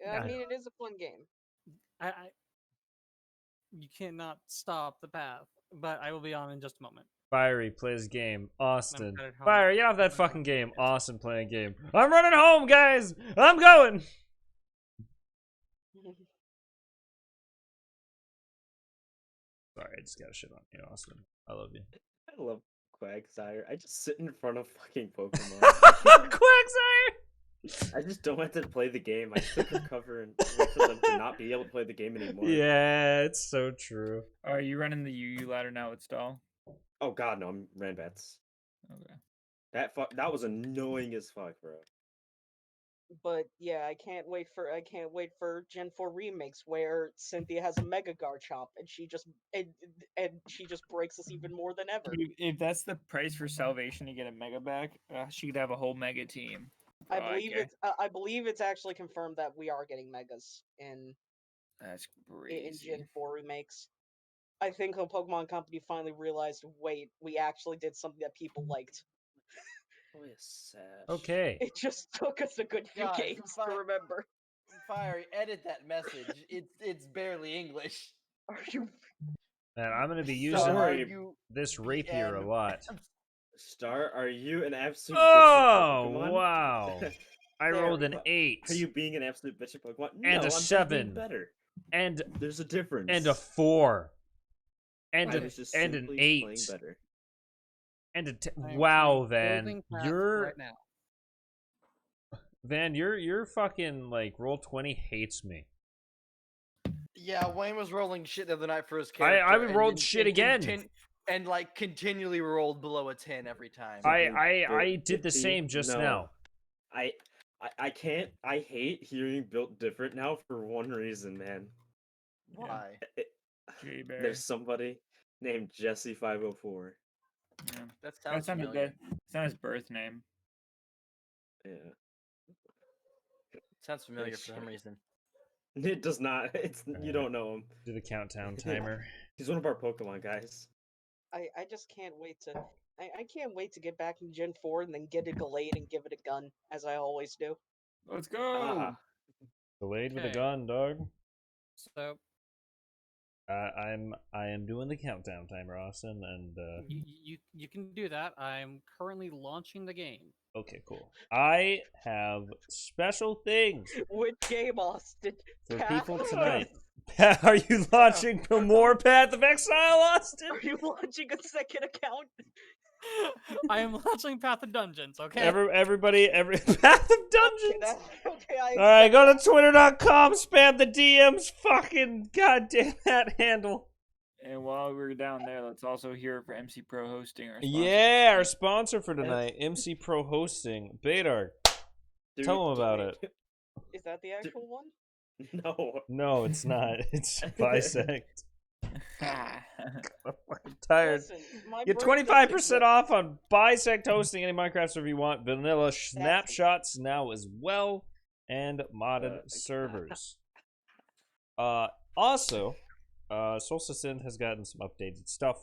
I mean, it is a fun game. You cannot stop the path, but I will be on in just a moment. Fiery plays game. Austin. headed home. Fiery, get off that fucking game. Austin playing game. I'm running home, guys. I'm going. Sorry, I just got shit on you, Austin. I love you. I love Quagsire. I just sit in front of fucking Pokemon. Quagsire! I just don't have to play the game. I just recover and wait for them to not be able to play the game anymore. Yeah, it's so true. Are you running the UU ladder now with Stall? Oh god, no, I'm Ranbats. Okay. That was annoying as fuck, bro. But yeah, I can't wait for Gen 4 remakes where Cynthia has a Mega Garchomp and she just breaks us even more than ever. If that's the price for Salvation to get a Mega back, she could have a whole Mega team. I believe it's actually confirmed that we are getting Megas in Gen 4 remakes. I think the Pokemon Company finally realized, wait, we actually did something that people liked. Okay. It just took us a good few games to remember. Fiery, edit that message. It's barely English. Are you? Man, I'm gonna be using this rapier a lot. Star, are you an absolute Oh, bitch of Pokemon? wow. I rolled an 8. Are you being an absolute bitch of Pokemon? And no, a 7. Better. And there's a difference. And a 4. And an 8. Better. And wow, Van, you're right now. Van, you're fucking like Roll20 hates me. Yeah, Wayne was rolling shit the other night for his character. I rolled shit again. And like continually rolled below a 10 every time. I did the same just now. I can't. I hate hearing built different now for one reason, man. Why? There's somebody named Jesse504. Yeah. That sounds familiar. It's not his birth name. Yeah. Sounds familiar for some reason. It does not. It's you don't know him. Do the countdown timer. He's one of our Pokemon guys. I just can't wait to. I can't wait to get back in Gen 4 and then get a Gallade and give it a gun, as I always do. Let's go! Gallade with a gun, dog. So I am doing the countdown timer, Austin, and you can do that. I'm currently launching the game. Okay, cool. I have special things. Which game, Austin? For people tonight. Are you launching more Path of Exile, Austin? Are you launching a second account? I am launching Path of Dungeons, okay? Everybody, Path of Dungeons! Okay, Alright, go to twitter.com, spam the DMs, fucking goddamn that handle. And while we're down there, let's also hear for MC Pro Hosting. Our sponsor for tonight, MC Pro Hosting. Badar, tell them about it. Is that the actual one? No. No, it's not. It's Bisect. I'm fucking tired. Listen, get 25% off on Bisect hosting any Minecraft server you want. Vanilla snapshots now as well, and modded servers. Also, Solstice has gotten some updated stuff.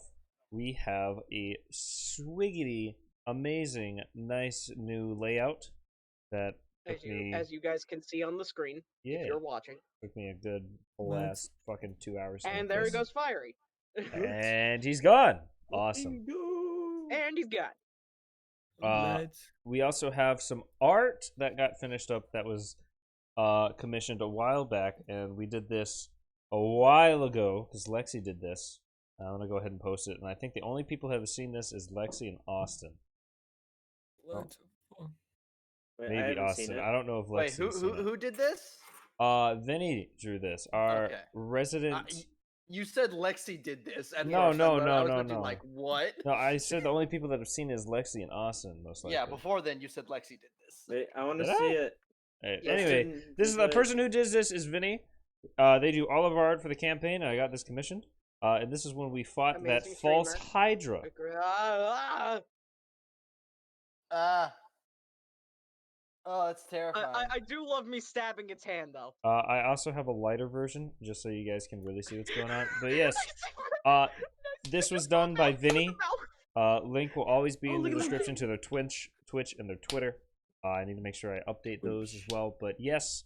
We have a swiggity, amazing, nice new layout that as you guys can see on the screen, if you're watching. Took me a good whole ass fucking 2 hours. And there he goes, Fiery. And he's gone. Awesome. And he's gone. We also have some art that got finished up that was commissioned a while back, and we did this a while ago because Lexi did this. I'm gonna go ahead and post it, and I think the only people who have seen this is Lexi and Austin. Maybe Austin. I don't know if Lexi. Wait, who did this? Vinny drew this. Our resident. You said Lexi did this. No. Like what? No, I said the only people that have seen it is Lexi and Austin, most likely. Yeah, before then you said Lexi did this. Wait, I want to see it. Anyway, this is the person who does this is Vinny. They do all of our art for the campaign. I got this commissioned. And this is when we fought that false Hydra. Oh, that's terrifying. I do love me stabbing its hand, though. I also have a lighter version, just so you guys can really see what's going on. But yes, this was done by Vinny. Link will always be in the description to their Twitch and their Twitter. I need to make sure I update those as well. But yes,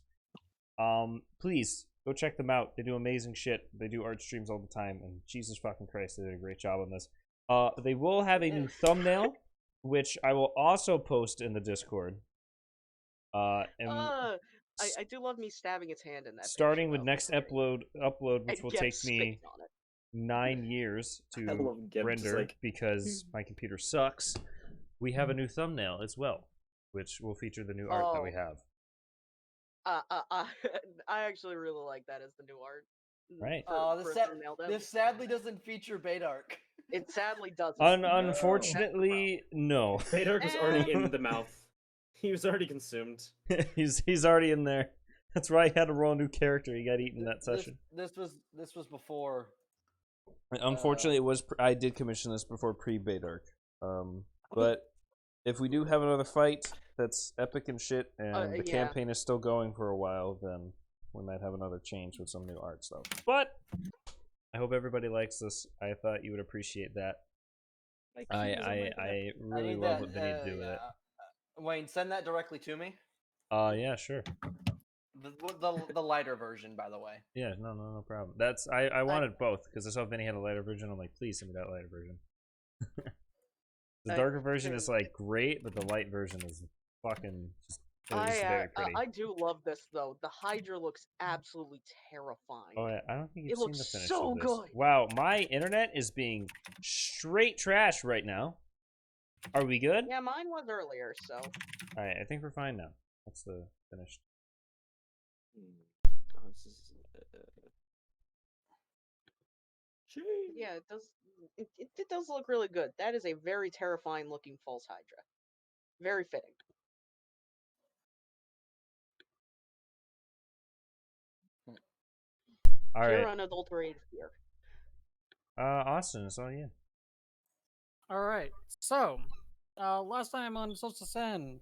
Please go check them out. They do amazing shit. They do art streams all the time, and Jesus fucking Christ, they did a great job on this. They will have a new thumbnail, which I will also post in the Discord. I do love me stabbing its hand in that. Starting picture, with though. next upload, which will take me 9 years to render because my computer sucks. We have a new thumbnail as well, which will feature the new art that we have. I actually really like that as the new art. Right. This sadly doesn't feeture Baydark. It sadly doesn't. Unfortunately, no. Baydark was already in the mouth. He was already consumed. he's already in there. That's why he had to roll a new character. He got eaten that session. This was before. Unfortunately, it was. I did commission this before pre-Baydark. But if we do have another fight that's epic and shit, and the campaign is still going for a while, then we might have another change with some new art stuff. But I hope everybody likes this. I thought you would appreciate that. I really love what they need to do with it. Wayne, send that directly to me. Yeah, sure. The lighter version, by the way. Yeah, no problem. That's I wanted both because I saw Vinny had a lighter version. I'm like, please send me that lighter version. The darker version is like great, but the light version is fucking just very pretty. I do love this though. The Hydra looks absolutely terrifying. Oh yeah, I don't think you've seen the finish so of this. good. Wow, my internet is being straight trash right now. Are we good? Yeah, mine was earlier, so. All right, I think we're fine now. That's the finished. Oh, this is, yeah, it does. It does look really good. That is a very terrifying looking false Hydra. Very fitting. All Pure right. unadulterated fear. Austin, it's all you. All right. So, last time on Solstice End,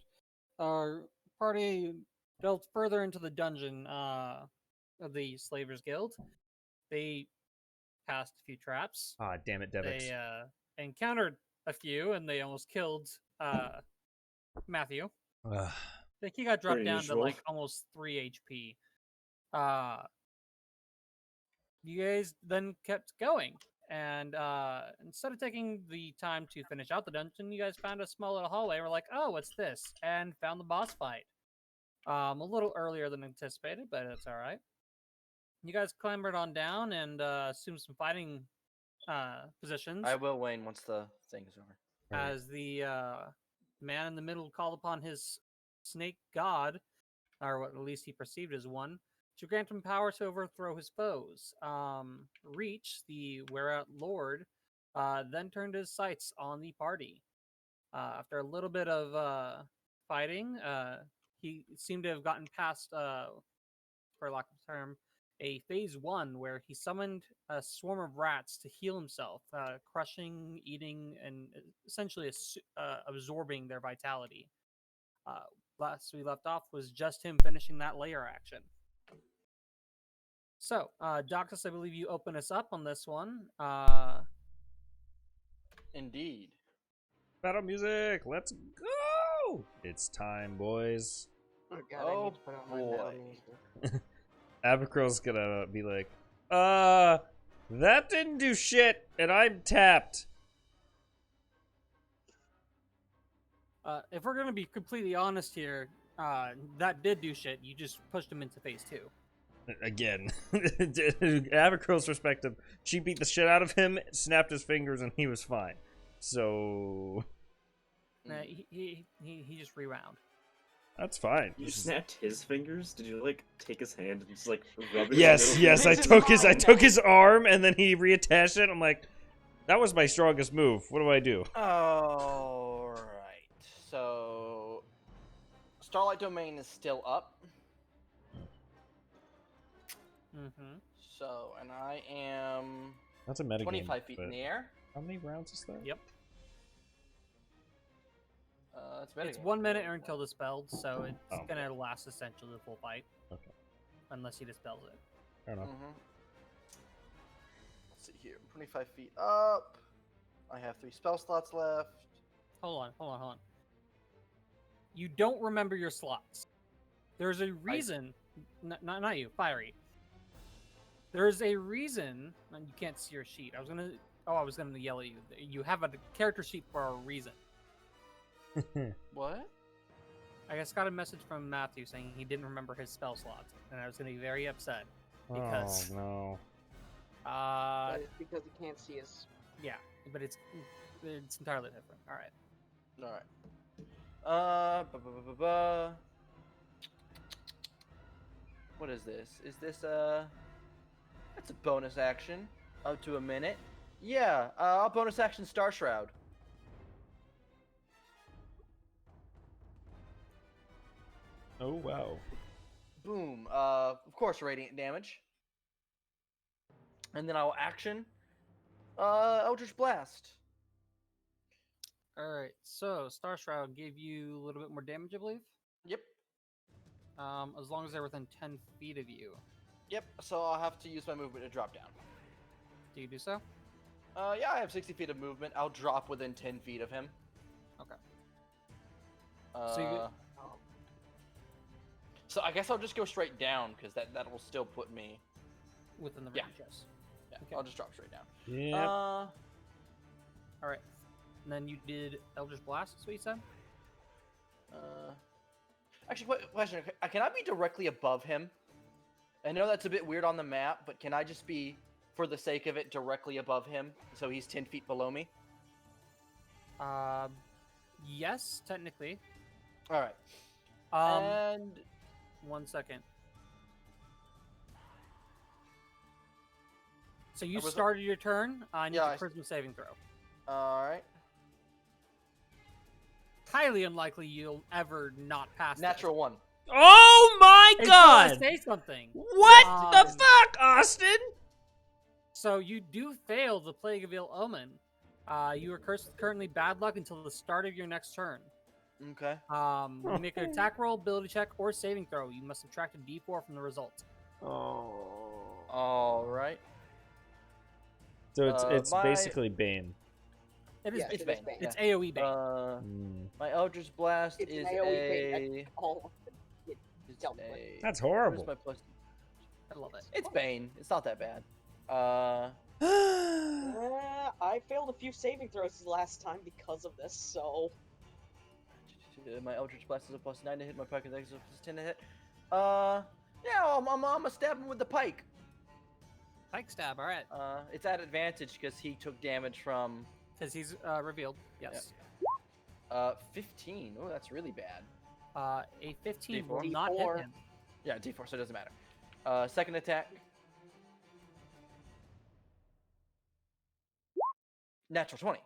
our party delved further into the dungeon of the Slavers Guild. They passed a few traps. Ah, damn it, Devix. They encountered a few, and they almost killed Matthew. I think he got dropped down to like almost 3 HP. You guys then kept going, and instead of taking the time to finish out the dungeon, you guys found a small little hallway. We're like, oh, what's this? And found the boss fight. A little earlier than anticipated, but that's all right. You guys clambered on down and assumed some fighting positions. I will, Wayne, once the thing is over. As the man in the middle called upon his snake god, or what at least he perceived as one, to grant him power to overthrow his foes. Reach, the Wereout Lord, then turned his sights on the party. After a little bit of fighting, he seemed to have gotten past, for lack of a term, a phase 1 where he summoned a swarm of rats to heal himself, crushing, eating, and essentially absorbing their vitality. Last we left off was just him finishing that layer action. So, Doctus, I believe you open us up on this one. Indeed. Battle music, let's go! It's time, boys. Oh god, I need to put on my battle music. Abacrow's gonna be like, that didn't do shit, and I'm tapped. If we're gonna be completely honest here, that did do shit. You just pushed him into phase 2. Again, Abacrow's perspective, she beat the shit out of him, snapped his fingers, and he was fine. So, he just rewound. That's fine. You snapped his fingers? Did you like take his hand and just like rub it? Yes. I took his arm and then he reattached it. I'm like, that was my strongest move. What do I do? All right. So, Starlight Domain is still up. Mm-hmm. So, and I am That's a metagame. 25 feet in the air. How many rounds is that? Yep. It's 1 minute until dispelled, so it's Oh. gonna last essentially the full fight. Okay. Unless he dispels it. Fair enough. Let's see here. 25 feet up. I have 3 spell slots left. Hold on. You don't remember your slots. There's a reason Not you, Fiery. There's a reason, and you can't see your sheet. I was gonna yell at you. You have a character sheet for a reason. What? I just got a message from Matthew saying he didn't remember his spell slots, and I was gonna be very upset because Oh no. But it's because he can't see his. yeah, but it's entirely different. All right. Alright. What is this? Is this that's a bonus action. Up to a minute. Yeah, I'll bonus action Star Shroud. Oh wow. Boom. Of course, radiant damage. And then I will action Eldritch Blast. All right. So Star Shroud gave you a little bit more damage, I believe. Yep. As long as they're within 10 feet of you. Yep. So I'll have to use my movement to drop down. Do you do so? Yeah, I have 60 feet of movement. I'll drop within 10 feet of him. Okay. So you get- So I guess I'll just go straight down because that will still put me. Within the Yeah. range, yes. Yeah, Okay. I'll just drop straight down. Yeah. All right. And then you did Eldritch Blast, that's what you said? Actually, question: can I be directly above him? I know that's a bit weird on the map, but can I just be, for the sake of it, directly above him, so he's 10 feet below me? Yes, technically. All right. And 1 second. So you was- started your turn. I need Yeah, a charisma saving throw. all right. Highly unlikely you'll ever not pass. Natural one. Oh my This. Until I god! say something. What the Um, fuck, Austin? So you do fail the Plague of Ill Omen. You are currently bad luck until the start of your next turn. Okay. You make an attack roll, ability check, or saving throw. You must subtract a d4 from the result. Oh. All right. So it's my- basically Bane. It is. Yes, it's it is Bane. Bane. It's AOE Bane. My Eldritch Blast It's is an AoE Bane. a. All It's dealt with. a. That's what is horrible. my plus? I love it. It's Bane. It's not that bad. I failed a few saving throws last time because of this, so My Eldritch Blast is a +9 to hit. My pike is a +10 to hit. Yeah, I'm gonna stab him with the pike. Pike stab. All right. It's at advantage because he took damage from Because he's revealed. Yes. 15. Oh, that's really bad. A 15 will D4. not hit D4. him. Yeah, D4, so it doesn't matter. Second attack. Natural 20.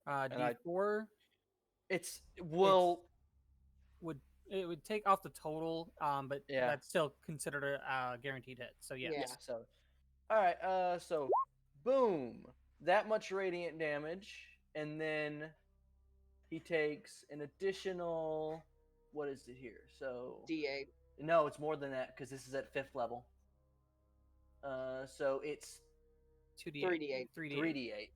D4 it would take off the total, but Yeah. that's still considered a guaranteed hit. So yeah. Yeah. So, all right. So, boom, that much radiant damage, and then he takes an additional. What is it here? So D8. no, it's more than that because this is at 5th level. So it's 2d8. 3d8. 3d8.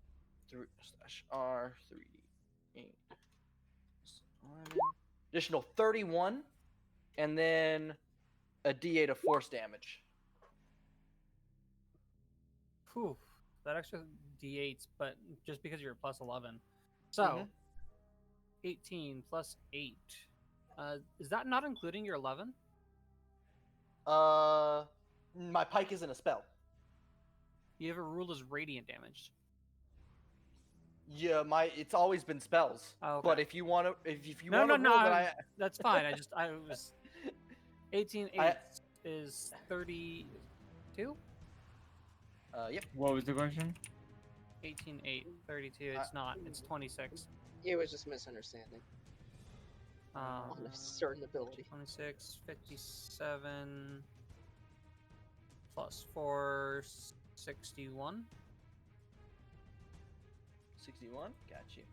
R 3d8. Additional 31, and then a d8 of force damage. Whew. That extra d8s, but just because you're plus 11. So, Mhm. 18 plus 8. Is that not including your 11? My pike isn't a spell. You ever ruled as radiant damage? Yeah, it's always been spells. Oh, okay. But if you want to, if you No, want no, to no. rule that That's fine. I was 18 8 is 32? Yep. What was the question? 18 8 32. It's not. It's 26. It was just misunderstanding Um, on a certain ability. 26 57 plus 4 61. 61. Got you.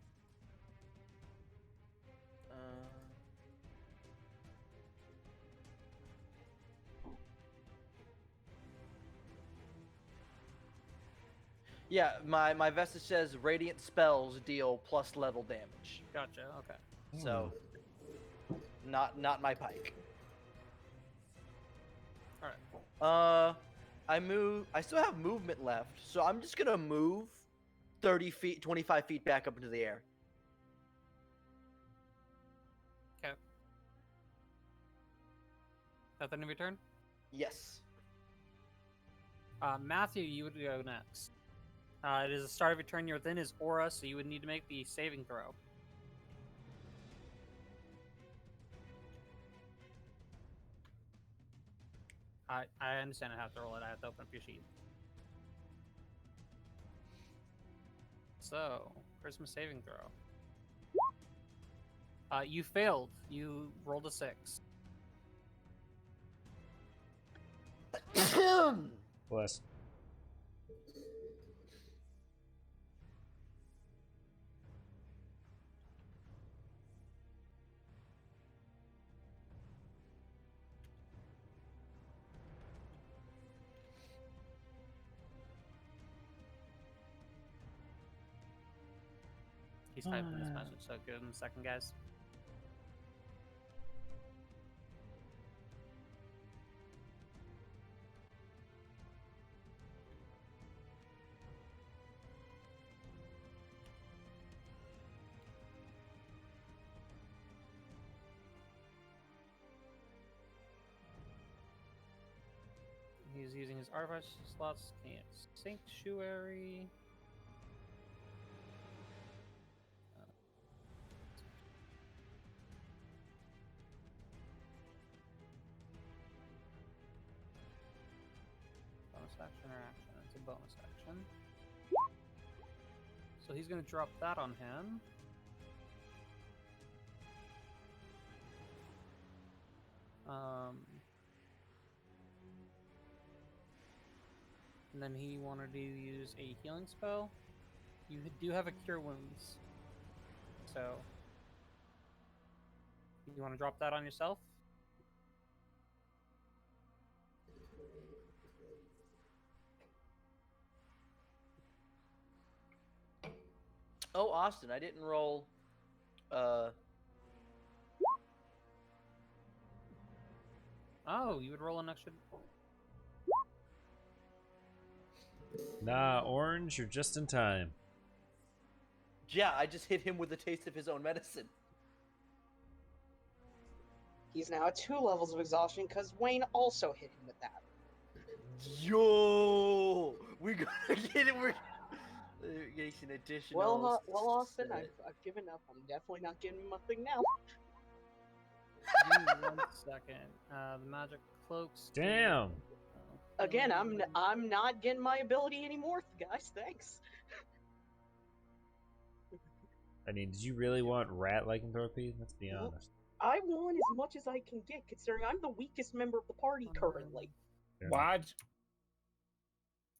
Yeah, my vestige says radiant spells deal plus level damage. Gotcha. Okay. So, not my pike. I move. I still have movement left, so I'm just gonna move 30 feet, 25 feet back up into the air. Okay. At the end of your turn? Yes. Matthew, you would go next. It is the start of your turn. You're within his aura, so you would need to make the saving throw. I understand I have to roll it. I have to open up your sheet. So, Christmas saving throw. You failed. You rolled a 6. Bless. He's typing this message, so give him a second, guys. He's using his artifact slots. Can't sanctuary. Bonus action or action? It's a bonus action. So he's going to drop that on him. And then he wanted to use a healing spell. You do have a cure wounds. So you want to drop that on yourself? Oh, Austin, I didn't roll. Oh, you would roll an extra. Nah, Orange, you're just in time. Yeah, I just hit him with a taste of his own medicine. He's now at 2 levels of exhaustion because Wayne also hit him with that. Yo, we gotta get it. We're getting an additional. Well, Austin, I've given up. I'm definitely not getting my thing now. Give me 1 second. The magic cloaks. Damn. Again, I'm not getting my ability anymore, guys. Thanks. I mean, did you really want rat lycanthropy? Let's be honest. I want as much as I can get, considering I'm the weakest member of the party currently. What?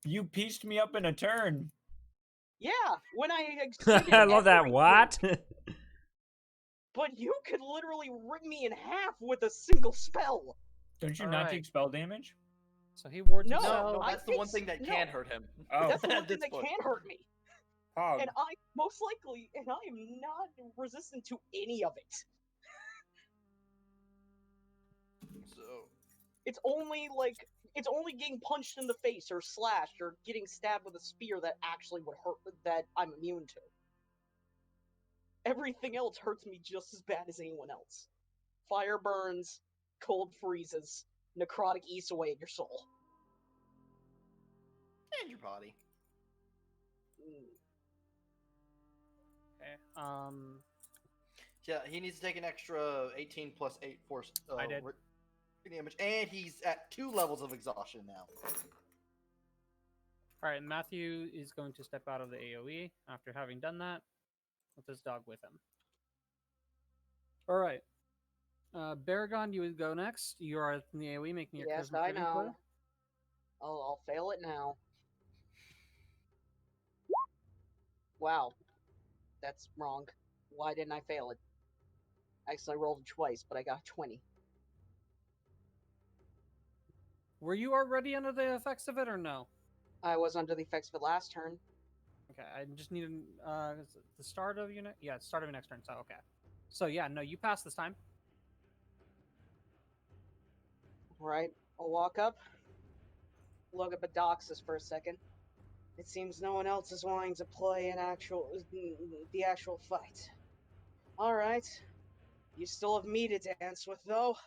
You pieced me up in a turn. Yeah, when I I love that. What? But you could literally rip me in half with a single spell. Don't you not take spell damage? So he wards No, himself. No, that's the one thing that can hurt him. Oh, That's the one thing that can hurt me. Oh. And I most likely, and I am not resistant to any of it. So it's only getting punched in the face or slashed or getting stabbed with a spear that actually would hurt, that I'm immune to. Everything else hurts me just as bad as anyone else. Fire burns, cold freezes, necrotic eats away at your soul. And your body. Okay. Yeah, he needs to take an extra 18 plus 8 force I did. damage, and he's at 2 levels of exhaustion now. All right, Matthew is going to step out of the AoE after having done that with his dog with him. All right. Baragon, you would go next. You are in the AoE making your Yes, charisma I saving know. throw. I'll fail it now. Wow. That's wrong. Why didn't I fail it? Actually, I rolled it twice, but I got 20. Were you already under the effects of it or no? I was under the effects of it last turn. Okay, I just need the start of your next. Yeah, start of your next turn. So okay. So yeah, no, you passed this time. Right. I'll walk up. look at Bedoxus for a second. It seems no one else is wanting to play the actual fight. All right, you still have me to dance with, though.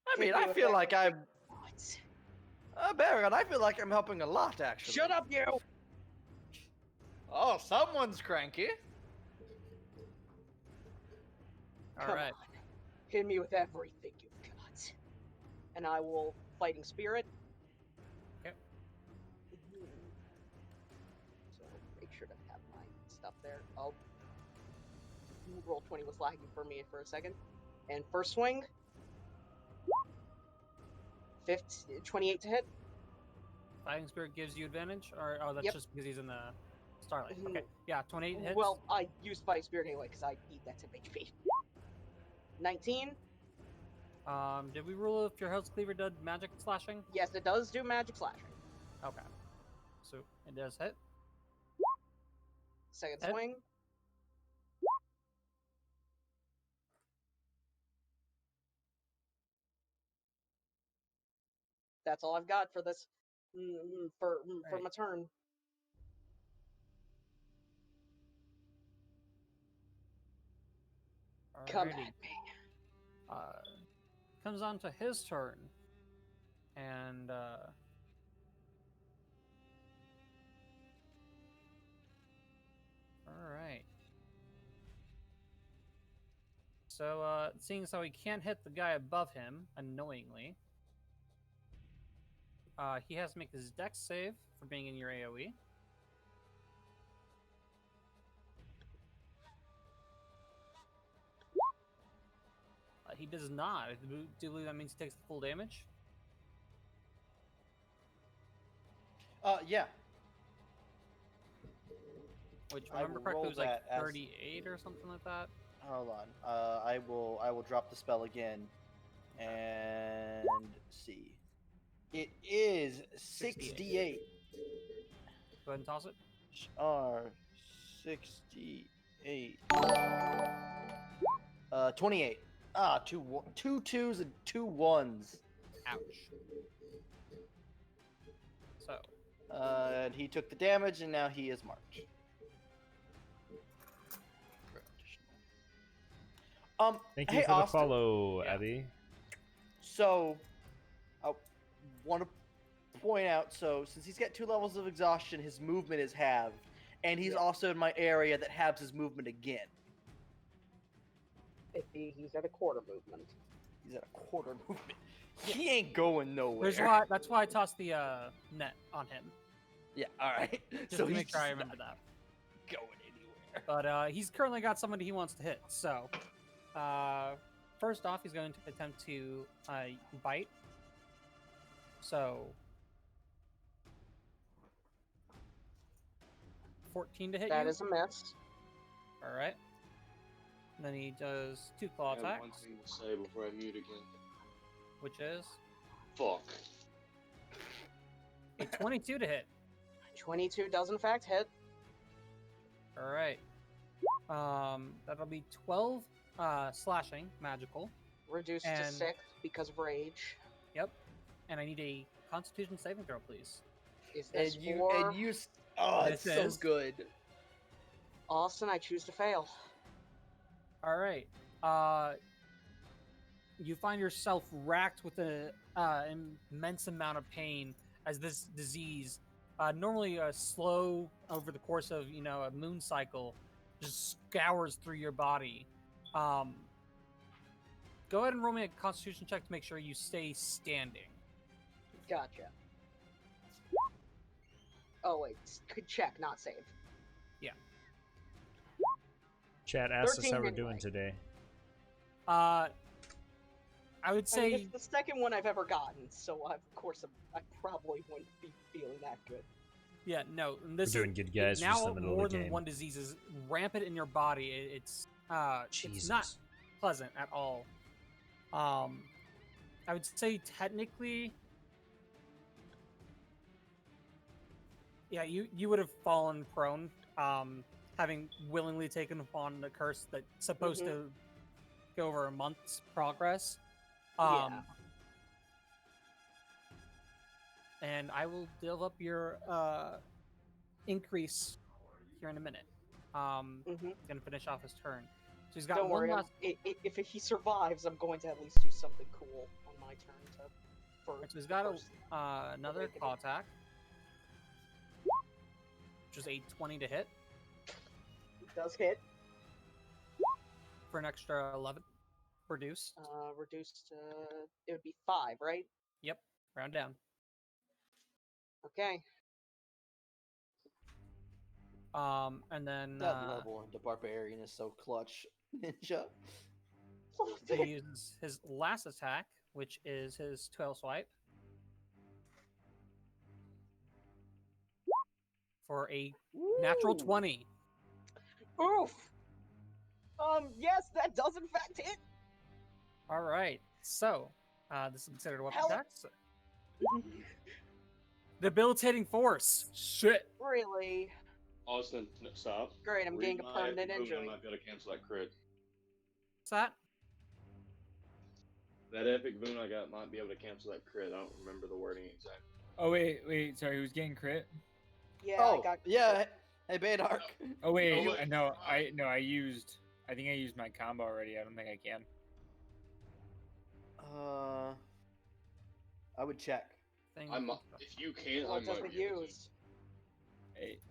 I mean, I feel like I'm. What? Baron, I feel like I'm helping a lot, actually. Shut up, you! Oh, someone's cranky. All Come right. on. Hit me with everything you've got. And I will Fighting Spirit. Okay. So make sure to have my stuff there. Oh. Roll 20 was lagging for me for a second. And first swing. 28 to hit. Fighting Spirit gives you advantage, or that's Yep. just because he's in the Starlight. Okay, yeah, 28 hits. Well, I used Fighting Spirit anyway because I need that tip HP. 19. Did we rule if your Hell's Cleaver did magic slashing? Yes, it does do magic slashing. Okay, so it does hit. Second Hit. swing. That's all I've got for this for Right. my turn. Come at Alrighty. me. Comes on to his turn, and all right. So, seeing as how he can't hit the guy above him, annoyingly, he has to make his dex save for being in your AoE. He does not. Do you believe that means he takes the full damage? Yeah. Which, I remember will correctly, roll was like that as- 38 or something like that? Hold on. I will drop the spell again, and see. It is 68. Go ahead and toss it. R 68. 28. Two twos and 2 1s. Ouch. So, And he took the damage, and now he is marked. Thank you hey, for Austin. the follow, Yeah. Abby. So, I want to point out, so since he's got 2 levels of exhaustion, his movement is halved, and he's also in my area that halves his movement again. If he's at a quarter movement. He's at a quarter movement. He ain't going nowhere. that's why I tossed the net on him. Yeah, all right. Just So to he's make sure I just remember not that. going anywhere. But he's currently got somebody he wants to hit. So, first off, he's going to attempt to bite. So, 14 to hit That you. is a miss. All right. And then he does 2 claw I have attacks, one thing to say before I mute again. which is Fuck. a 22 to hit. 22 does in fact hit. All right. That'll be 12 slashing, magical. Reduced to And- 6 because of rage. Yep. And I need a Constitution saving throw, please. Is this And you, for oh, This it's so is- good. Austin? I choose to fail. All right. You find yourself racked with an immense amount of pain as this disease, normally slow over the course of a moon cycle, just scours through your body. Go ahead and roll me a Constitution check to make sure you stay standing. Gotcha. Oh wait, could check, not save. Chat asked us 13 how we're anyway. doing today. I would I mean, say it's the second one I've ever gotten, so of course I probably wouldn't be feeling that good. yeah, no. This We're doing is good, guys. now Just in the middle more of the than game. one disease is rampant in your body. It's not Jesus. pleasant at all. I would say technically, yeah, you would have fallen prone, having willingly taken upon the curse that's supposed to go over a month's progress. Yeah. and I will deal up your increase here in a minute. Gonna finish off his turn. So he's got Don't one worry. last. If he survives, I'm going to at least do something cool on my turn So he's got another awakening. claw attack, which is a 20 to hit It does hit. for an extra 11. Reduced. Reduced. It would be 5, right? Yep. Round down. Okay. And then That level into barbarian is so clutch, ninja. he uses his last attack, which is his tail swipe, for a natural 20. Oof. Yes, that does in fact hit. All right. So, this is considered a weapon Hell- attack. So... Debilitating force. Shit. Really? Austin, stop. Great, I'm getting a Read my permanent boon, injury. I might be able to cancel that crit. What's that? That epic boon I got might be able to cancel that crit. I don't remember the wording exactly. Oh wait, sorry, who's getting crit? Yeah, Oh, I got. yeah. Hey, Baydark. Oh wait, Oh, wait. no, I think I used my combo already. I don't think I can. I would check. If you can, I What does might it be able to. use?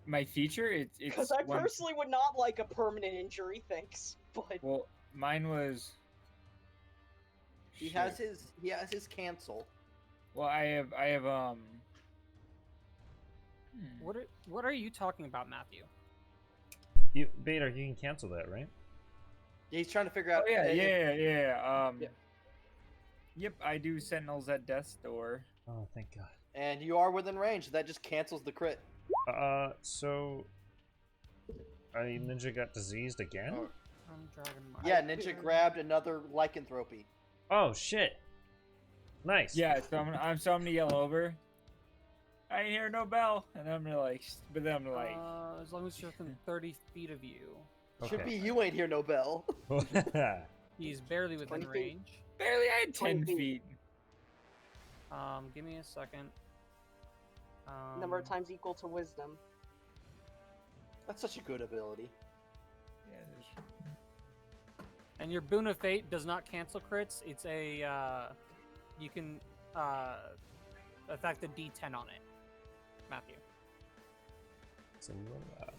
My feature, it's Because I one- personally would not like a permanent injury, thanks. But Well, mine was. He Shit. has his cancel. Well, I have What are you talking about, Matthew? Bader, you can cancel that, right? He's trying to figure out. Oh yeah, if- yeah. Yep, I do Sentinels at Death's Door. Oh, thank God. And you are within range. That just cancels the crit. So... Ninja got diseased again? Oh. Dragon Yeah, Ninja grabbed another lycanthropy. Oh, shit. Nice. Yeah, so I'm gonna yell over. I ain't hear no bell, and I'm gonna like, but then I'm gonna like, as long as you're within 30 feet of you. Should be you ain't hear no bell. He's barely within 20 feet. range. barely. I had 10 20 feet. Give me a second. number of times equal to wisdom. That's such a good ability. Yeah, And your Boon of Fate does not cancel crits. It's a you can affect a D10 on it, Matthew. It's a little loud.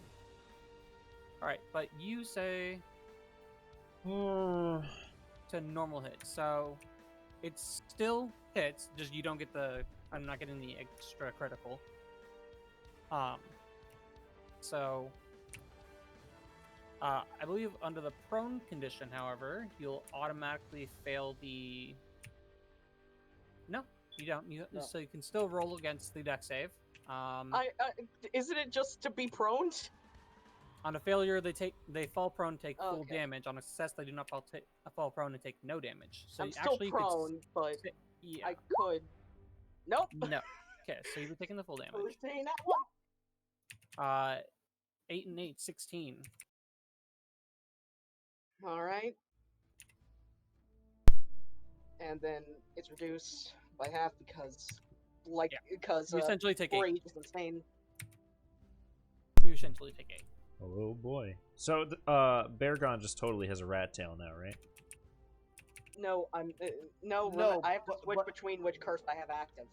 All right, but you say to normal hit, so it still hits. Just you don't get the. I'm not getting the extra critical. So I believe under the prone condition, however, you'll automatically fail the. No, you don't. No. So you can still roll against the deck save. Isn't it just to be prone? On a failure, they fall prone, take full Okay. damage. On a success, they do not fall prone and take no damage. So I'm you still actually you could prone, but yeah. I could. Nope. No. Okay, so you'll be taking the full I damage. was saying that one. 8 and 8, 16. All right. And then it's reduced by half because, You because essentially take 8. rage is insane. You essentially take 8. Oh boy. So, Beargon just totally has a rat tail now, right? No, no. No, I have to but- switch but- between which curse I have active.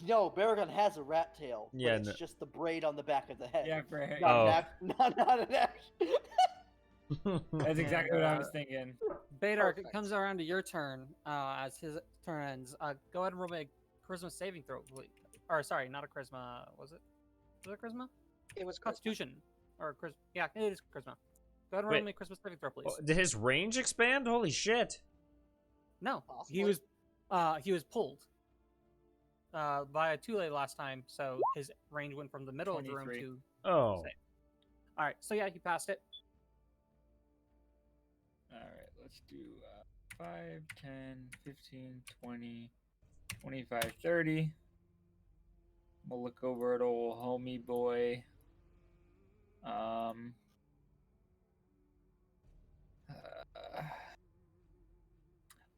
No, Baragon has a rat tail. But Yeah, it's no- just the braid on the back of the head. yeah, for Oh. Not an action. that's exactly what I was thinking. Badark, it Perfect. comes around to your turn as his turn ends. Go ahead and roll me a charisma saving throw, please. Or, sorry, not a charisma. Was it? Was it charisma? It was Constitution. Or charisma. Yeah, it is charisma. Go ahead and roll Wait. me a charisma saving throw, please. Oh, did his range expand? Holy shit. No, Possibly. he was pulled by a Tule last time, so his range went from the middle of the room 23. to. Oh. Save. All right, so yeah, he passed it. All right, let's do 5, 10, 15, 20, 25, 30. We'll look over at old homie boy. All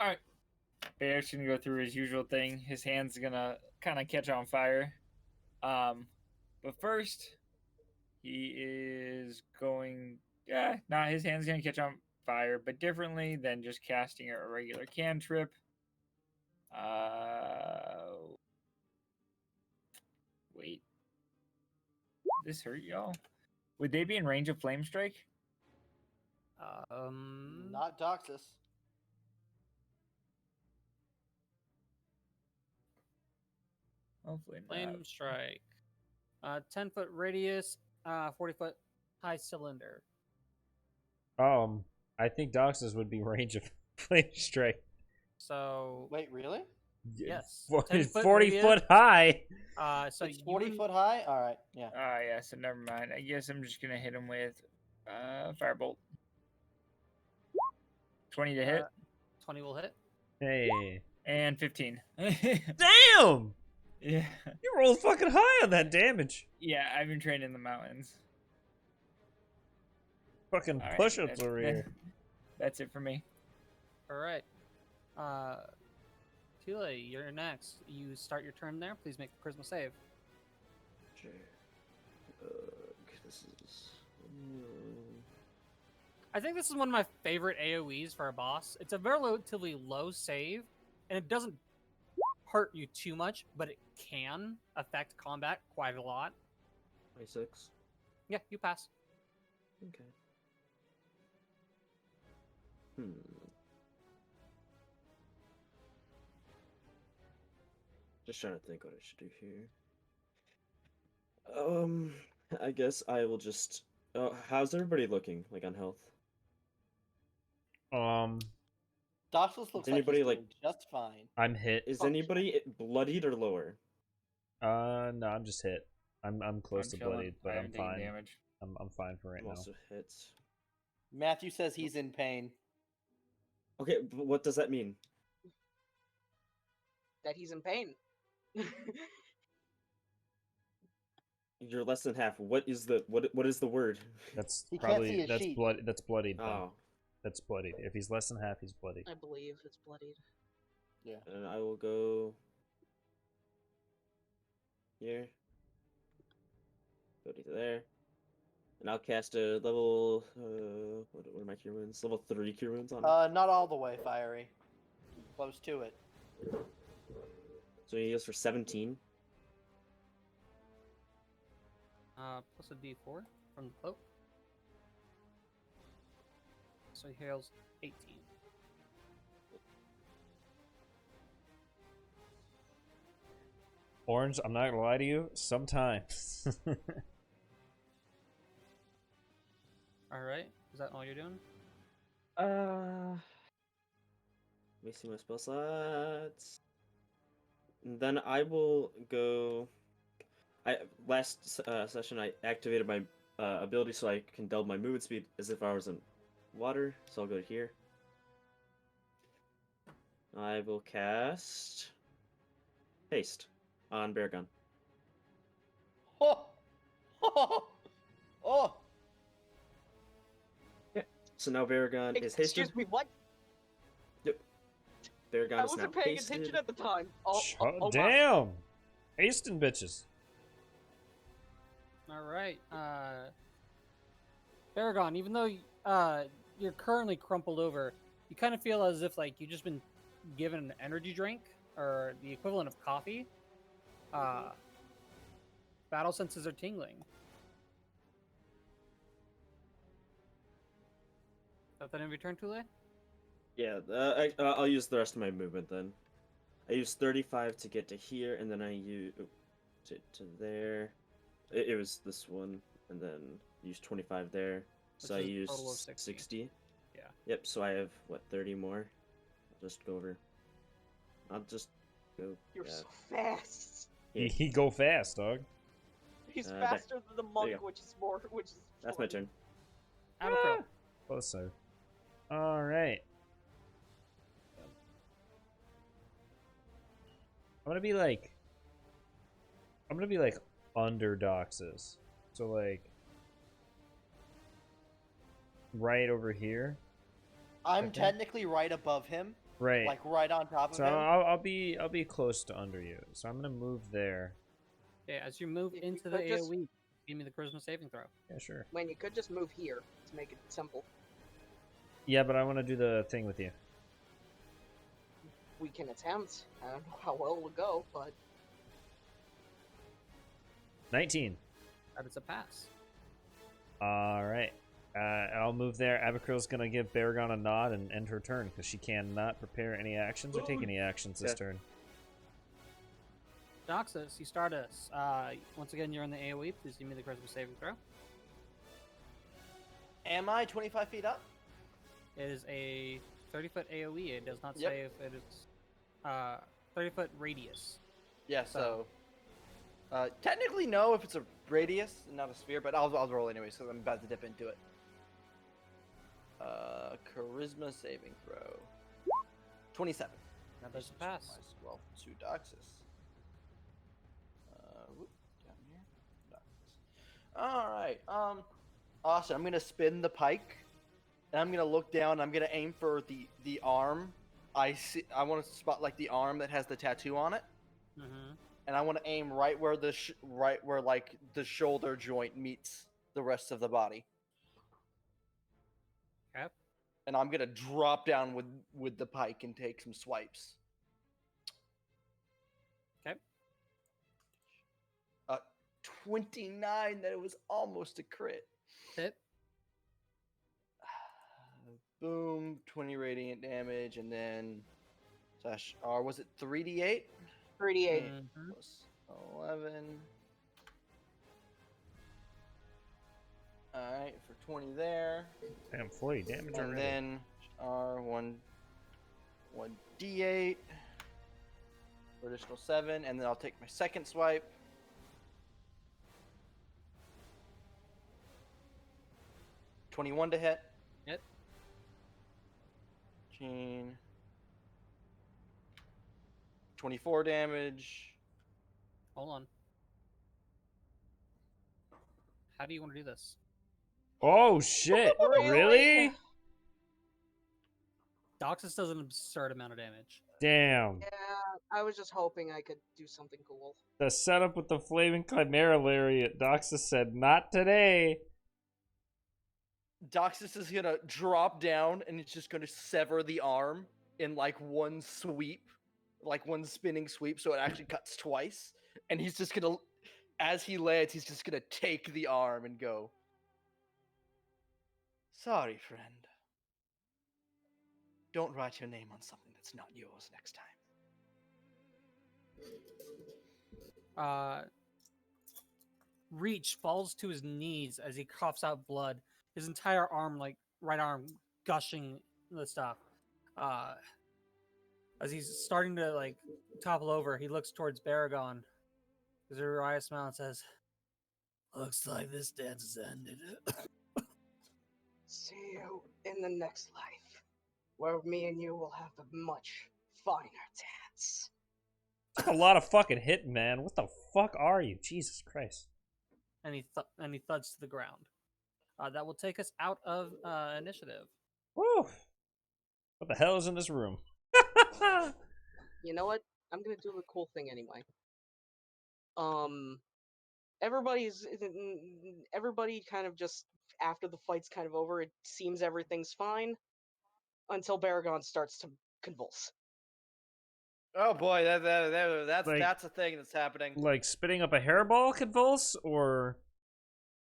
right. Bear's gonna go through his usual thing. His hand's gonna kind of catch on fire. But first, he is going. Yeah, his hand's gonna catch on fire, but differently than just casting a regular cantrip. Wait. This hurt y'all? Would they be in range of Flame Strike? Not Doxus. Hopefully not. Flame strike. 10-foot radius, 40-foot high cylinder. I think Doxus would be range of flame strike. So Wait, really? yes, 40 foot high. So It's 40 foot high. All right, yeah. Yeah. So never mind. I guess I'm just gonna hit him with firebolt. 20 to hit. 20 will hit. Hey. And 15. Damn! Yeah. You rolled fucking high on that damage. Yeah, I've been training in the mountains. Fucking All right, push-ups over here. That's it for me. All right. Tule, you're next. You start your turn there. Please make a charisma save. Sure. This is. I think this is one of my favorite AoEs for a boss. It's a relatively low save, and it doesn't hurt you too much, but it can affect combat quite a lot. 26. Yeah, you pass. Okay. Just trying to think what I should do here. I guess I will just. How's everybody looking, like on health? Doxus looks anybody, like he's doing just fine. I'm hit. Is anybody bloodied or lower? No, I'm just hit. I'm close to chilling. bloodied, but I I'm haven't taken fine. damage. I'm fine for right I'm now. also hit. Matthew says he's in pain. Okay, but what does that mean? That he's in pain. You're less than half. What is the what is the word? That's He can't see probably his that's sheet. blood. That's bloodied. Then. Oh, That's bloodied. If he's less than half, he's bloodied. I believe it's bloodied. Yeah. and I will go here. Go to there. And I'll cast a level. What are my cure wounds? Level 3 cure wounds on it. Not all the way fiery. Close to it. So he goes for 17. Plus a d4 from the cloak. So he heals 18. Orange, I'm not gonna lie to you. Sometimes. All right. Is that all you're doing? Let me see my spell slots. And then I will go. Last session I activated my ability so I can double my movement speed as if I was in water. So I'll go here. I will cast haste on Beargun. Oh! Oh! Oh! So now Beargun is hasted. Excuse me, what? Beargun I is now wasn't paying hasted. attention at the time. Oh, wow. Damn! Hasting bitches. All right. Baragon, even though you're currently crumpled over, you kind of feel as if like you've just been given an energy drink or the equivalent of coffee. Battle senses are tingling. Is that the end of your turn, Tule? Yeah, I'll use the rest of my movement then. I used 35 to get to here, and then I used to there. It was this one, and then used 25 there. So I Which is a used total of 60. Yeah. Yep. So I have what 30 more. I'll just go over. I'll just go. You're so fast. Yeah. He go fast, dog. He's There. faster than the There monk, you go. which is more. Which is. That's my funny. turn. Abaco. Close save. All right. I'm gonna be like under Doxus. So like right over here. I'm Okay. technically right above him. Right. Like right on top of So him. I'll be close to under you. So I'm gonna move there. Okay, as you move If you into the could just- AoE, give me the charisma saving throw. Yeah, sure. When you could just move here to make it simple. Yeah, but I want to do the thing with you. We can attempt. I don't know how well it would go, but 19. That is a pass. All right. I'll move there. Abigail's gonna give Baragon a nod and end her turn because she cannot prepare any actions or take any actions this turn. Doxus, you start us. Once again, you're in the AoE. Please give me the charisma saving throw. Am I 25 feet up? It is a 30-foot AoE. It does not Yep. say if it is 30-foot radius. Yeah. So, technically no, if it's a radius, not a sphere. But I'll roll anyway, so I'm about to dip into it. Charisma saving throw. 27. That does a pass. Well, to Doxus. Whoop, down here. Doxus. All right. Awesome. I'm gonna spin the pike, and I'm gonna look down. I'm gonna aim for the arm. I want to spot like the arm that has the tattoo on it, Mm-hmm. and I want to aim right where like the shoulder joint meets the rest of the body. Okay. And I'm gonna drop down with the pike and take some swipes. Okay. 29. That it was almost a crit. Hit. Boom, 20 radiant damage, and then slash R. Was it 3d8? 3d8. Mm-hmm. Plus 11. All right, for 20 there, Damn, 40 damage and already. then R 1d8 for additional 7, and then I'll take my second swipe. $21 to hit. Hit. 24 damage. Hold on. How do you want to do this? Oh shit! Really? Really? Doxus does an absurd amount of damage. Damn. Yeah, I was just hoping I could do something cool. The setup with the flaming chimera lariat. Doxus said, "Not today." Doxus is gonna drop down and it's just gonna sever the arm in like one sweep, like one spinning sweep, so it actually cuts twice. And he's just gonna, as he lands, he's just gonna take the arm and go. Sorry, friend. Don't write your name on something that's not yours next time. Reach falls to his knees as he coughs out blood. His entire arm, like right arm, gushing the stuff. As he's starting to like topple over, he looks towards Baragon. Zuriah smiles and says, "Looks like this dance is ended." See you in the next life, where me and you will have a much finer dance. That's a lot of fucking hitting, man. What the fuck are you? Jesus Christ. And he thuds to the ground. That will take us out of initiative. Woo! What the hell is in this room? You know what? I'm gonna do the cool thing anyway. Everybody kind of just, after the fight's kind of over, it seems everything's fine until Baragon starts to convulse. Oh boy, that's Like- that's a thing that's happening. Like spitting up a hairball convulse, or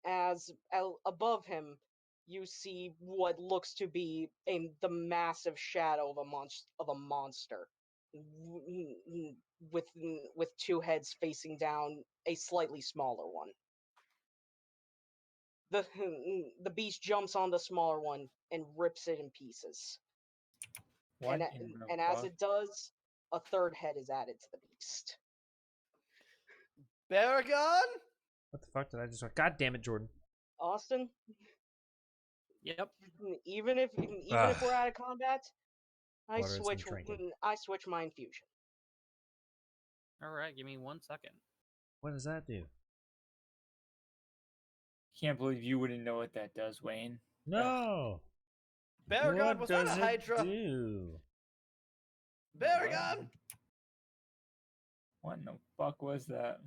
As above him, you see what looks to be the massive shadow of a monster, with two heads facing down, a slightly smaller one. The beast jumps on the smaller one and rips it in pieces. What And, in the and as fuck? it does, a third head is added to the beast. Baragon? what the fuck did I just? God damn it, Jordan. Austin, Yep. even if we're out of combat, I Water has been drinking. switch my infusion. All right, give me 1 second. What does that do? Can't believe you wouldn't know what that does, Wayne. No. Baragon, What was that a does it Hydra? do? Baragon! What in the fuck was that?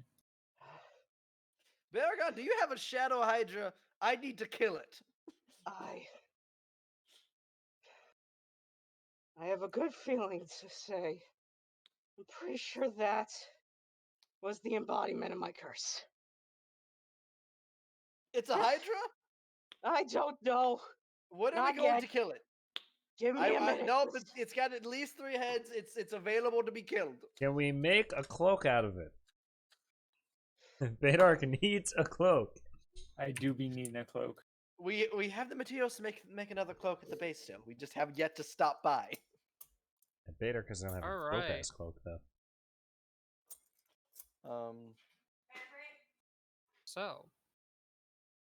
Baragon, do you have a Shadow Hydra? I need to kill it. I have a good feeling to say. I'm pretty sure that was the embodiment of my curse. It's a Hydra? I don't know. When are Not we going yet. to kill it? Give me a minute. No, but it's got at least 3 heads. It's available to be killed. Can we make a cloak out of it? Badark needs a cloak. I do be needing a cloak. We have the materials to make another cloak at the base still. We just have yet to stop by. Badark is gonna have a dope ass cloak though. So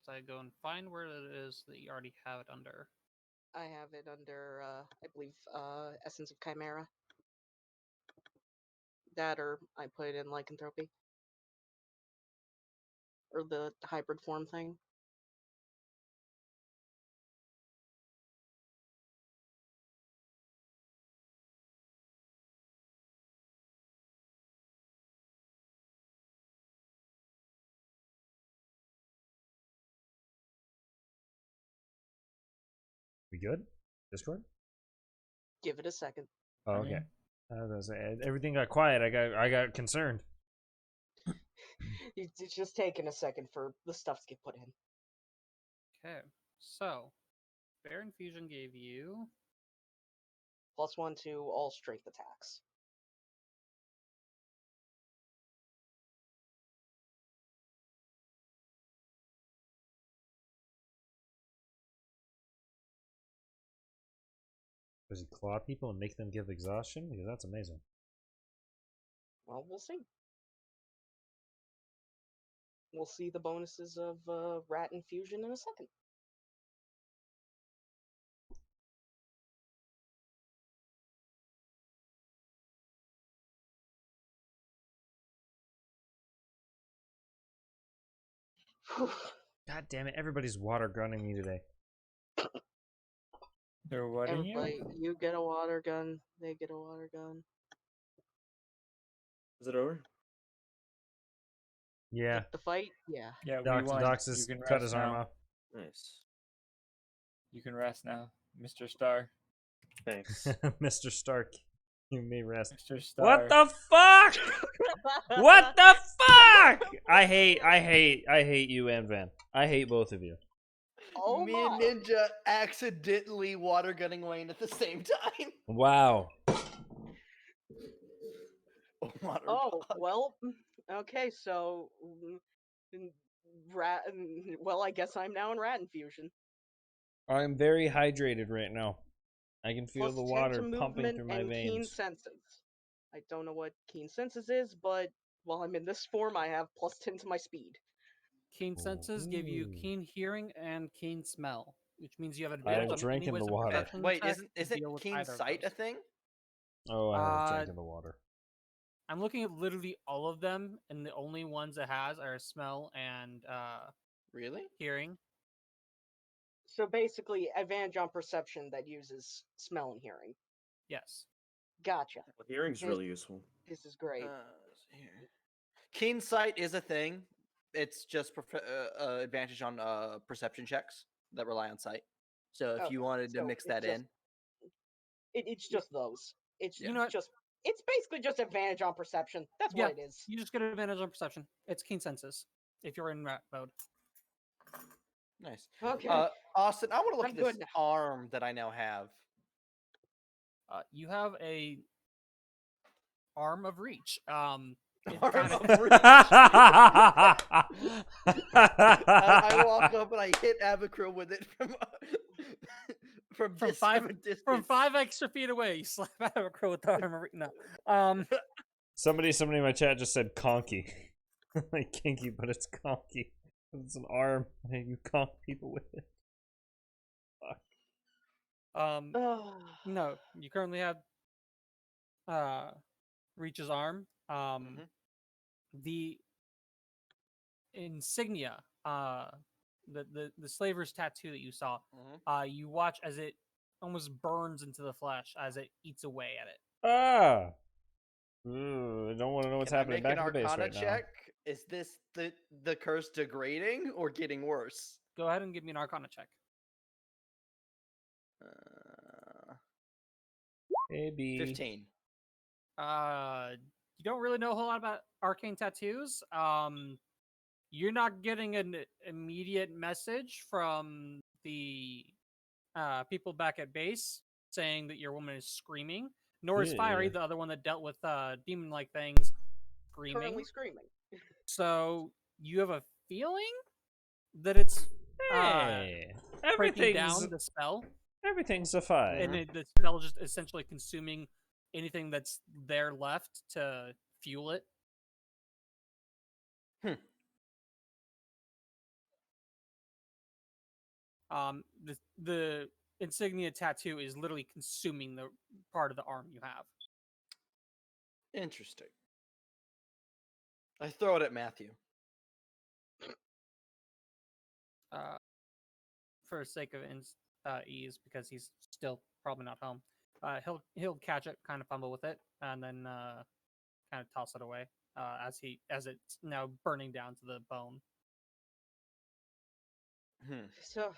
I go and find where it is that you already have it under. I have it under, I believe, Essence of Chimera. That, or I put it in Lycanthropy. Or the hybrid form thing. We good? Discord? Give it a second. Oh, okay. Everything got quiet. I got concerned. It's just taking a second for the stuff to get put in. Okay, so Bear Infusion gave you +1 to all strength attacks. Does he claw people and make them give exhaustion? Because that's amazing. Well, we'll see. We'll see the bonuses of Rat Infusion in a second. God damn it! Everybody's water gunning me today. They're whatting you? Everybody, you get a water gun. They get a water gun. Is it over? Yeah. The fight? Yeah. Yeah, we won. Dox has You can cut rest his arm now. off. Nice. You can rest now, Mr. Star. Thanks. Mr. Stark, you may rest. Mr. Star. What the fuck? What the fuck? I hate you and Van. I hate both of you. Oh Me my. and Ninja accidentally water gunning Wayne at the same time. Wow. Oh, well, okay, so well, I guess I'm now in Rat Infusion. I'm very hydrated right now. I can feel the +10 water to pumping movement through my and Keen veins. Senses. I don't know what Keen Senses is, but while I'm in this form, I have +10 to my speed. Keen Senses give you Ooh. Keen Hearing and Keen Smell, which means you have I advantage have on drank any in the wisdom water. perception Wait, check to isn't deal with Keen either of Sight a those. thing? Oh, I have drank in the water. I'm looking at literally all of them, and the only ones it has are Smell and Really? Hearing. So basically, advantage on perception that uses smell and hearing. Yes. Gotcha. Well, hearing's really useful. This is great. Keen Sight is a thing. It's just advantage on perception checks that rely on sight. So if you wanted to mix that in, it's just those. It's it's basically just advantage on perception. That's what it is. You just get advantage on perception. It's Keen Senses if you're in rat mode. Nice. Okay. Austin, I want to look I'm at good this now. arm that I now have. You have a arm of reach. Arm kind of of- reach. I walk up and I hit Abacro with it from distance. From 5 extra feet away. You slap out of a crow with the arm of reach. No. Somebody in my chat just said conky. Like kinky, but it's conky. It's an arm and you conk people with it. Fuck. No, you currently have Reach's arm. The insignia, the slaver's tattoo that you saw, you watch as it almost burns into the flesh as it eats away at it. Ah. I don't want to know what's Can I happening make back an at the base Arcana right check? Is this the curse degrading or getting worse? Go ahead and give me an Arcana check. Maybe. 15. You don't really know a whole lot about arcane tattoos. You're not getting an immediate message from the people back at base saying that your woman is screaming, nor is Fiery, Yeah. the other one that dealt with demon-like things, screaming. Currently screaming. So you have a feeling that it's Hey, breaking down the spell, everything's a fine. and the spell just essentially consuming anything that's there left to fuel it. The insignia tattoo is literally consuming the part of the arm you have. Interesting. I throw it at Matthew. For the sake of ease, because he's still probably not home. He'll catch it, kind of fumble with it, and then kind of toss it away as it's now burning down to the bone. So,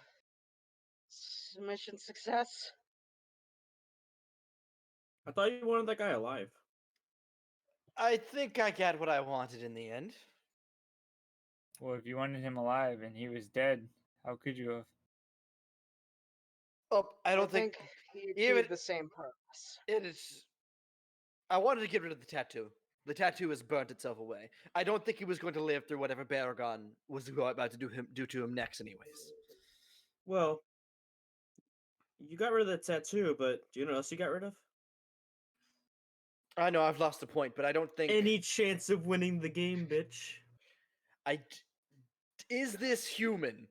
mission success. I thought you wanted that guy alive. I think I got what I wanted in the end. Well, if you wanted him alive and he was dead, how could you have? Oh, I don't think he even achieved the same purpose. it is. I wanted to get rid of the tattoo. The tattoo has burnt itself away. I don't think he was going to live through whatever Baragon was about to do to him next, anyways. Well, you got rid of the tattoo, but do you know what else you got rid of? I know I've lost the point, but I don't think Any chance of winning the game, bitch. Is this human?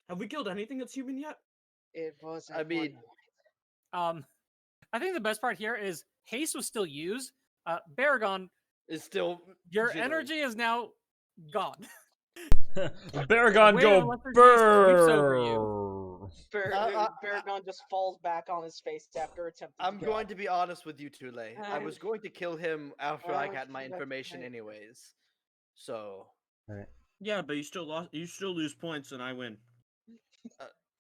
Have we killed anything that's human yet? It was. I mean, I think the best part here is haste was still used. Baragon is still. Your energy is now gone. Baragon go burr. Baragon just falls back on his face after attempting. I'm going to be honest with you, Tule. I was going to kill him after I got my information, anyways. So. Right. Yeah, but you still lost. You still lose points, and I win.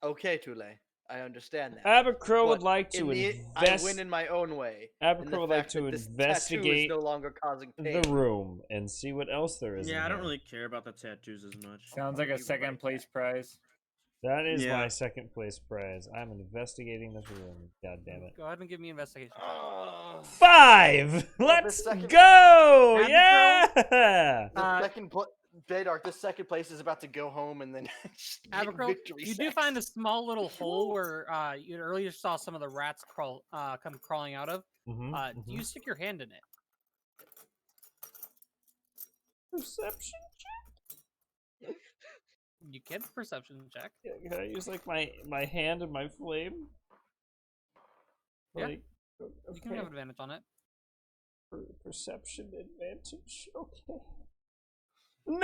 Okay, Tule. I understand that. Abercrow would like to I win in my own way. Abercrow would like to investigate no longer causing pain. the room and see what else there is. Yeah, I don't really care about the tattoos as much. Sounds like a second place prize. That is my second place prize. I'm investigating this room. God damn it. Go ahead and give me investigation. 5! Let's go! Yeah! Baydark, this second place is about to go home and then victory. You do find a small little hole where you earlier saw some of the rats come crawling out of. Do you stick your hand in it? Perception check? You can perception check. Yeah, can I use like my hand and my flame? Yeah. You can have advantage on it. Perception advantage. Okay. 9!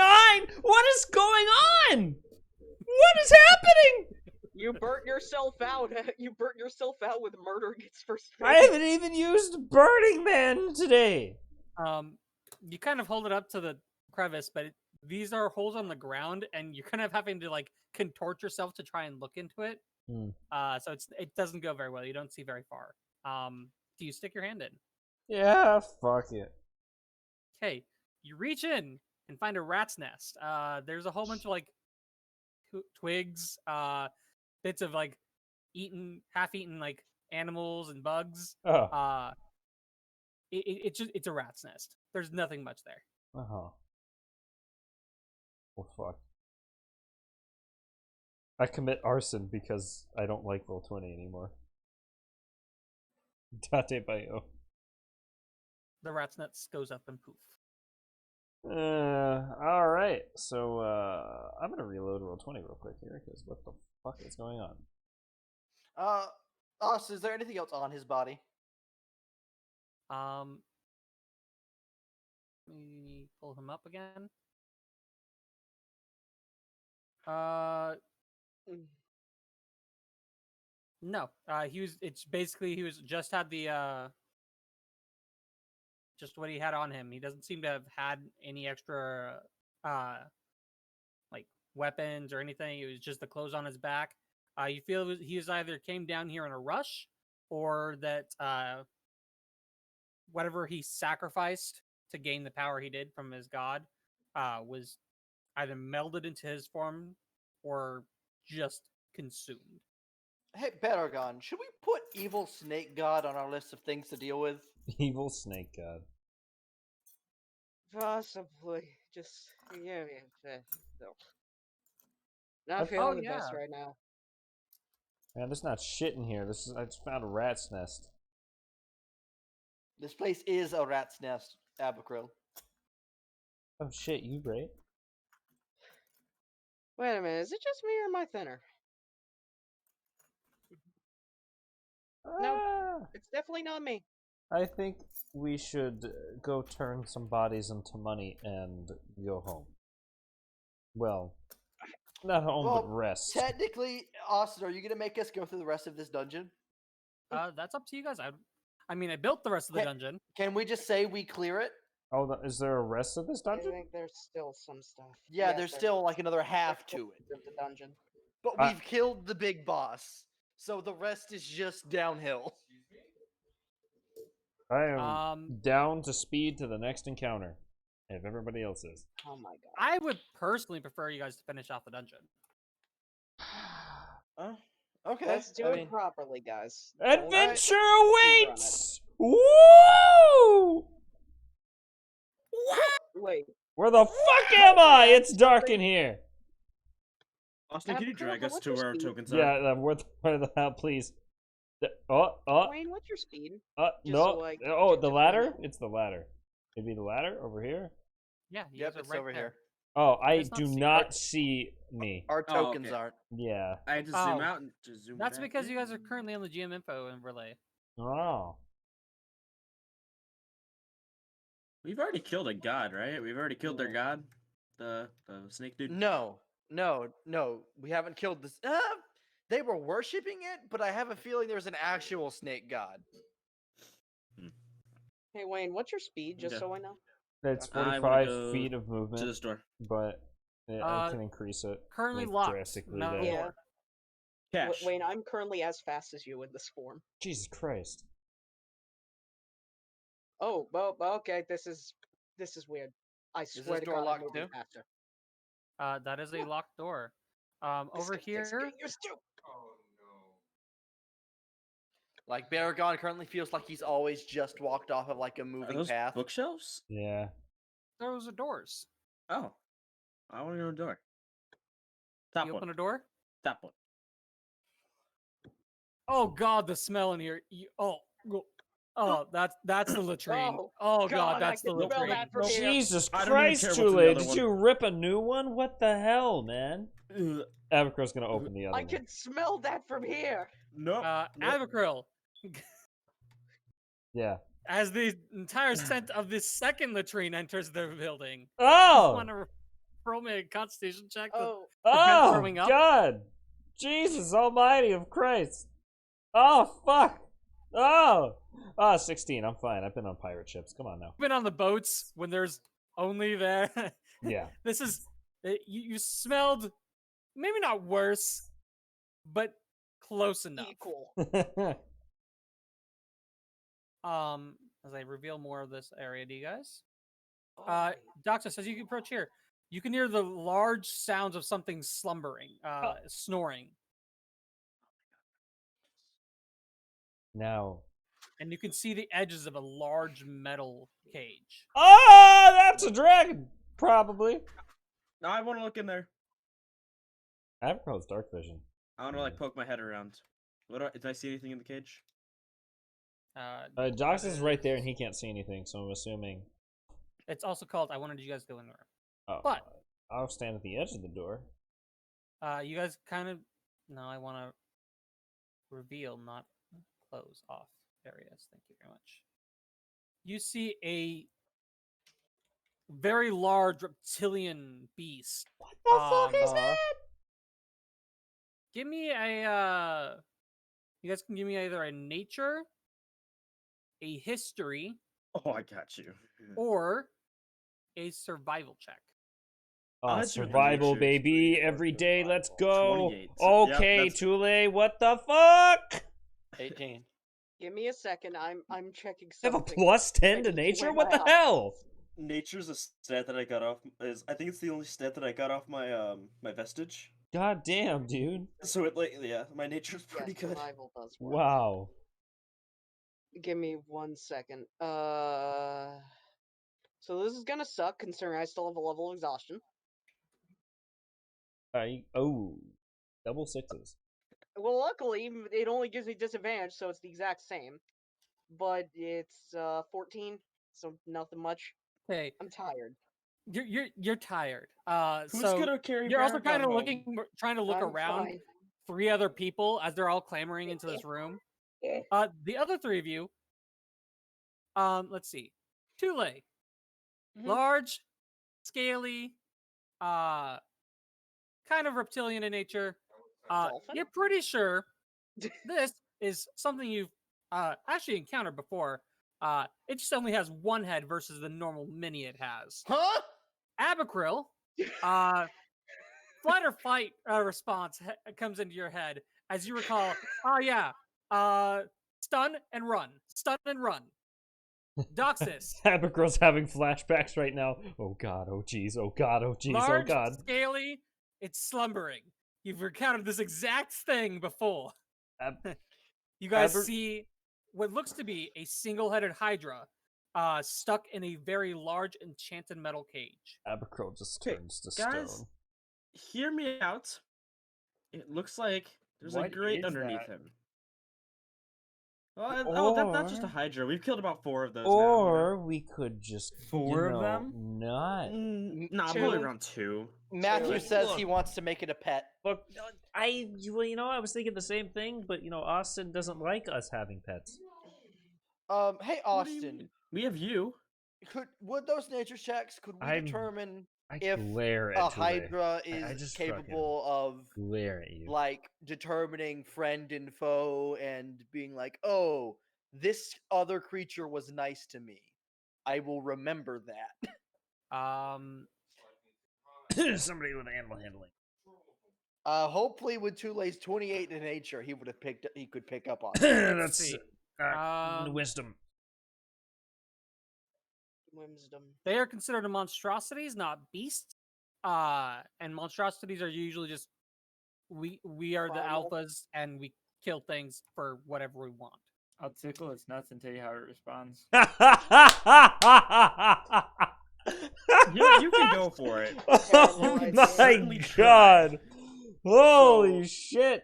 What is going on? What is happening? You burnt yourself out. You burnt yourself out with murdering its first. I haven't even used Burning Man today. You kind of hold it up to the crevice, but these are holes on the ground, and you're kind of having to like contort yourself to try and look into it. So it doesn't go very well. You don't see very far. Do you stick your hand in? Yeah, fuck it. Okay, you reach in and find a rat's nest. There's a whole bunch of like twigs, bits of like half-eaten like animals and bugs. It's a rat's nest. There's nothing much there. Well, fuck. I commit arson because I don't like Roll20 anymore. Date bio. The rat's nest goes up and poof. Alright, so I'm gonna reload Roll20 real quick here, because what the fuck is going on? Is there anything else on his body? Let me pull him up again. No, he was. It's basically he was just had the just what he had on him. He doesn't seem to have had any extra like weapons or anything. It was just the clothes on his back. You feel he was either came down here in a rush or that whatever he sacrificed to gain the power he did from his god was either melded into his form or just consumed. Hey, Baragon, should we put Evil Snake God on our list of things to deal with? Evil snake god. Possibly. Just yeah. No. Not feeling the best right now. Man, there's not shit in here. I just found a rat's nest. This place is a rat's nest, Abakril. Oh shit, you right? Wait a minute, is it just me or am I thinner? No, it's definitely not me. I think we should go turn some bodies into money and go home. Well, not home, but rest. Technically, Austin, are you going to make us go through the rest of this dungeon? That's up to you guys. I mean, I built the rest of the dungeon. Can we just say we clear it? Oh, is there a rest of this dungeon? I think there's still some stuff. Yeah, there's still like another half to it. Of the dungeon. But we've killed the big boss, so the rest is just downhill. I am down to speed to the next encounter. If everybody else is. Oh my god. I would personally prefer you guys to finish off the dungeon. Okay. Let's do it properly, guys. Adventure awaits! Woo! Wait. Where the fuck am I? It's dark in here. Austin, can you drag us to where our tokens are? Yeah, where the hell, please. Wayne, what's your speed? No. So the ladder? It's the ladder. Maybe the ladder over here? Yeah, yep, it's right over here. Oh, I do not see me. Our tokens aren't. Yeah. I had to zoom out and just zoom That's back because in. you guys are currently on the GM info and relay. Oh. We've already killed a god, right? We've already killed their god? The snake dude? No. We haven't killed this. They were worshipping it, but I have a feeling there's an actual snake god. Hey, Wayne, what's your speed, just so I know? It's 45 feet of movement. To the store. But I can increase it. Currently like, locked. drastically No. Yeah. Cash. Wayne, I'm currently as fast as you in this form. Jesus Christ. Oh, well, okay, this is weird. I swear to door God, locked I'm moving too? faster. That is a locked door. Over here. Get used to. Like Baragon currently feels like he's always just walked off of like a moving path. Bookshelves? Yeah. Those are doors. Oh. I want to go to a door. Top You one. open a door? Top one. Oh god, the smell in here. That's the latrine. Oh, God, that's I the can smell latrine. that from here. Jesus I don't even Christ, care what's in the Tule, other did one. you rip a new one? What the hell, man? Abakrill's gonna open the other I one. can smell that from here. Nope. Abakril, Yeah. as the entire scent of this second latrine enters the building. Oh! Want to roll me a constitution check? Oh, Oh, throwing up? God! Jesus almighty of Christ! Oh, fuck! Oh! 16, I'm fine. I've been on pirate ships. Come on now. Been on the boats when there's only there. Yeah. This is you smelled maybe not worse, but close enough. equal. As I reveal more of this area to you guys. Oh, Doctor says you can approach here. You can hear the large sounds of something slumbering, snoring. Now. And you can see the edges of a large metal cage. Oh, that's a dragon! Probably. No, I want to look in there. Abakrill's dark vision. I want to like poke my head around. Did I see anything in the cage? Jox is right there and he can't see anything, so I'm assuming. It's also called I wanted you guys to go in the room. Oh, But I'll stand at the edge of the door. you guys kind of I want to reveal, not close off areas. Thank you very much. You see a very large reptilian beast. What the fuck is that? Give me a You guys can give me either a nature, a history, Oh, I got you. or a survival check. I'd do Survival, nature, baby, history, or every day. Let's go. 28. Okay, Yep, Tule, what the fuck? 18. Give me a second. I'm checking I have a something. plus 10 to Checking nature? Tule What the math. hell? Nature's a stat that I got off. I think it's the only stat that I got off my my vestige. God damn, dude. So it my nature's pretty Yes, good. survival does work. Wow. Give me 1 second. So this is gonna suck considering I still have a level of exhaustion. Double sixes. Well, luckily it only gives me disadvantage, so it's the exact same. But it's 14, so nothing much. Okay, I'm tired. you're tired. Who's So gonna carry you're also Paragon kind of home? trying to look I'm around fine. 3 other people as they're all clamoring into this room. The other 3 of you, let's see, Tule, large, scaly, kind of reptilian in nature. Dolphin? You're pretty sure this is something you've actually encountered before. It just only has 1 head versus the normal mini it has. Huh? Abacril, flight or fight response comes into your head as you recall. Oh yeah, stun and run, stun and run. Doxis, Abigail's having flashbacks right now. Oh god, oh jeez, oh god, oh jeez, oh large, god. scaly, it's slumbering. You've encountered this exact thing before. You guys see what looks to be a single-headed Hydra stuck in a very large enchanted metal cage. Abigail just Okay, turns to guys, stone. hear me out. It looks like there's What a grate is underneath that? him. That's just a Or- Hydra. We've killed about 4 of those Or we could just 4 of them? not. nah, Two. probably around 2. Matthew Look. says he wants to make it a pet. Look, I was thinking the same thing, but Austin doesn't like us having pets. Hey What do you Austin, mean? We have you. would those nature checks could we determine I if glare at a Tule. Hydra I is just capable of glare at you. like determining friend and foe and being like, oh, this other creature was nice to me. I will remember that. Somebody with animal handling. Hopefully with Tule's 28 in nature, he could pick up on it. Let's see. Wisdom. Wisdom. They are considered monstrosities, not beasts. And monstrosities are usually just we are the Primal. alphas and we kill things for whatever we want. I'll tickle its nuts and tell you how it responds. You can go for it. Oh You can my certainly try. god! Holy shit!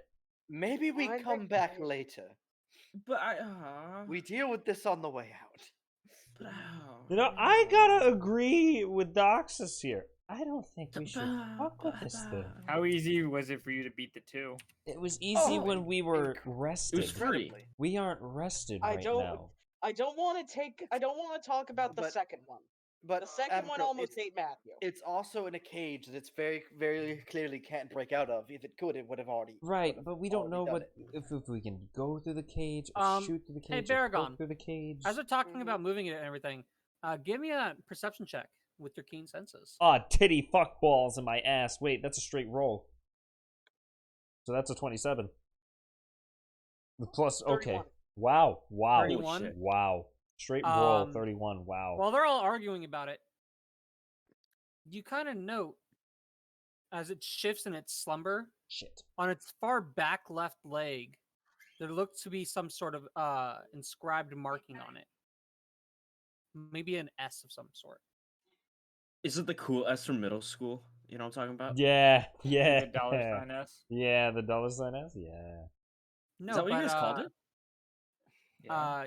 Maybe we I'd come like back to- later. But We deal with this on the way out. I gotta agree with Doxus here. I don't think we should fuck with this thing. How easy was it for you to beat the 2? It was easy Oh, when we were It rested. was free. We aren't rested I right don't- now. I don't want to talk about the But- second one. But The second one Abigail, almost ate Matthew. it's also in a cage that it's very, very clearly can't break out of. If it could, it would have already. Right, would have but we don't know already what done if we can go through the cage, or Um, shoot through the hey, cage, or Baragon, poke through the cage. As we're talking about moving it and everything, give me a perception check with your keen senses. Titty fuck balls in my ass. Wait, that's a straight roll. So that's a 27. The plus, okay. 31. Wow. 31? shit. Wow. Straight roll, Um, 31. Wow. While they're all arguing about it, you kind of note as it shifts in its slumber, Shit. on its far back left leg, there looks to be some sort of inscribed marking on it. Maybe an S of some sort. Is it the cool S from middle school? You know what I'm talking about? Yeah. The dollar sign S? Yeah, the dollar sign S? Yeah. No, Is that what you but, guys called it? Yeah.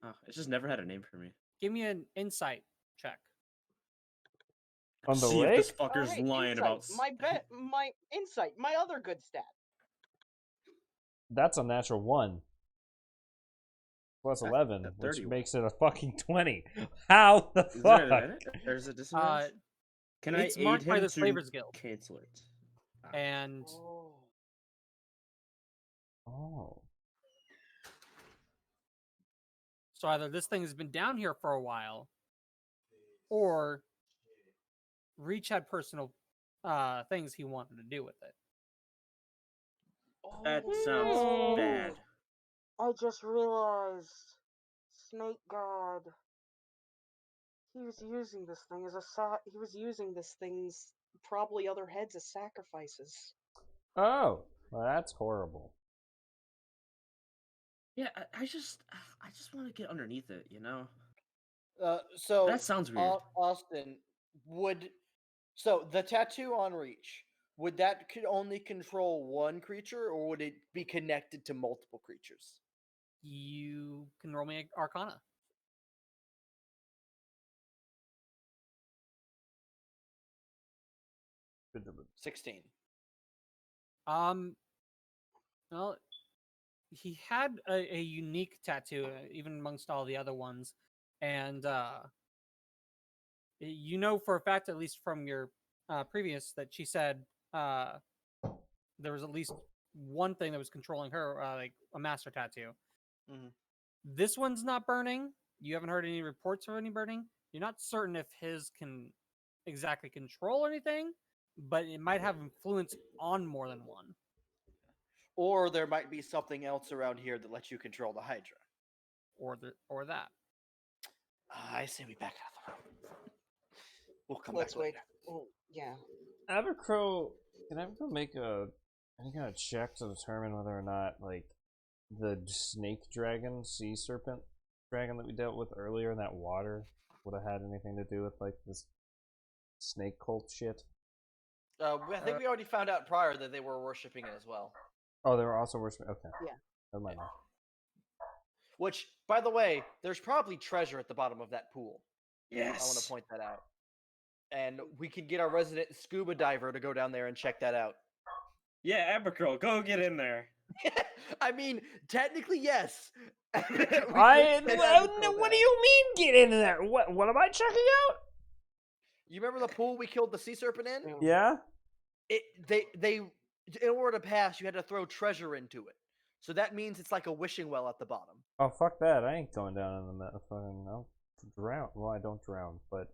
Oh, it's just never had a name for me. Give me an insight check. On the See leg? if this fucker's hey, lying insight. about. my insight, my other good stat. That's a natural 1. Plus That's 11, a which 31. makes it a fucking 20. How the Is fuck? there an edit? There's a disadvantage. Can I it's aid marked by him the to Slavers Guild. cancel it? And Oh. So either this thing has been down here for a while, or Reach had personal things he wanted to do with it. That sounds bad. I just realized, Snake God. He was using this thing as he was using this thing's probably other heads as sacrifices. Oh, well, that's horrible. Yeah, I just want to get underneath it, you know. So That sounds weird. Austin, so the tattoo on Reach, would that could only control one creature, or would it be connected to multiple creatures? You can roll me Arcana. Good number. 16. Well, he had a unique tattoo, even amongst all the other ones, and you know for a fact, at least from your previous, that she said there was at least one thing that was controlling her, like a master tattoo. Mhm. This one's not burning. You haven't heard any reports of any burning. You're not certain if his can exactly control anything, but it might have influence on more than one. Or there might be something else around here that lets you control the Hydra. Or that. I say we back out of the room. We'll come Let's back wait. later. Oh, yeah. Abercrow, can Abercrow make any kind of check to determine whether or not, like, the snake dragon, sea serpent dragon that we dealt with earlier in that water would have had anything to do with, like, this snake cult shit? I think we already found out prior that they were worshiping it as well. Oh, they were also worshiping. Okay. Yeah. Never mind. Which, by the way, there's probably treasure at the bottom of that pool. Yes. I want to point that out. And we can get our resident scuba diver to go down there and check that out. Yeah, Abercrow, go get in there. I mean, technically, yes. What do you mean get in there? What am I checking out? You remember the pool we killed the sea serpent in? Yeah? They in order to pass, you had to throw treasure into it. So that means it's like a wishing well at the bottom. Oh, fuck that. I ain't going down in the fucking... I'll drown. Well, I don't drown, but...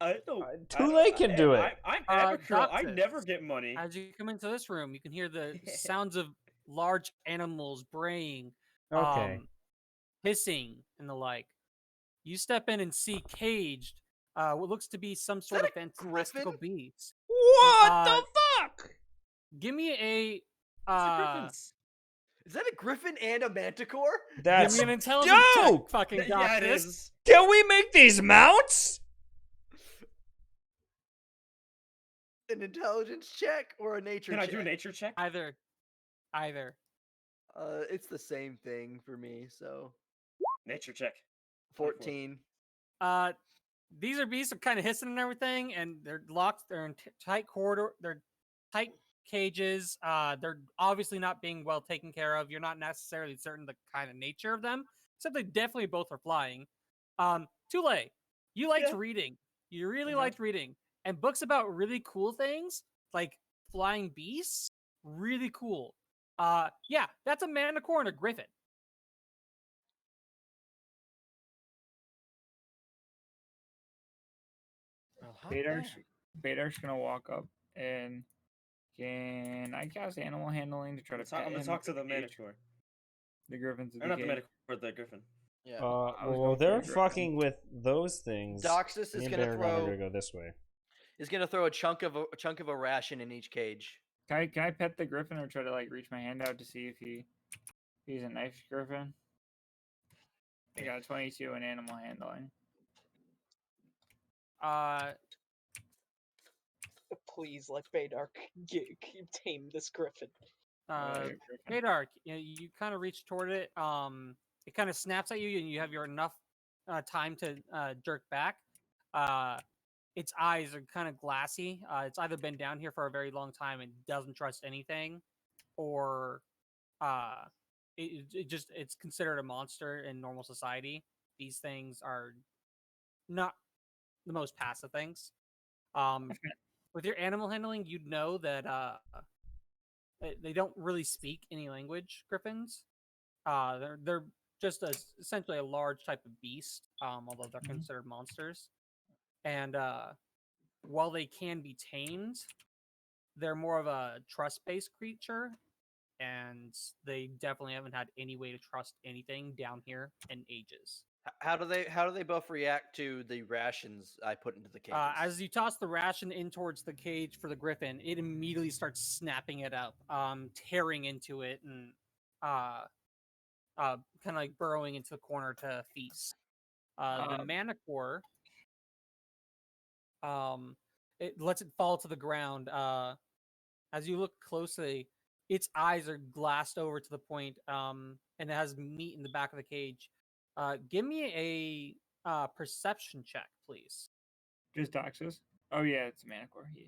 I don't... Too can do it. I'm Abercrow. I Doctor, never get money. As you come into this room, you can hear the sounds of large animals braying, Okay. hissing, and the like. You step in and see caged what looks to be some sort of fantastical beast. What the fuck? Give me a Is that a griffin and a manticore? That's give me an intelligence dope! check, fucking Yeah, it Doctus. is. Can we make these mounts? An intelligence check or a nature Can check? I do a nature check? Either. It's the same thing for me, so Nature check. 14. These are beasts are kind of hissing and everything, and they're locked. They're in tight corridor. They're tight cages. They're obviously not being well taken care of. You're not necessarily certain the kind of nature of them, except they definitely both are flying. Tule, you liked reading. You really liked reading, and books about really cool things like flying beasts. Really cool. Yeah, that's a manticore and a griffin. Badar's gonna walk up and can I cast animal handling to try to I'm gonna talk to the manticore. The griffin's Or not the manticore, the griffin. Yeah. Well, they're fucking with those things. Doxus is gonna gonna go this way. Is gonna throw a chunk of a ration in each cage. Can I pet the griffin or try to like reach my hand out to see if he's a nice griffin? I got a 22 in animal handling. Please let Badar tame this griffin. Badar, you kind of reach toward it. It kind of snaps at you, and you have your enough time to jerk back. Its eyes are kind of glassy. It's either been down here for a very long time and doesn't trust anything, or it's considered a monster in normal society. These things are not the most passive things. With your animal handling, you'd know that they don't really speak any language. Griffins, they're just essentially a large type of beast, although they're considered monsters. And while they can be tamed, they're more of a trust-based creature, and they definitely haven't had any way to trust anything down here in ages. How do they both react to the rations I put into the cages? As you toss the ration in towards the cage for the griffin, it immediately starts snapping it up, tearing into it, and kind of like burrowing into the corner to feast. The manicore, it lets it fall to the ground. As you look closely, its eyes are glassed over to the point, and it has meat in the back of the cage. Give me a perception check, please. Just Doxus? Oh yeah, it's Manicore. Yeah.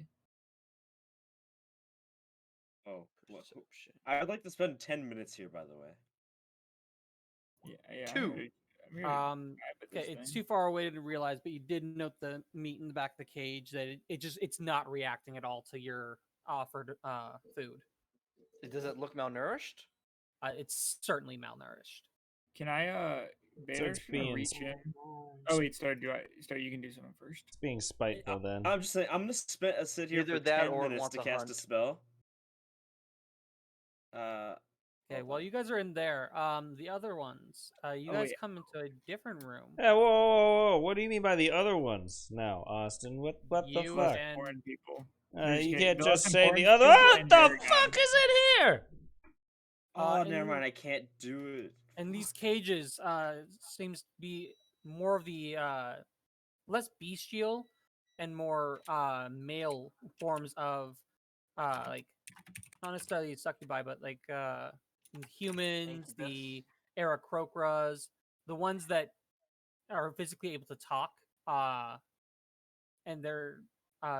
Oh, I'd like to spend 10 minutes here, by the way. Yeah. 2. Okay, it's too far away to realize, but you did note the meat in the back of the cage, that it's not reacting at all to your offered food. Does it look malnourished? It's certainly malnourished. Can I So it's being reach in? Oh wait, Star, you can do something first. It's being spiteful then. I'm just saying, I'm gonna sit here Either for that 10 or it minutes wants to a cast hunt. a spell. Okay, while you guys are in there, the other ones, you guys come into a different room. Yeah, whoa. What do you mean by the other ones now, Austin? What the You fuck? Foreign people. You kidding. can't The just less say the important other. people What and the your fuck is in here? Oh, never mind. I can't do it. And these cages seems to be more of the less bestial and more male forms of like not necessarily succubi, but like humans, the Aarakocras, the ones that are physically able to talk, and they're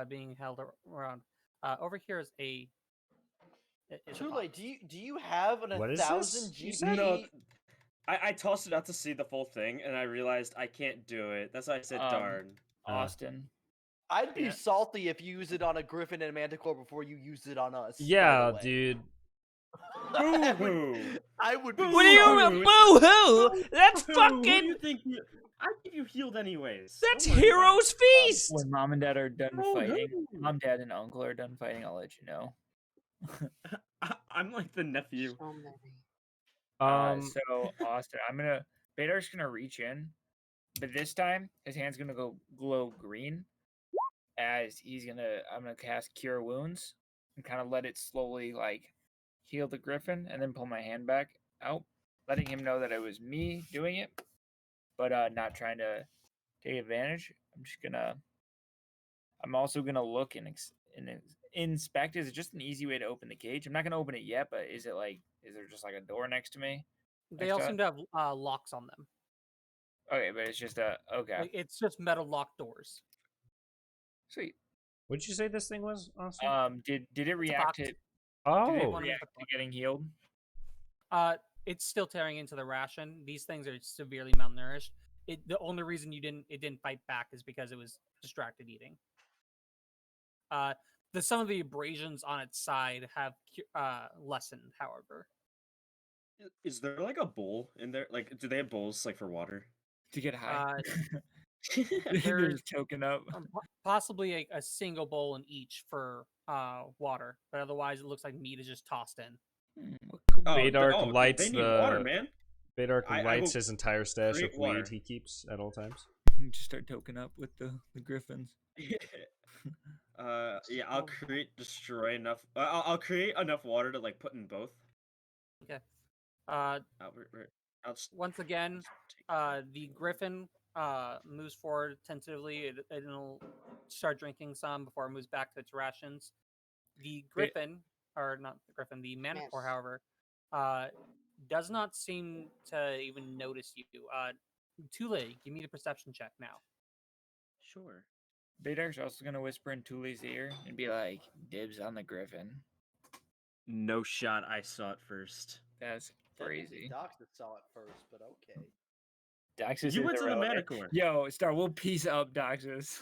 being held around. Over here is a Too late. Do you have an What is 1,000 this? GP? No, I tossed it out to see the full thing, and I realized I can't do it. That's why I said darn. Austin. I'd be salty if you use it on a griffin and a manticore before you use it on us. Yeah, dude. Boo-hoo! I would be. What do you boo-hoo? That's Who fucking. do you think? I think you healed anyways. That's Don't worry about Hero's Feast. When mom and dad are done fighting, who? mom, dad, and uncle are done fighting, I'll let you know. I'm like the nephew. So many. So Austin, Badar's gonna reach in, but this time his hand's gonna go glow green, as I'm gonna cast Cure Wounds and kind of let it slowly like heal the griffin, and then pull my hand back out, letting him know that it was me doing it, but not trying to take advantage. I'm also gonna look and inspect. Is it just an easy way to open the cage? I'm not gonna open it yet, but is there just like a door next to me? They all seem to have locks on them. Okay, but it's just okay. Like, it's just metal locked doors. Sweet. What'd you say this thing was, Austin? Did it react to? Did it Oh, react to getting healed? It's still tearing into the ration. These things are severely malnourished. The only reason it didn't fight back is because it was distracted eating. Some of the abrasions on its side have lessened, however. Is there like a bowl in there? Like, do they have bowls like for water? To get high. They're There's just choking up. possibly a single bowl in each for water, but otherwise it looks like meat is just tossed in. Badark lights they need water, the. man. Badark I lights will his entire stash of create weed water. he keeps at all times. Just start toking up with the griffins. Yeah, I'll destroy enough. I'll create enough water to like put in both. Okay. I'll just Once again, the griffin moves forward tentatively. It'll start drinking some before it moves back to its rations. The griffin, or not the griffin, the manicore, however, does not seem to even notice you. Tule, give me the perception check now. Sure. Badark's also gonna whisper in Tule's ear and be like, "Dibs on the griffin." No shot. I saw it first. That's crazy. Doxus saw it first, but okay. Doxus You is went to the irrelevant. manicore. Yo, Star, we'll piece up Doxus.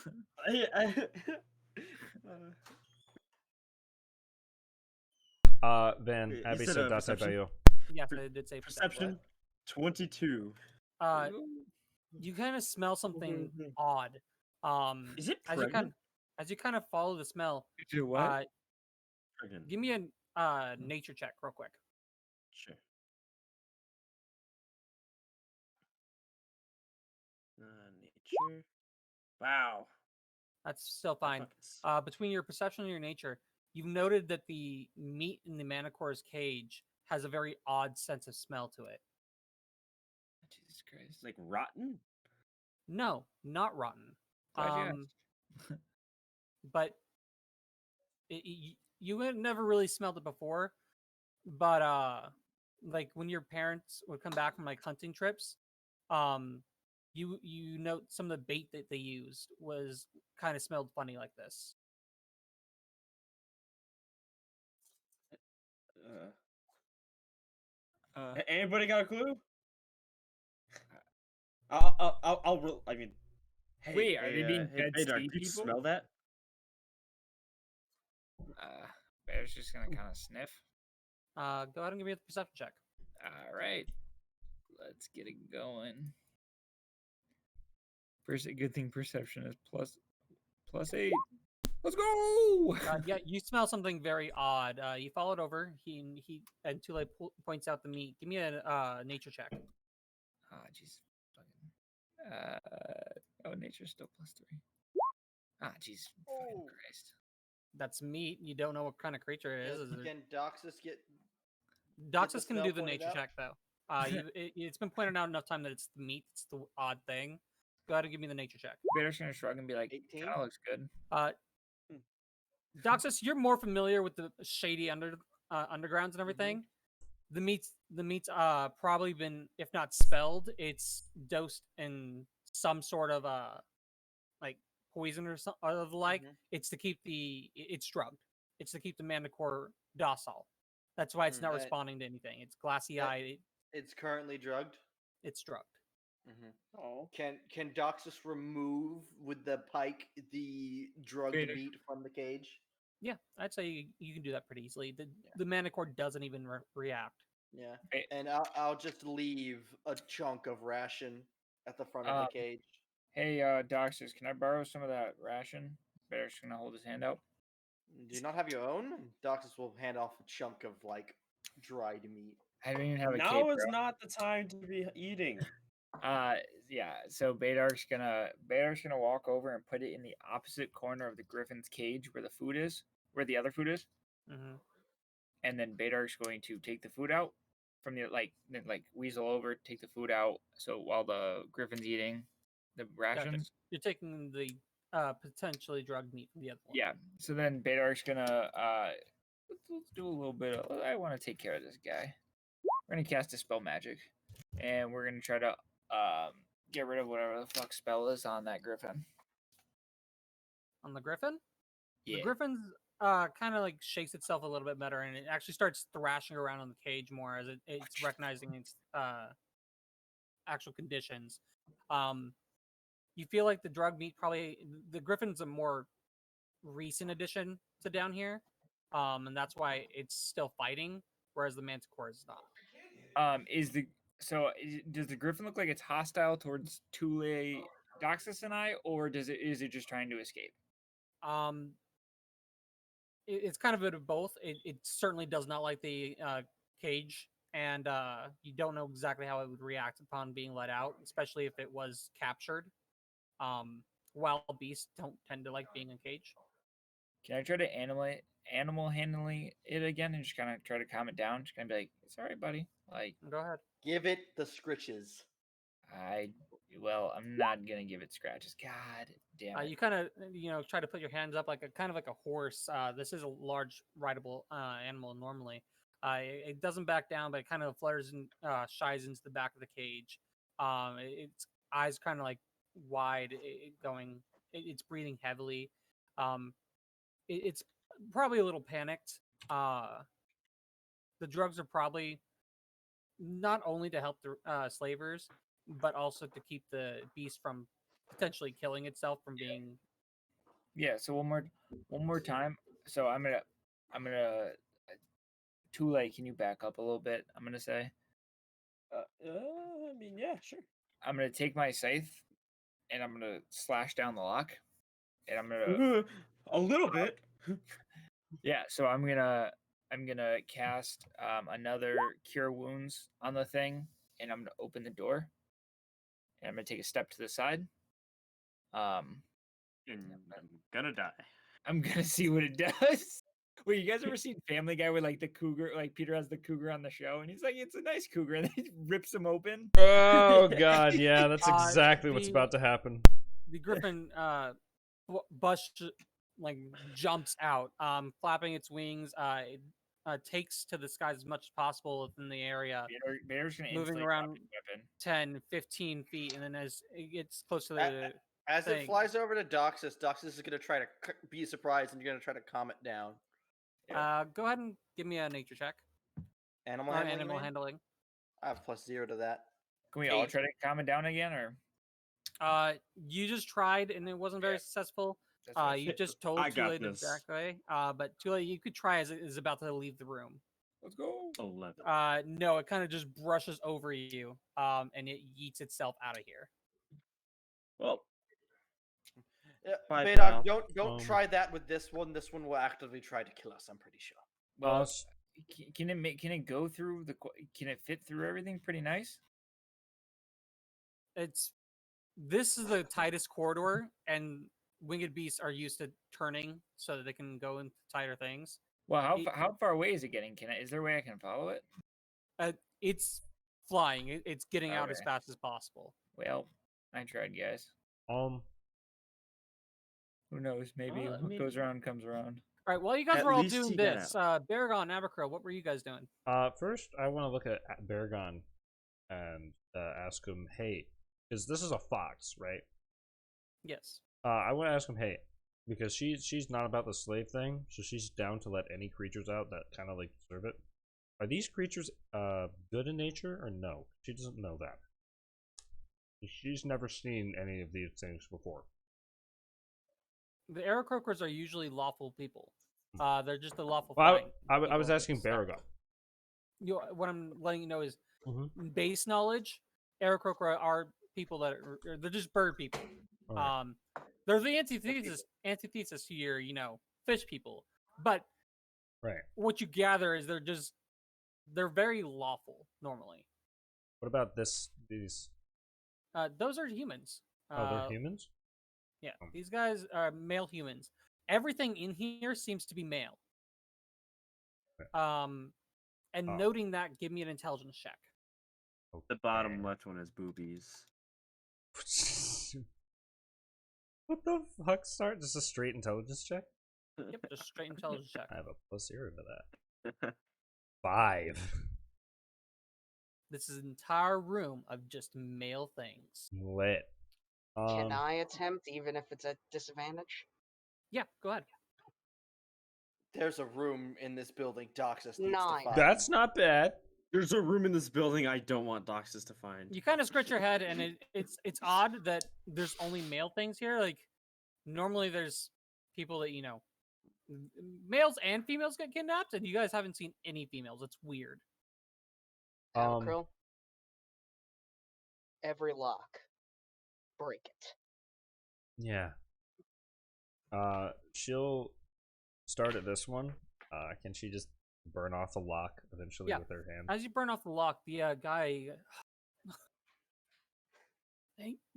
Ben, You Abby said, said that's perception? by you. Yes, I did say Perception. 22. You kind of smell something odd. Is it As you pregnant? kind of follow the smell, Did what? Pregnant. give me a nature check real quick. Sure. Nature. Wow. That's still That fine. fucking Between your perception and your nature, you've noted that the meat in the manicore's cage has a very odd sense of smell to it. Jesus Christ. It's like rotten. No, not rotten. Glad you asked. But you had never really smelled it before. But like when your parents would come back from like hunting trips, you note some of the bait that they used was kind of smelled funny like this. Anybody got a clue? I mean, hey, Wait, are they being hey, Dead Baydar, Sea did you people? smell that? Bear's just gonna kind of sniff. Go ahead and give me a perception check. All right, let's get it going. First, a good thing perception is +8. Let's go! Yeah, you smell something very odd. You follow it over. He and Tule points out the meat. Give me a nature check. Ah, jeez. Nature's still +3. Ah, jeez. Fucking Christ. That's meat. You don't know what kind of creature it is. Can Doxus get Doxus can smell do the pointed nature out? check though. It's been pointed out enough time that it's the meat. It's the odd thing. Go ahead and give me the nature check. Bear's gonna shrug and be like, 18? "Kind of looks good." Doxus, you're more familiar with the shady undergrounds and everything. The meat's probably been, if not spelled, it's dosed in some sort of like poison or something of the like. It's to keep it's drugged. It's to keep the manticore docile. That's why it's not responding to anything. It's glassy eyed. It's currently drugged. It's drugged. Oh. Can Doxus remove with the pike the drugged Wait, meat from the cage? Yeah, I'd say you can do that pretty easily. The manticore doesn't even react. Yeah, Hey. and I'll just leave a chunk of ration at the front of the cage. Hey, Doxus, can I borrow some of that ration? Bear's gonna hold his hand out. Do you not have your own? Doxus will hand off a chunk of like dried meat. I don't even have a cape, Now is bro. not the time to be eating. Yeah. So Baydark's gonna walk over and put it in the opposite corner of the griffin's cage where the food is, where the other food is, and then Baydark's going to take the food out from the like weasel over, take the food out. So while the griffin's eating the rations, Gotcha. You're taking the potentially drugged meat from the other one. yeah. So then Baydark's gonna let's do a little bit of. I want to take care of this guy. We're gonna cast Dispel Magic, and we're gonna try to get rid of whatever the fuck spell is on that griffin. On the griffin? Yeah. The griffin's kind of like shakes itself a little bit better, and it actually starts thrashing around on the cage more as it's recognizing its actual conditions. You feel like the drug meat the griffin's a more recent addition to down here, and that's why it's still fighting, whereas the manticore is not. Does the griffin look like it's hostile towards Tule, Doxus, and I, or is it just trying to escape? It's kind of a bit of both. It certainly does not like the cage, and you don't know exactly how it would react upon being let out, especially if it was captured. Wild beasts don't tend to like being in a cage. Can I try to animal handling it again and just kind of try to calm it down? Just kind of be like, "It's all right, buddy." Like, go ahead. Give it the scritches. I'm not gonna give it scratches. God damn it. You kind of try to put your hands up like a horse. This is a large rideable animal normally. It doesn't back down, but it kind of flutters and shies into the back of the cage. Its eyes kind of like wide, it's breathing heavily. It's probably a little panicked. The drugs are probably not only to help the slavers, but also to keep the beast from potentially killing itself from being. Yeah. So one more time. So I'm gonna. Too late. Can you back up a little bit? I'm gonna say. I mean, yeah, sure. I'm gonna take my scythe and I'm gonna slash down the lock, and I'm gonna A little bit. yeah. So I'm gonna cast another cure wounds on the thing, and I'm gonna open the door, and I'm gonna take a step to the side. And I'm gonna die. I'm gonna see what it does. Wait, you guys ever seen Family Guy where like the cougar, like Peter has the cougar on the show, and he's like, "It's a nice cougar," and then he rips him open. Oh god, yeah, that's exactly what's about to happen. The griffin like jumps out, flapping its wings. It takes to the skies as much as possible within the area, Vader's gonna moving instantly around drop his weapon. 10, 15 feet, and then as it gets close to the As it thing. flies over to Doxus, Doxus is going to try to be surprised, and you're going to try to calm it down. Go ahead and give me a nature check. Animal handling. Animal handling. I have +0 to that. Can we all try to calm it down again, or? You just tried and it wasn't very successful. You just told Tule the back way. But Tule, you could try as it is about to leave the room. Let's go. 11. No, it kind of just brushes over you, and it yeets itself out of here. Well, Baydock, don't try that with this one. This one will actively try to kill us. I'm pretty sure. Well, can it go through the? Can it fit through everything pretty nice? This is the tightest corridor, and winged beasts are used to turning so that they can go into tighter things. Well, how far away is it getting? Is there a way I can follow it? It's flying. It's getting out as fast as possible. Well, I tried, guys. Who knows? Maybe what goes around comes around. All right. While you guys were all doing this, Baragon, Abercrow, what were you guys doing? First, I want to look at Baragon and ask him, hey, because this is a fox, right? Yes. I want to ask him, hey, because she's not about the slave thing, so she's down to let any creatures out that kind of like deserve it. Are these creatures good in nature or no? She doesn't know that. She's never seen any of these things before. The Aerocroakers are usually lawful people. They're just the lawful. Well, I was asking Baragon. What I'm letting you know is base knowledge. Aerocroaker are people that they're just bird people. Right. They're the antithesis to your fish people. But what you gather is they're very lawful normally. What about these? Those are humans. They're humans? Yeah, these guys are male humans. Everything in here seems to be male. Noting that, give me an intelligence check. Okay. The bottom left one has boobies. What the fuck? Start just a straight intelligence check? Yep, just straight intelligence check. I have a +0 to that. 5. This is an entire room of just male things. Lit. Can I attempt, even if it's at disadvantage? Yeah, go ahead. There's a room in this building Doxus needs 9. to find. That's not bad. There's a room in this building I don't want Doxus to find. You kind of scratch your head, and it's odd that there's only male things here. Like, normally there's people that, males and females get kidnapped, and you guys haven't seen any females. It's weird. Krill, every lock, break it. Yeah. She'll start at this one. Can she just burn off the lock eventually with her hand? As you burn off the lock, the guy.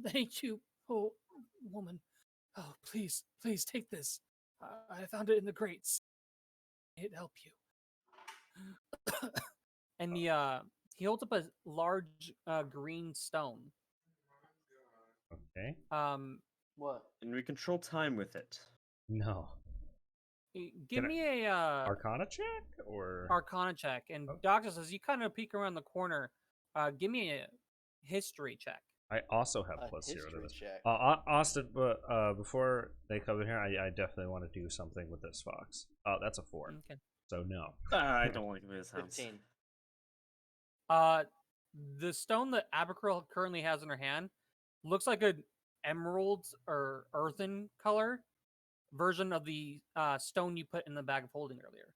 Thank you, oh woman. Oh, please take this. I found it in the grates. It'd help you. And he holds up a large green stone. Okay. What? And we control time with it. No. Give me a Arcana check or Arcana check. And Doctor says you kind of peek around the corner. Give me a history check. I also have +0 to this. Austin, before they come in here, I definitely want to do something with this fox. Oh, that's a 4. Okay. So no. I don't like this house. 15. The stone that Abercrow currently has in her hand looks like an emerald or earthen color version of the stone you put in the bag of holding earlier.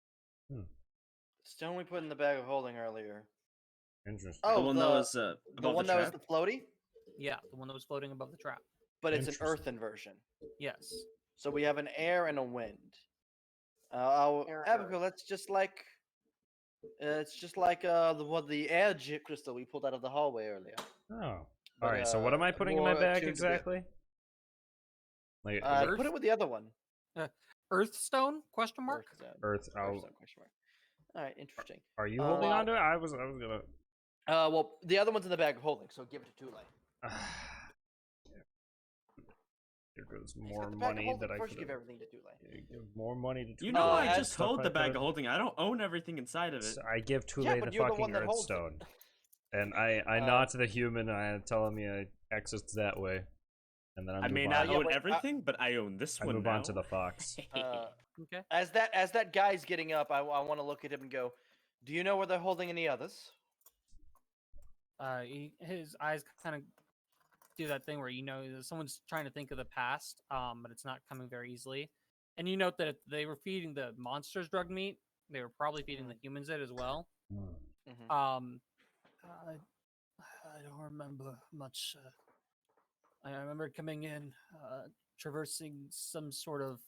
Stone we put in the bag of holding earlier. Interesting. The Oh, one that was the above one the that was trap. the floaty, Yeah, the one that was floating above the trap. but it's an Interesting. earthen version. Yes. So we have an air and a wind. Air and Abigail, earth. that's just like it's just like the air crystal we pulled out of the hallway earlier. Oh. But, Alright, so what am I putting in my more bag attuned to the- exactly? Like, Earth? Put it with the other one. Earthstone? Question mark. Earth. Question mark. All right, interesting. Are you holding on to it? I was gonna. Well, the other one's in the bag of holding, so give it to Tule. There goes He's more got the bag of money holding. that I First, could give everything to Tule. give more money to. You know, I Uh, just hold the bag of holding. I don't own everything inside of it. So I give Tule Yeah, the but you're the fucking one that holds it. Earthstone, and I nod to the human. And I tell him I exits that way, and then I I move may on. not Yeah, own but everything, but I own this I one move now. on to the fox. Okay. As that guy's getting up, I want to look at him and go, "Do you know where they're holding any others?" His eyes kind of do that thing where someone's trying to think of the past, but it's not coming very easily. And you note that if they were feeding the monsters drug meat, they were probably feeding the humans it as well. Mhm. I don't remember much. I remember coming in, traversing some sort of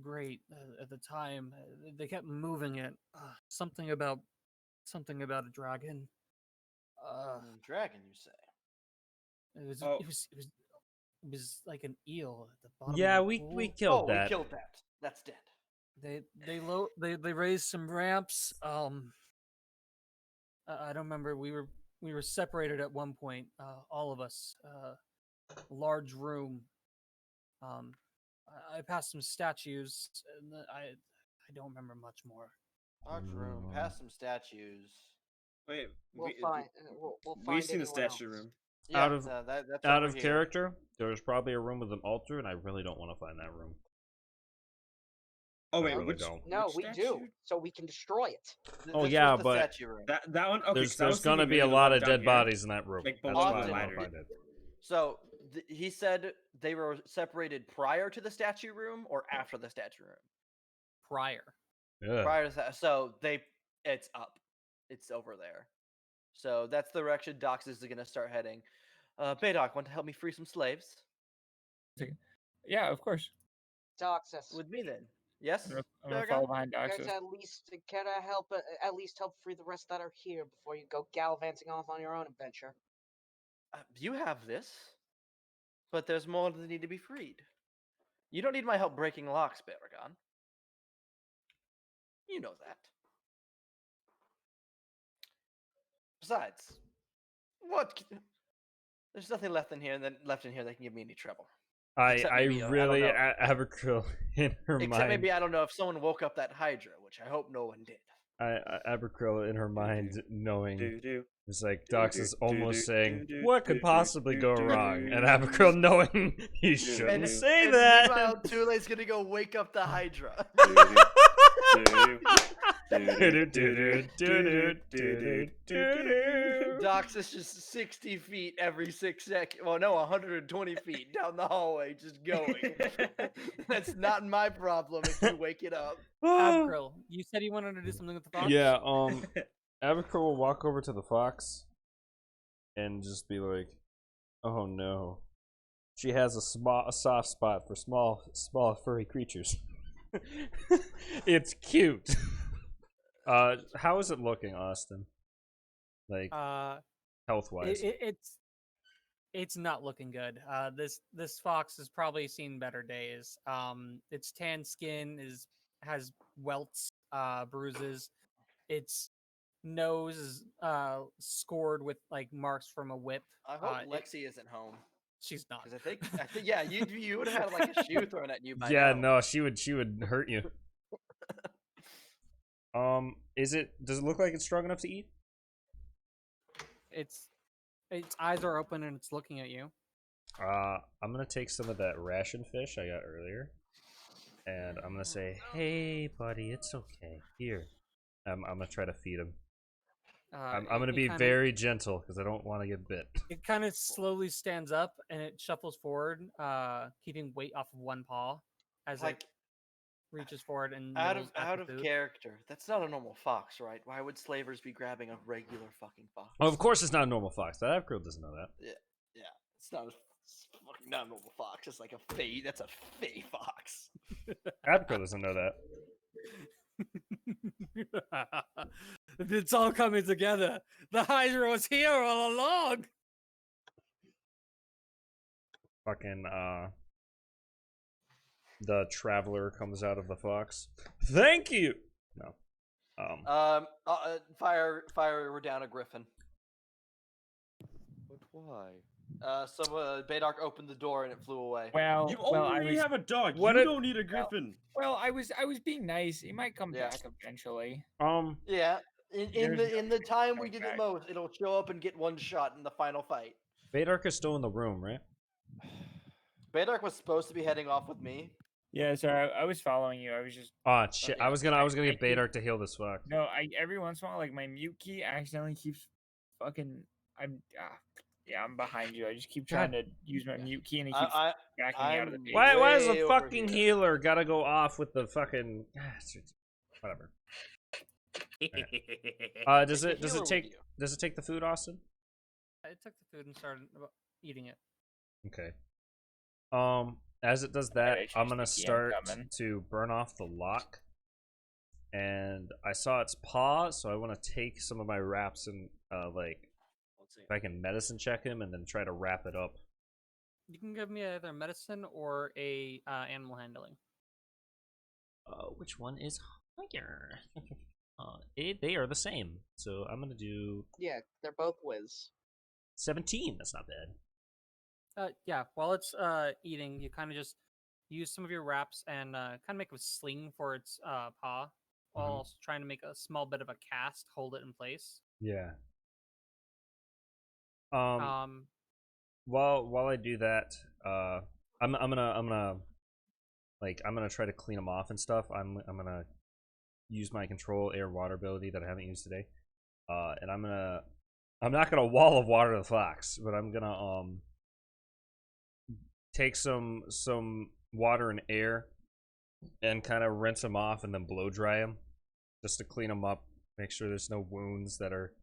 grate at the time. They kept moving it. Something about a dragon. Dragon, you say? It was, Oh. it was it was it was like an eel at the bottom. Yeah, of the we pool. killed that. We killed that. That's dead. They raised some ramps. I don't remember. We were separated at one point. All of us. Large room. I passed some statues, and I don't remember much more. Large room, past some statues. Wait, We'll find. We'll find we've seen the anyone statue else. room. Yeah, Out of- that's Out over of here. character, there's probably a room with an altar, and I really don't want to find that room. Oh I wait, really which? don't. No, which we statue? do, so we can destroy it. Oh, This yeah, was the but statue room. That one. Okay, 'cause I There's was gonna thinking be a maybe the lot one of down dead here. bodies in that room. Like, That's below why I the don't want to library. find it. So he said they were separated prior to the statue room or after the statue room. Prior. Yeah. Prior to that, so it's up, it's over there. So that's the direction Dox is going to start heading. Baydoc, want to help me free some slaves? Yeah, of course. Doxus. With me then. Yes. I'm gonna Baydoc? follow behind You guys Doxus. can I help at least help free the rest that are here before you go gallivanting off on your own adventure. You have this, but there's more that need to be freed. You don't need my help breaking locks, Baragon. You know that. Besides, there's nothing left in here that can give me any trouble. I Except maybe, I don't really know. Abercrombie in her Except mind. maybe, I don't know, if someone woke up that Hydra, which I hope no one did. Abercrombie in her mind, knowing Do. it's like Dox is almost do, saying, do, "What do, could possibly do, go do, wrong?" do, And do, Abercrombie knowing he shouldn't say that. Meanwhile, Tule's gonna go wake up the Hydra. Dox is just 60 feet every 6 seconds. Well, no, 120 feet down the hallway, just going. That's not my problem if you wake it up. Abkrill, you said you wanted to do something with the fox? Yeah, Abercrombie will walk over to the fox and just be like, "Oh no, she has a soft spot for small furry creatures. It's cute." How is it looking, Austin? Like health wise? It's not looking good. This fox has probably seen better days. Its tan skin has welts, bruises. Its nose is scored with like marks from a whip. I hope Lexi isn't home. She's not. Because I think, yeah, you would have had like a shoe thrown at you by Yeah, now. no, she would hurt you. Does it look like it's strong enough to eat? Its eyes are open and it's looking at you. I'm gonna take some of that ration fish I got earlier, and I'm gonna say, "Hey, buddy, it's okay. Here." I'm gonna try to feed him. I'm gonna be very gentle because I don't want to get bit. It kind of slowly stands up and it shuffles forward, keeping weight off of one paw as Like, reaches for it and Out nibbles of at out the of food. character. That's not a normal fox, right? Why would slavers be grabbing a regular fucking fox? Oh, of course it's not a normal fox. That Avgirl doesn't know that. Yeah. It's fucking not a normal fox. It's like a fey. That's a fey fox. Avgirl doesn't know that. It's all coming together. The Hydra was here all along. Fucking the traveler comes out of the fox. Thank you. No. Fire her down a griffin. But why? Badark opened the door and it flew away. Well, You well, I already was, have a dog. What You a- don't need a griffin. well, I was being nice. He might come Yeah. back eventually. Yeah. In There's the time we coming did back. it most, it'll show up and get one shot in the final fight. Badark is still in the room, right? Badark was supposed to be heading off with me. Yeah, so I was following you. I was just Oh shit! Okay. I was gonna get I keep- Badark to heal this fox. no. I every once in a while, like my mute key accidentally keeps fucking. I'm behind you. I just keep trying to use my mute key and it keeps backing me out of the I'm page. Why is way the over fucking here. healer gotta go off with the fucking whatever? Does Take the healer with you. it take the food, Austin? I took the food and started eating it. Okay. As it does that, Alright, I'm she's gonna sticky, I'm start coming. to burn off the lock. And I saw its paw, so I want to take some of my wraps and like if I can medicine check him and then try to wrap it up. You can give me either medicine or a animal handling. Which one is higher? They are the same. So I'm gonna do Yeah, they're both whiz. 17. That's not bad. Yeah, while it's eating, you kind of just use some of your wraps and kind of make a sling for its paw, while Mhm. also trying to make a small bit of a cast, hold it in place. Yeah. Um, While I do that, I'm gonna try to clean them off and stuff. I'm gonna use my control air water ability that I haven't used today. And I'm not gonna wall of water the fox, but I'm gonna take some water and air and kind of rinse them off and then blow dry them just to clean them up, make sure there's no wounds that are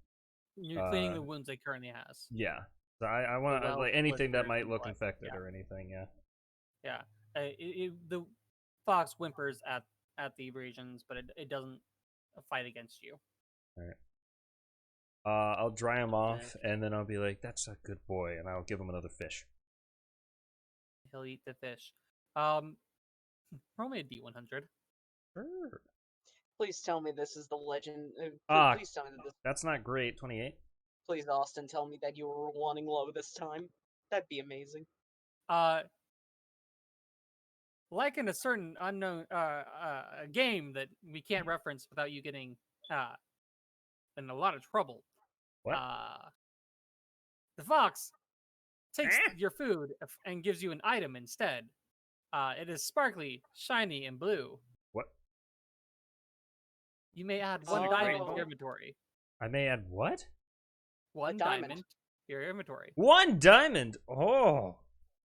you're cleaning the wounds it currently has. yeah. So I want to well like anything that whispers might and look blood, infected yeah. or anything. Yeah. Yeah, the fox whimpers at the abrasions, but it doesn't fight against you. All right. I'll dry him off and then I'll be like, "That's a good boy," and I'll give him another fish. He'll eat the fish. Roll me a D100. Sure. Please tell me this is the legend. Ah. Please tell me that this. That's not great. 28. Please, Austin, tell me that you were wanting low this time. That'd be amazing. Like in a certain unknown a game that we can't reference without you getting in a lot of trouble. What? The fox takes your food and gives you an item instead. It is sparkly, shiny, and blue. What? You may add one Oh. diamond to your inventory. I may add what? One diamond. diamond to your inventory. 1 diamond. Oh.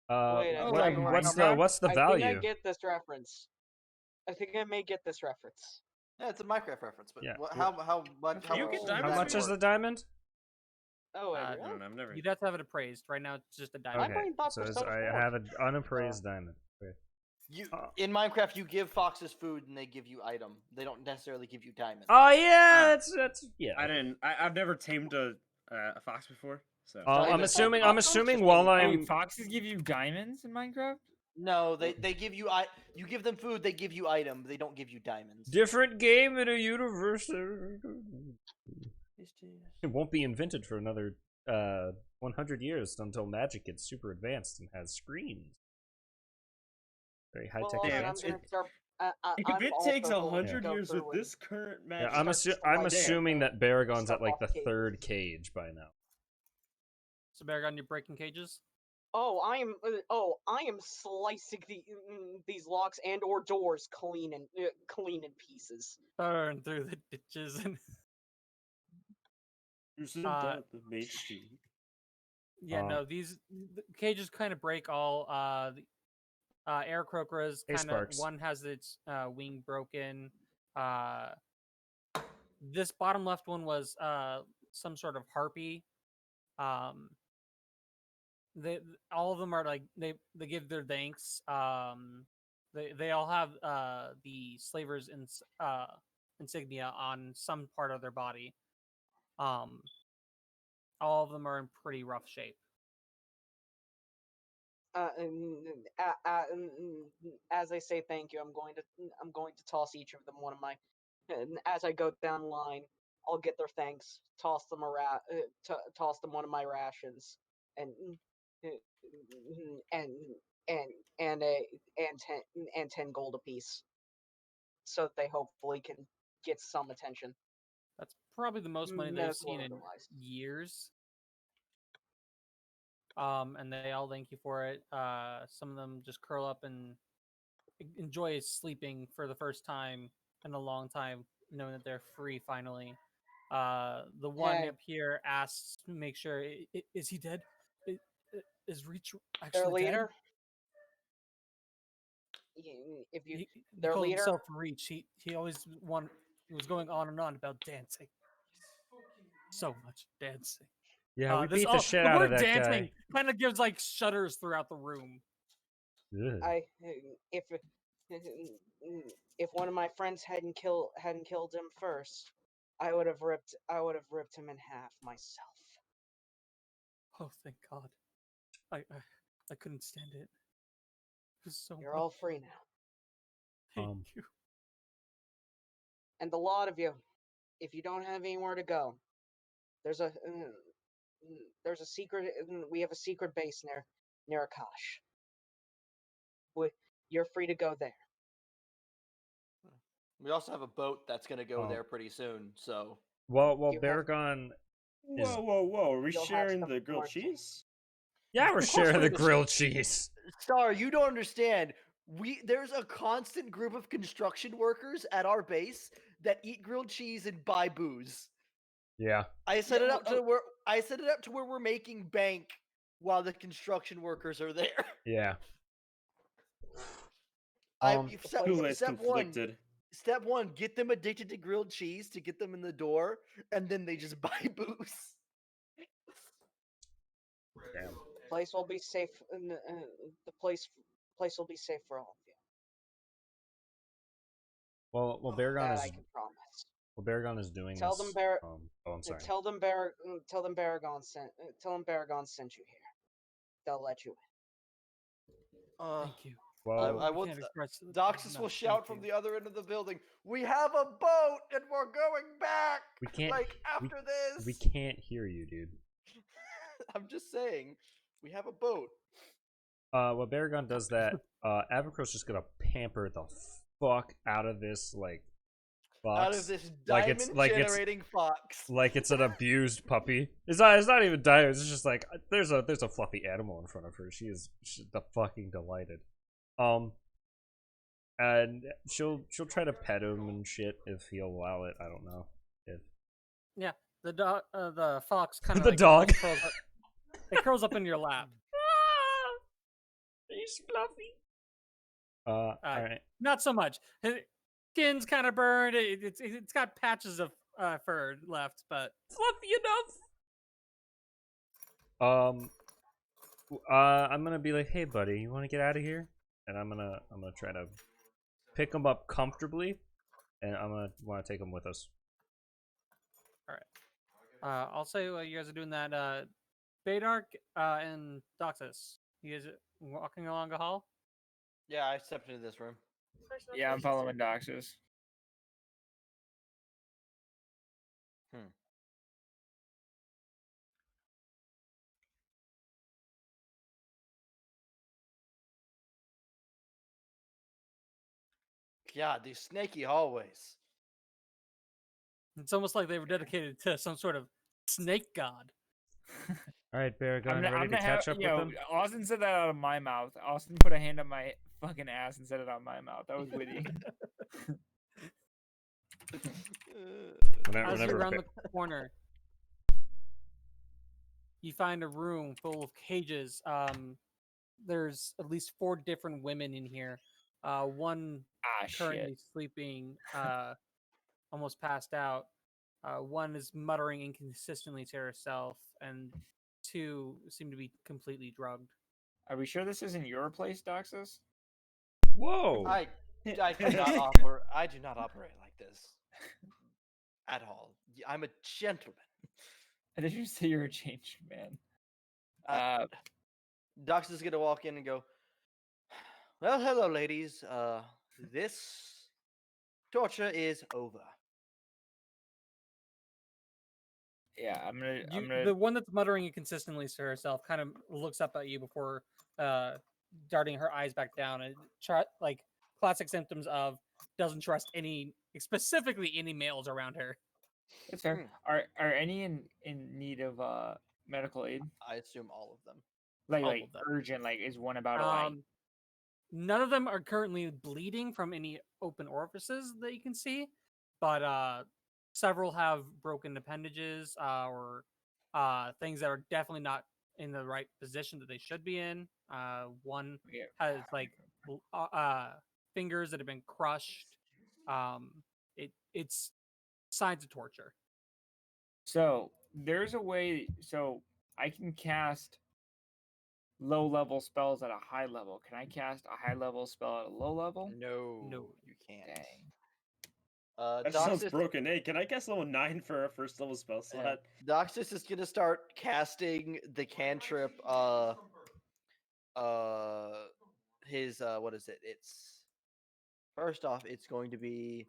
Wait, I what- think I what's remember. what's the I value? think I get this reference. I think I may get this reference. Yeah, it's a Minecraft reference, but Yeah. how much? You get does diamonds How that much is the work? diamond? Oh, wait, Uh, I what? don't know, I've never. You'd have to have it appraised. Right now, it's just a diamond. My brain thought so Persona I 4. have an unappraised diamond. Okay. In Minecraft, you give foxes food and they give you item. They don't necessarily give you diamonds. Oh yeah, Ah. that's yeah. I've never tamed a fox before, so. I'm Diamond. assuming Just while Wait, I'm foxes give you diamonds in Minecraft? No, they give you you give them food, they give you item. They don't give you diamonds. different game in a universe. It won't be invented for another 100 years until magic gets super advanced and has screens. Very high tech Well, I'm advanced. gonna start. If I'm it also takes going to 100 go years with through and this current Yeah, magic, I'm Damn. assuming that Baragon's Stuff at like off the cage. 3rd cage by now. So, Baragon, you're breaking cages? Oh, I am slicing these locks and or doors clean in pieces. Burn through the ditches and you sent Uh, out the main street. yeah, no, these the cages kind of break all air croakers. Hey, Kind of Sparks. one has its wing broken. This bottom left one was some sort of harpy. They all of them are like they give their thanks. They all have the slavers insignia on some part of their body. All of them are in pretty rough shape. As I say thank you, I'm going to toss each of them one of my. As I go down the line, I'll get their thanks, toss them toss them one of my rations, and and and a and 10 gold apiece, so that they hopefully can get some attention. That's probably the most money they've Medical seen in otherwise. years. And they all thank you for it. Some of them just curl up and enjoy sleeping for the first time in a long time, knowing that they're free finally. The one Hey. up here asks to make sure, is he dead? Is Reach Their actually dead? leader. If you He their called leader. himself Reach. He always was going on and on about dancing. So much dancing. Yeah, we beat the shit out of that dancing guy. kind of gives like shudders throughout the room. I if one of my friends hadn't killed him first, I would have ripped him in half myself. Oh, thank God! I couldn't stand it. It was so. You're all free now, Thank you. and the lot of you, if you don't have anywhere to go, there's a secret. We have a secret base near Akash. You're free to go there. We also have a boat that's going to go there pretty soon, so... Well, Baragon is... Whoa, are we You'll have sharing stuff the to grilled quarantine. cheese? Yeah, we're Of course sharing we're the the grilled cheese. Star, you don't understand. There's a constant group of construction workers at our base that eat grilled cheese and buy booze. Yeah. I set it up to where we're making bank while the construction workers are there. Yeah. Step one, get them addicted to grilled cheese to get them in the door, and then they just buy booze. Damn. Place will be safe. The place will be safe for all of you. Well, Baragon That is. I can promise. Well, Baragon is doing Tell this. them I'm sorry. Tell them Baragon sent you here. They'll let you in. Thank you. Well, I will. Doxus will shout from the other end of the building. We have a boat and we're going back. We can't. Like after this. We can't hear you, dude. I'm just saying, we have a boat. Well, Baragon does that. Avacro's just gonna pamper the fuck out of this fox. Out of this diamond-generating fox. Like it's an abused puppy. It's not even diamonds. It's just like there's a fluffy animal in front of her. She's the fucking delighted. And she'll try to pet him and shit if he'll allow it. I don't know if. Yeah, the fox kind of the dog. Curls up in your lap. He's fluffy. All right. Not so much. His skin's kind of burned. It's got patches of fur left, but fluffy enough. I'm gonna be like, hey, buddy, you want to get out of here? And I'm gonna try to pick him up comfortably, and I'm gonna want to take him with us. All right. I'll say while you guys are doing that. Baydark and Doxus, you guys walking along the hall? Yeah, I stepped into this room. Yeah, I'm following Doxus. God, these snaky hallways. It's almost like they were dedicated to some sort of snake god. All right, Baragon, ready to catch up with them? Austin said that out of my mouth. Austin put a hand on my fucking ass and said it out of my mouth. That was witty. As you're around the corner, you find a room full of cages. there's at least 4 different women in here. One currently sleeping, almost passed out. One is muttering inconsistently to herself, and 2 seem to be completely drugged. Are we sure this isn't your place, Doxus? Whoa! I do not operate like this at all. I'm a gentleman. I did you say you're a changed man? Dox is gonna walk in and go, "Well, hello, ladies. This torture is over." Yeah, I'm gonna. The one that's muttering inconsistently to herself kind of looks up at you before darting her eyes back down, and like classic symptoms of doesn't trust specifically any males around her. It's fair. Are any in need of medical aid? I assume all of them. Like urgent. Like, is one about to like? None of them are currently bleeding from any open orifices that you can see, but several have broken appendages or things that are definitely not in the right position that they should be in. One has like fingers that have been crushed. It's signs of torture. So there's a way. So I can cast low-level spells at a high level. Can I cast a high-level spell at a low level? No, you can't. Dang. That sounds broken. Hey, can I cast level 9 for a first level spell slot? Doxus is gonna start casting the cantrip. His what is it? It's first off, it's going to be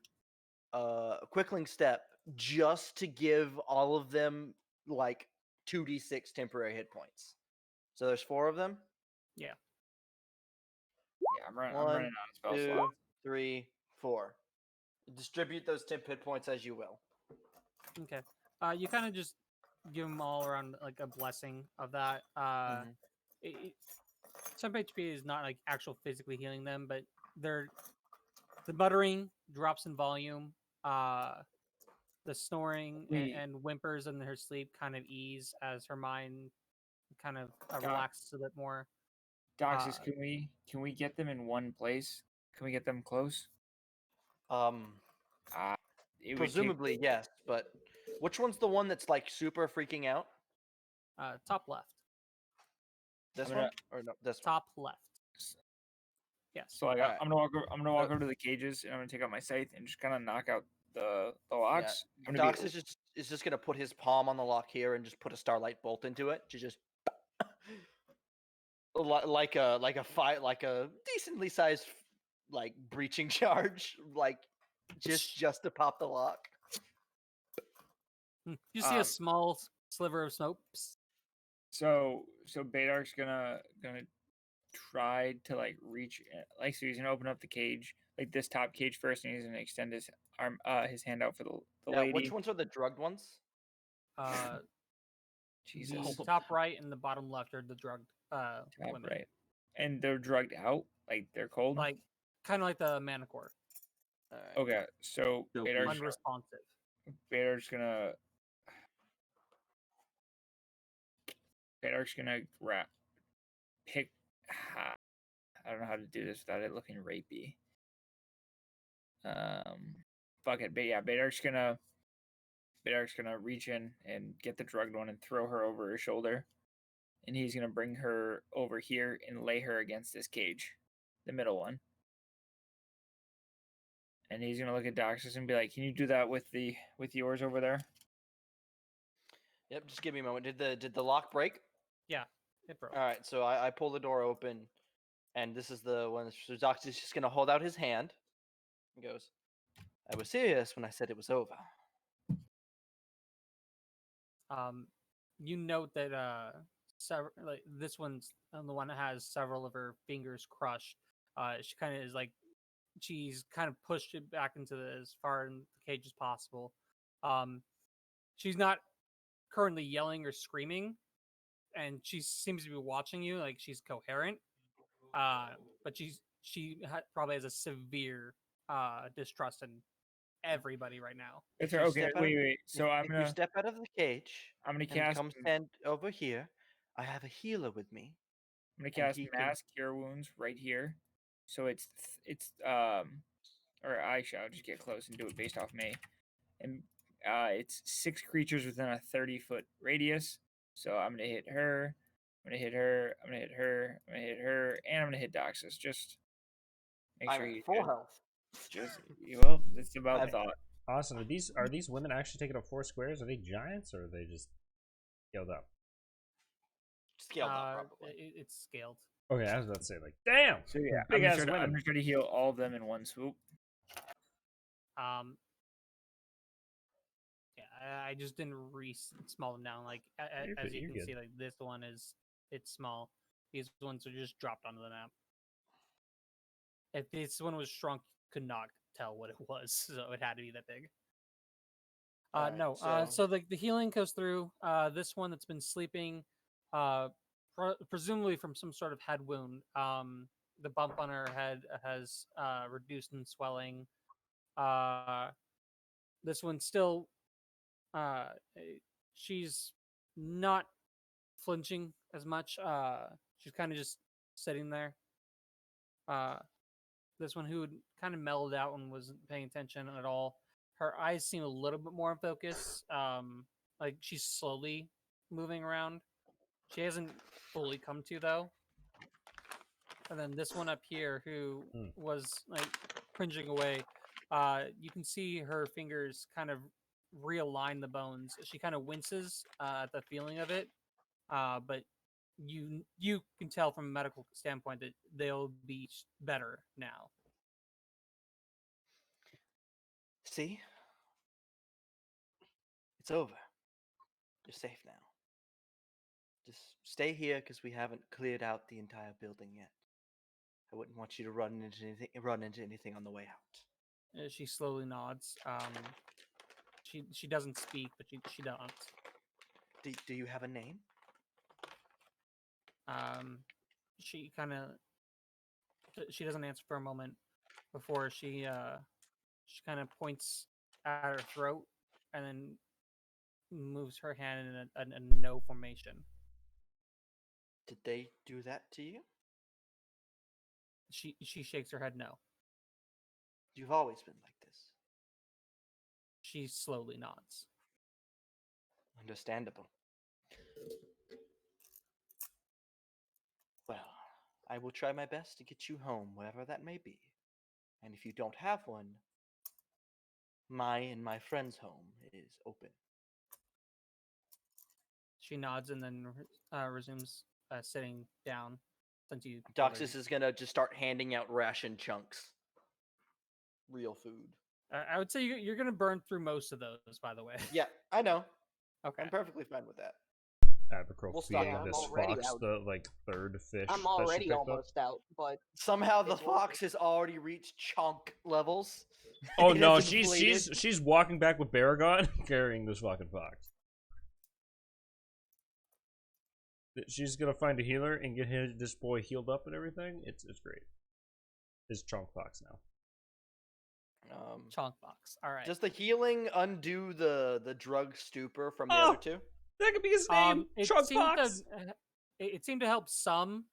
Quickling Step, just to give all of them like 2d6 temporary hit points. So there's 4 of them. Yeah. Yeah, I'm running out of spell slots. 2, 3, 4. Distribute those temp hit points as you will. Okay. You kind of just give them all around like a blessing of that. Temp HP is not like actual physically healing them, but the muttering drops in volume. The snoring and whimpers in her sleep kind of ease as her mind kind of relaxes a bit more. Doxus, can we get them in one place? Can we get them close? Presumably yes, but which one's the one that's like super freaking out? Top left. This one or no? This top left. Yes. So I'm gonna walk over to the cages, and I'm gonna take out my scythe and just kind of knock out the locks. Yeah. Dox is just gonna put his palm on the lock here and just put a starlight bolt into it to just like a decently sized like breaching charge, like just to pop the lock. You see a small sliver of smoke. So Badark's gonna try to like reach, like, so he's gonna open up the cage, like this top cage first, and he's gonna extend his arm, his hand out for the lady. Which ones are the drugged ones? Jesus. The top right and the bottom left are the drugged top women. Right, and they're drugged out, like they're cold, like kind of like the Manicore. Right. Okay, so unresponsive. Badark's gonna pick. I don't know how to do this without it looking rapey. Fuck it, but yeah, Badark's gonna reach in and get the drugged one and throw her over her shoulder, and he's gonna bring her over here and lay her against this cage, the middle one. And he's gonna look at Doxus and be like, "Can you do that with yours over there?" Yep, just give me a moment. Did the lock break? Yeah, it broke. All right, so I pull the door open, and this is the one. So Doxus is just gonna hold out his hand. He goes, "I was serious when I said it was over." You note that like this one's the one that has several of her fingers crushed. She kind of is like she's kind of pushed it back into as far in the cage as possible. She's not currently yelling or screaming, and she seems to be watching you like she's coherent. But she probably has a severe distrust in everybody right now. It's okay. Wait. So if you step out of the cage, I'm gonna cast. Come stand over here. I have a healer with me. I'm gonna cast he Mass Cure Wounds right here. So or I shall just get close and do it based off me. And it's 6 creatures within a 30-foot radius. So I'm gonna hit her. I'm gonna hit her. I'm gonna hit her. I'm gonna hit her, and I'm gonna hit Doxus. Just make I'm sure at you full health. just well, it's about I've- thought. Austin, are these women actually taking up 4 squares? Are they giants or are they just scaled up? Scaled up, probably. It's scaled. Okay, I was about to say, like, damn! So yeah, big ass I'm women. gonna try to heal all of them in one swoop. Yeah, I just didn't small them down. Like as you can see, like this one it's small. These ones are just dropped onto the map. If this one was shrunk, could not tell what it was, so it had to be that big. Alright, No, so the healing goes through. This one that's been sleeping, presumably from some sort of head wound. The bump on her head has reduced in swelling. This one still, she's not flinching as much. She's kind of just sitting there. This one who had kind of mellowed out and wasn't paying attention at all. Her eyes seem a little bit more in focus. Like she's slowly moving around. She hasn't fully come to though. And then this one up here who was like cringing away. You can see her fingers kind of realign the bones. She kind of winces at the feeling of it. But you can tell from a medical standpoint that they'll be better now. See? It's over. You're safe now. Just stay here because we haven't cleared out the entire building yet. I wouldn't want you to run into anything on the way out. She slowly nods. She doesn't speak, but she nods. Do you have a name? She kind of she doesn't answer for a moment before she kind of points at her throat and then moves her hand in a no formation. Did they do that to you? She shakes her head no. You've always been like this. She slowly nods. Understandable. Well, I will try my best to get you home, wherever that may be. And if you don't have one, my friend's home is open. She nods and then resumes sitting down. Since you Doxus is gonna just start handing out ration chunks. Real food. I would say you're gonna burn through most of those, by the way. Yeah, I know. Okay. I'm perfectly fine with that. Abercrow feeding this fox the third fish. I'm already almost out, but somehow the fox has already reached chunk levels. Oh no, she's walking back with Baragon carrying this fucking fox. She's gonna find a healer and get this boy healed up and everything. It's great. His chunk fox now. Chunk box. All right. Does the healing undo the drug stupor from the other two? That could be his name. Chunk box. It seemed to help some.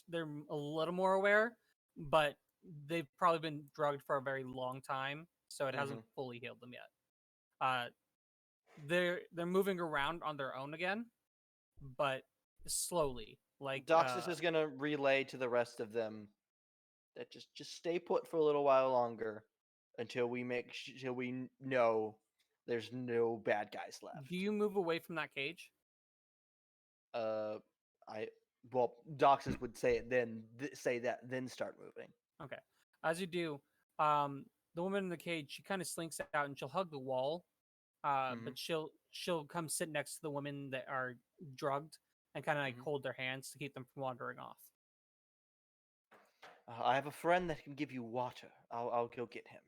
They're a little more aware, but they've probably been drugged for a very long time, so it hasn't fully healed them yet. They're moving around on their own again, but slowly. Like Doxus is gonna relay to the rest of them that just stay put for a little while longer until we know there's no bad guys left. Do you move away from that cage? Doxus would say it then then start moving. Okay. As you do, the woman in the cage, she kind of slinks out and she'll hug the wall. But she'll come sit next to the women that are drugged and kind of like hold their hands to keep them from wandering off. I have a friend that can give you water. I'll go get him.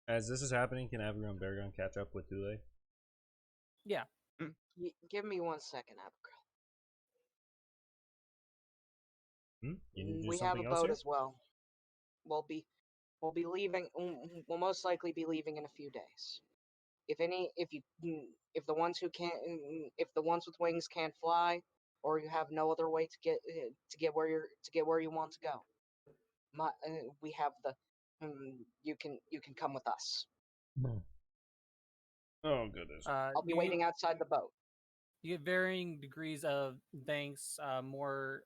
As this is happening, can Abigail and Baragon catch up with Dule? Yeah. Give me 1 second, Abigail. We have a boat as well. We'll be leaving. We'll most likely be leaving in a few days. if the ones who can't, if the ones with wings can't fly, or you have no other way to get where you want to go, we have the, you can come with us. Oh goodness. I'll be waiting outside the boat. You get varying degrees of thanks, more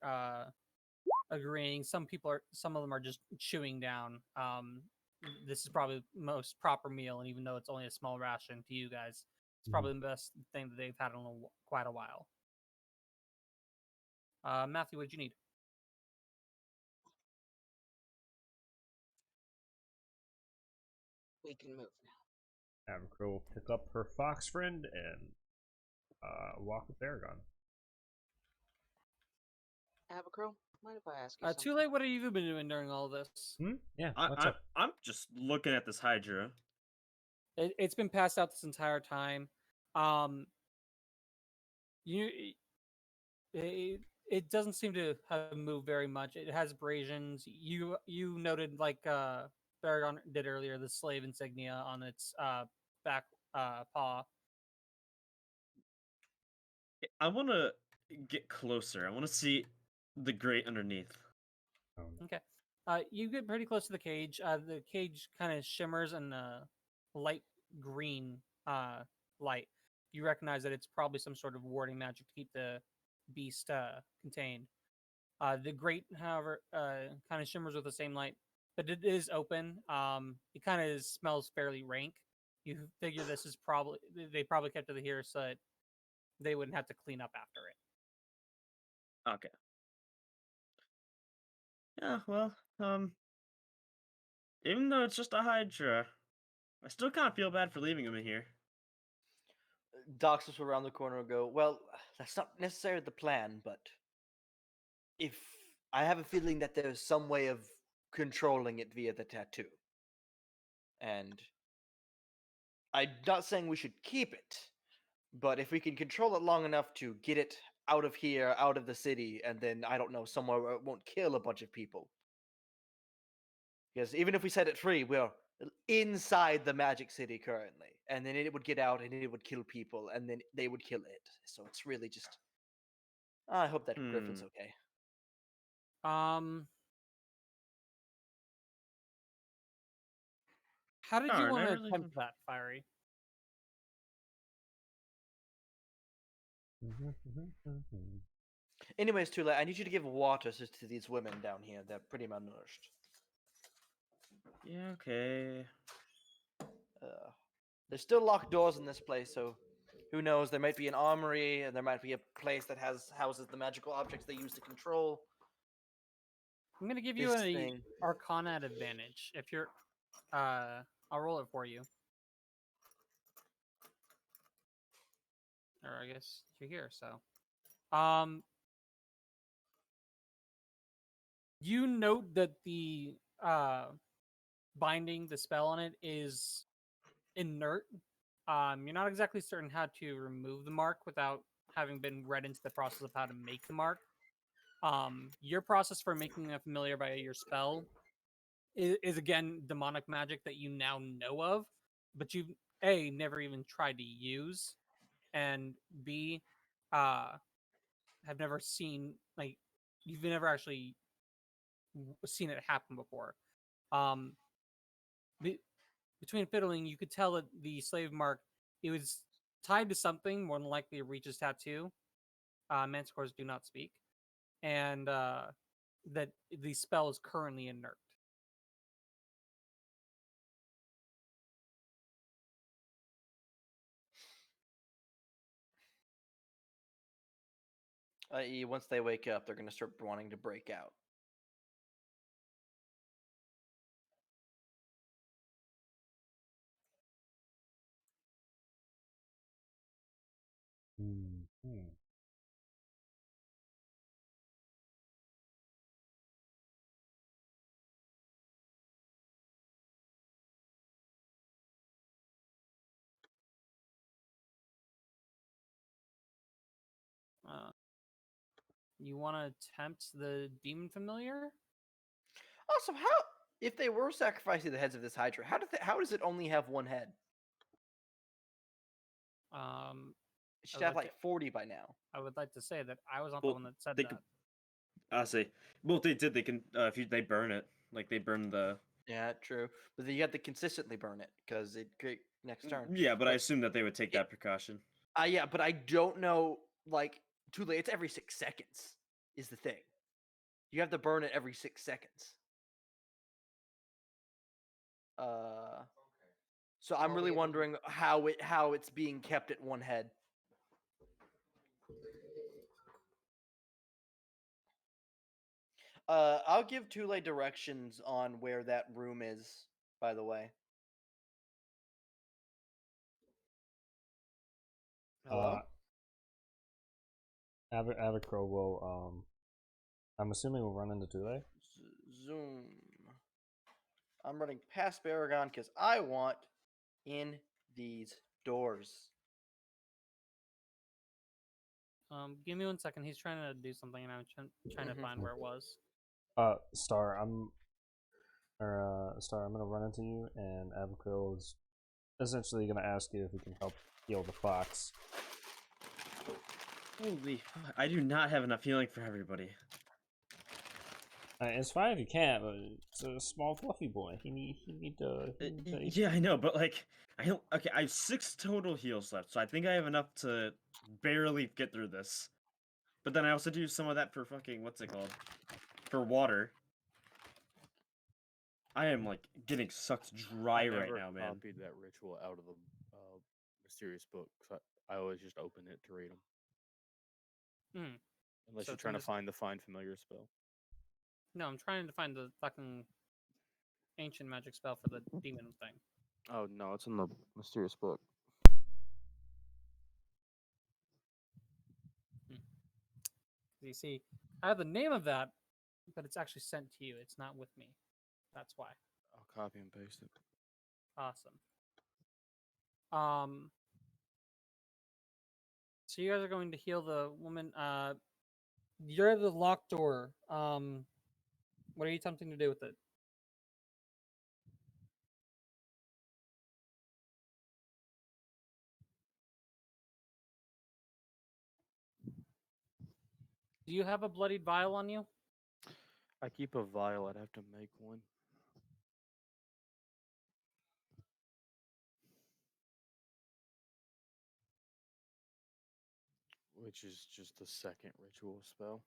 agreeing. Some of them are just chewing down. This is probably the most proper meal, and even though it's only a small ration to you guys, it's probably the best thing that they've had in quite a while. Matthew, what did you need? We can move now. Abracro will pick up her fox friend and walk with Aragon. Abracro, mind if I ask you something? Too late. What have you been doing during all this? Yeah, what's up? I'm just looking at this Hydra. It's been passed out this entire time. It doesn't seem to have moved very much. It has abrasions. You noted, like Baragon did earlier, the slave insignia on its back paw. I want to get closer. I want to see the grate underneath. Okay. You get pretty close to the cage. The cage kind of shimmers in a light green light. You recognize that it's probably some sort of warding magic to keep the beast contained. The grate, however, kind of shimmers with the same light, but it is open. It kind of smells fairly rank. You figure this is probably, they probably kept it here so that they wouldn't have to clean up after it. Okay. Yeah, well, even though it's just a Hydra, I still kind of feel bad for leaving him in here. Doxus will around the corner and go, well, that's not necessarily the plan, but if I have a feeling that there's some way of controlling it via the tattoo. And I'm not saying we should keep it, but if we can control it long enough to get it out of here, out of the city, and then, I don't know, somewhere where it won't kill a bunch of people. Because even if we set it free, we're inside the Magic City currently. And then it would get out and it would kill people, and then they would kill it. So it's really just... I hope that Griffin's okay. How did you want to attempt that, Fiery? Anyways, Tula, I need you to give water to these women down here. They're pretty malnourished. Yeah, okay. There's still locked doors in this place, so who knows? There might be an armory, and there might be a place that houses the magical objects they use to control. I'm gonna give you an Arcana advantage if you're. I'll roll it for you. Or I guess you're here, so. You note that the binding, the spell on it, is inert. You're not exactly certain how to remove the mark without having been read into the process of how to make the mark. Your process for making a familiar by your spell is again demonic magic that you now know of, but you've A, never even tried to use, and B, have never seen, like, you've never actually seen it happen before. Between fiddling, you could tell that the slave mark, it was tied to something, more than likely a Reach's tattoo. Manticores do not speak. And that the spell is currently inert. I.e., once they wake up, they're going to start wanting to break out. You want to tempt the demon familiar? Also, how, if they were sacrificing the heads of this Hydra, how does it only have one head? It should have like 40 by now. I would like to say that I was not the one that said that. I see. Well, they did. They can. If they burn it, like they burn the. Yeah, true. But then you have to consistently burn it because it great next turn. Yeah, but I assume that they would take that precaution. Yeah, but I don't know. Like, too late. It's every 6 seconds. Is the thing. You have to burn it every 6 seconds. So I'm really wondering how it's being kept at one head. I'll give Tule directions on where that room is, by the way. Hello? Avacro will, I'm assuming we'll run into Tule. Zoom. I'm running past Baragon because I want in these doors. Give me 1 second. He's trying to do something, and I'm trying to find where it was. Star, I'm gonna run into you, and Avacro is essentially gonna ask you if you can help heal the fox. Holy! I do not have enough healing for everybody. It's fine if you can't, but it's a small fluffy boy. He need Yeah, I know, but like, I don't. Okay, I have 6 total heals left, so I think I have enough to barely get through this. But then I also do some of that for fucking what's it called? For water. I am like getting sucked dry right now, man. I never copied that ritual out of the mysterious book. So I always just open it to read them. Unless you're trying to find the Find Familiar spell. No, I'm trying to find the fucking ancient magic spell for the demon thing. Oh no, it's in the mysterious book. You see, I have the name of that, but it's actually sent to you. It's not with me. That's why. I'll copy and paste it. Awesome. So you guys are going to heal the woman. You're at the locked door. What are you attempting to do with it? Do you have a bloodied vial on you? I keep a vial. I'd have to make one. Which is just the second ritual spell.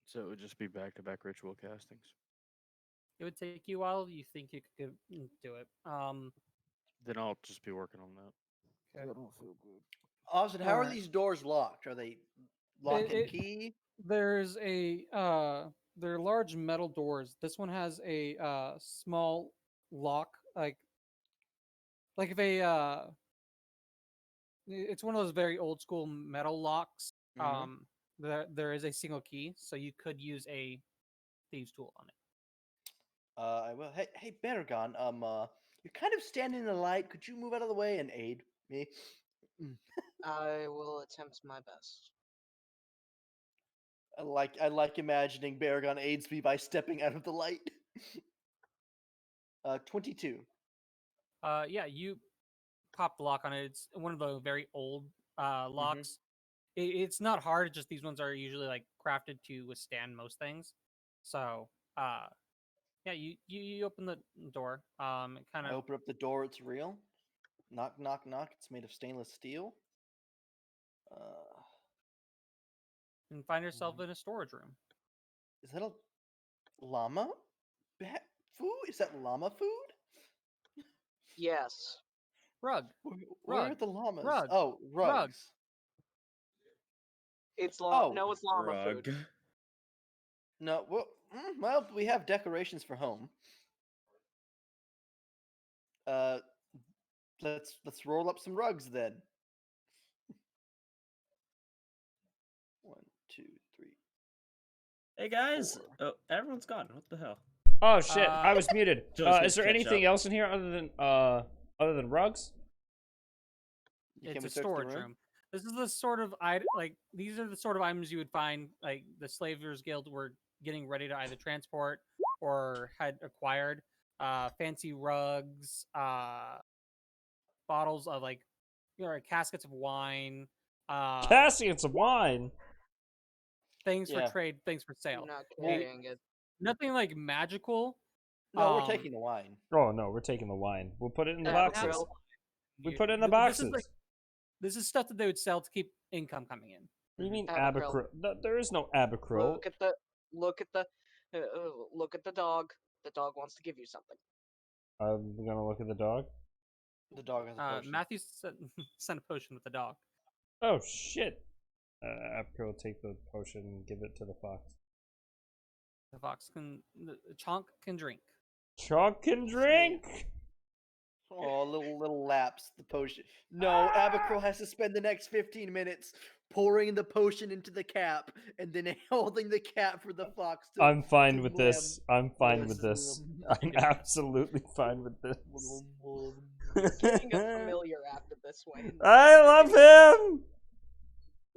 So it would just be back-to-back ritual castings. It would take you a while. You think you could do it? Then I'll just be working on that. Okay. I don't feel good. Austin, how are these doors locked? Are they lock and key? There's they're large metal doors. This one has a small lock, like if it's one of those very old school metal locks. There is a single key, so you could use a thieves' tool on it. I will. Hey, Baragon. You're kind of standing in the light. Could you move out of the way and aid me? I will attempt my best. I like imagining Baragon aids me by stepping out of the light. 22. Yeah, you pop the lock on it. It's one of the very old locks. It's not hard. Just these ones are usually like crafted to withstand most things. So, yeah, you open the door. It kind of. I open up the door. It's real. Knock, knock, knock. It's made of stainless steel. And find yourself in a storage room. Is that a llama? Bat food? Is that llama food? Yes. Rug. Where are the llamas? Rug. Oh, rugs. Rug. It's no, it's llama food. No, well, we have decorations for home. Let's roll up some rugs then. 1, 2, 3. Hey guys! 4. Oh, everyone's gone. What the hell? Oh shit! I was muted. Is there catch anything up. else in here other than rugs? It's a storage room. This is the sort of these are the sort of items you would find like the Slavers Guild were getting ready to either transport or had acquired fancy rugs, bottles of like, caskets of wine, Caskets of wine. things for Yeah. trade, things for I'm sale. not carrying it. Nothing like magical. No, we're taking the wine. Oh no, we're taking the wine. We'll put it in the Abigail. boxes. We put it in the This boxes. is this is stuff that they would sell to keep income coming in. What do you mean Abigail. Abacro? No, there is no Abacro. Look at the dog. The dog wants to give you something. I'm gonna look at the dog. The dog has a potion. Matthew sent a potion with the dog. Oh shit! Abacro will take the potion and give it to the fox. The fox the Chonk can drink. Chonk can drink. Oh, little laps the potion. No, Abacro has to spend the next 15 minutes pouring the potion into the cap and then holding the cap for the fox to. I'm fine to with lam. this. I'm fine with this. I'm absolutely fine with this. Getting a familiar after this way. I love him.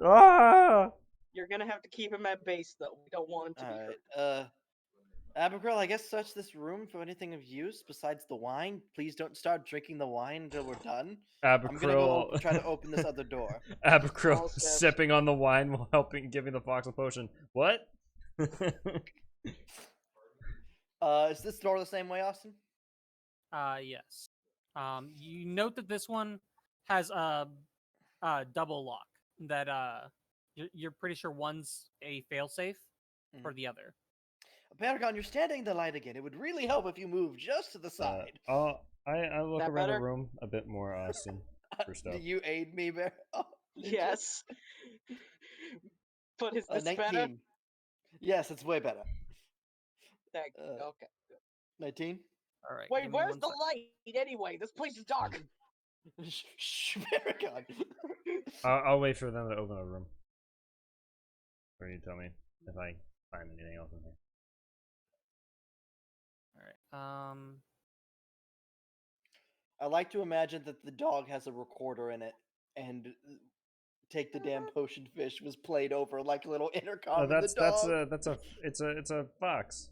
Ah. You're gonna have to keep him at base though. We don't want him to be hurt. Alright, Abigail, I guess search this room for anything of use besides the wine. Please don't start drinking the wine until we're done. I'm gonna go try to open this other door. Abigail sipping on the wine while giving the fox a potion. What? Is this door the same way, Austin? Yes. You note that this one has a double lock. That you're pretty sure one's a failsafe for the other. Paragon, you're standing in the light again. It would really help if you moved just to the side. I look That around better? the room a bit more, Austin, for stuff. Do you aid me, Bear? Oh, Yes. But is this 19. better? Yes, it's way better. Thank you. Okay. 19? All right. Wait, where's the light anyway? This place is dark. Shh, Paragon. I'll wait for them to open the room. Or you tell me if I find anything else in here. All right. I like to imagine that the dog has a recorder in it, and "Take the Damn Potion Fish" was played over like a little intercom. Oh, in the dog. it's a fox.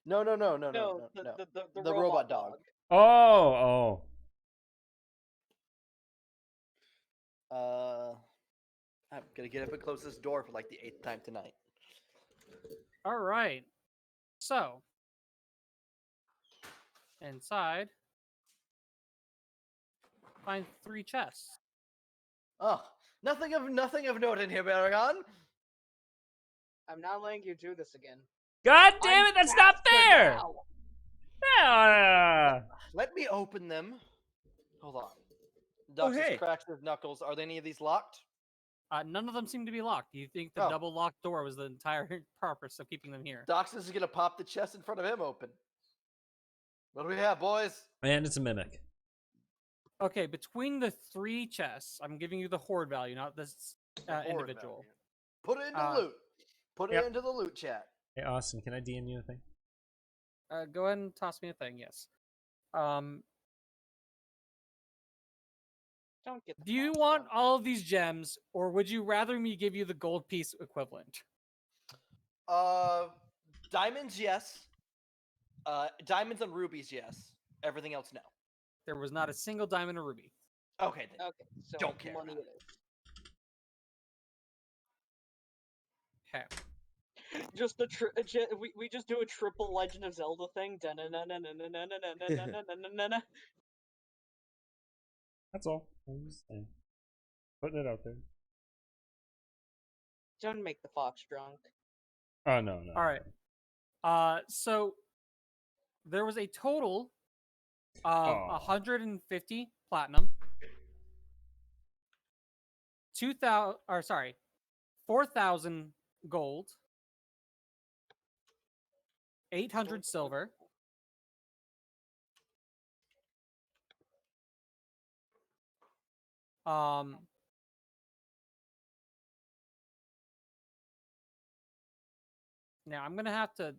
No. The robot dog. Oh. I'm gonna get up and close this door for like the 8th time tonight. All right. So inside, find 3 chests. Oh, nothing of note in here, Paragon. I'm not letting you do this again. God damn it! That's not fair. Now. Yeah. Let me open them. Hold on. Doctor hey. cracks his knuckles. Are any of these locked? None of them seem to be locked. Do you think the double locked door was the entire purpose of keeping them here? Doxus is gonna pop the chest in front of him open. What do we have, boys? And it's a mimic. Okay, between the 3 chests, I'm giving you the horde value, not this individual. Value. Put it into loot. Put it into the loot chat. Hey Austin, can I DM you a thing? Go ahead and toss me a thing. Yes. Don't get. Do you want all of these gems, or would you rather me give you the gold piece equivalent? Diamonds, yes. Diamonds and rubies, yes. Everything else, no. There was not a single diamond or ruby. Okay, then. Okay, so Don't care money about it is. Okay. Just we just do a triple Legend of Zelda thing. That's all. I'm just saying. Putting it out there. Don't make the fox drunk. Oh no. All right. So there was a total of 150 platinum, 4,000 gold, 800 silver, now I'm gonna have to.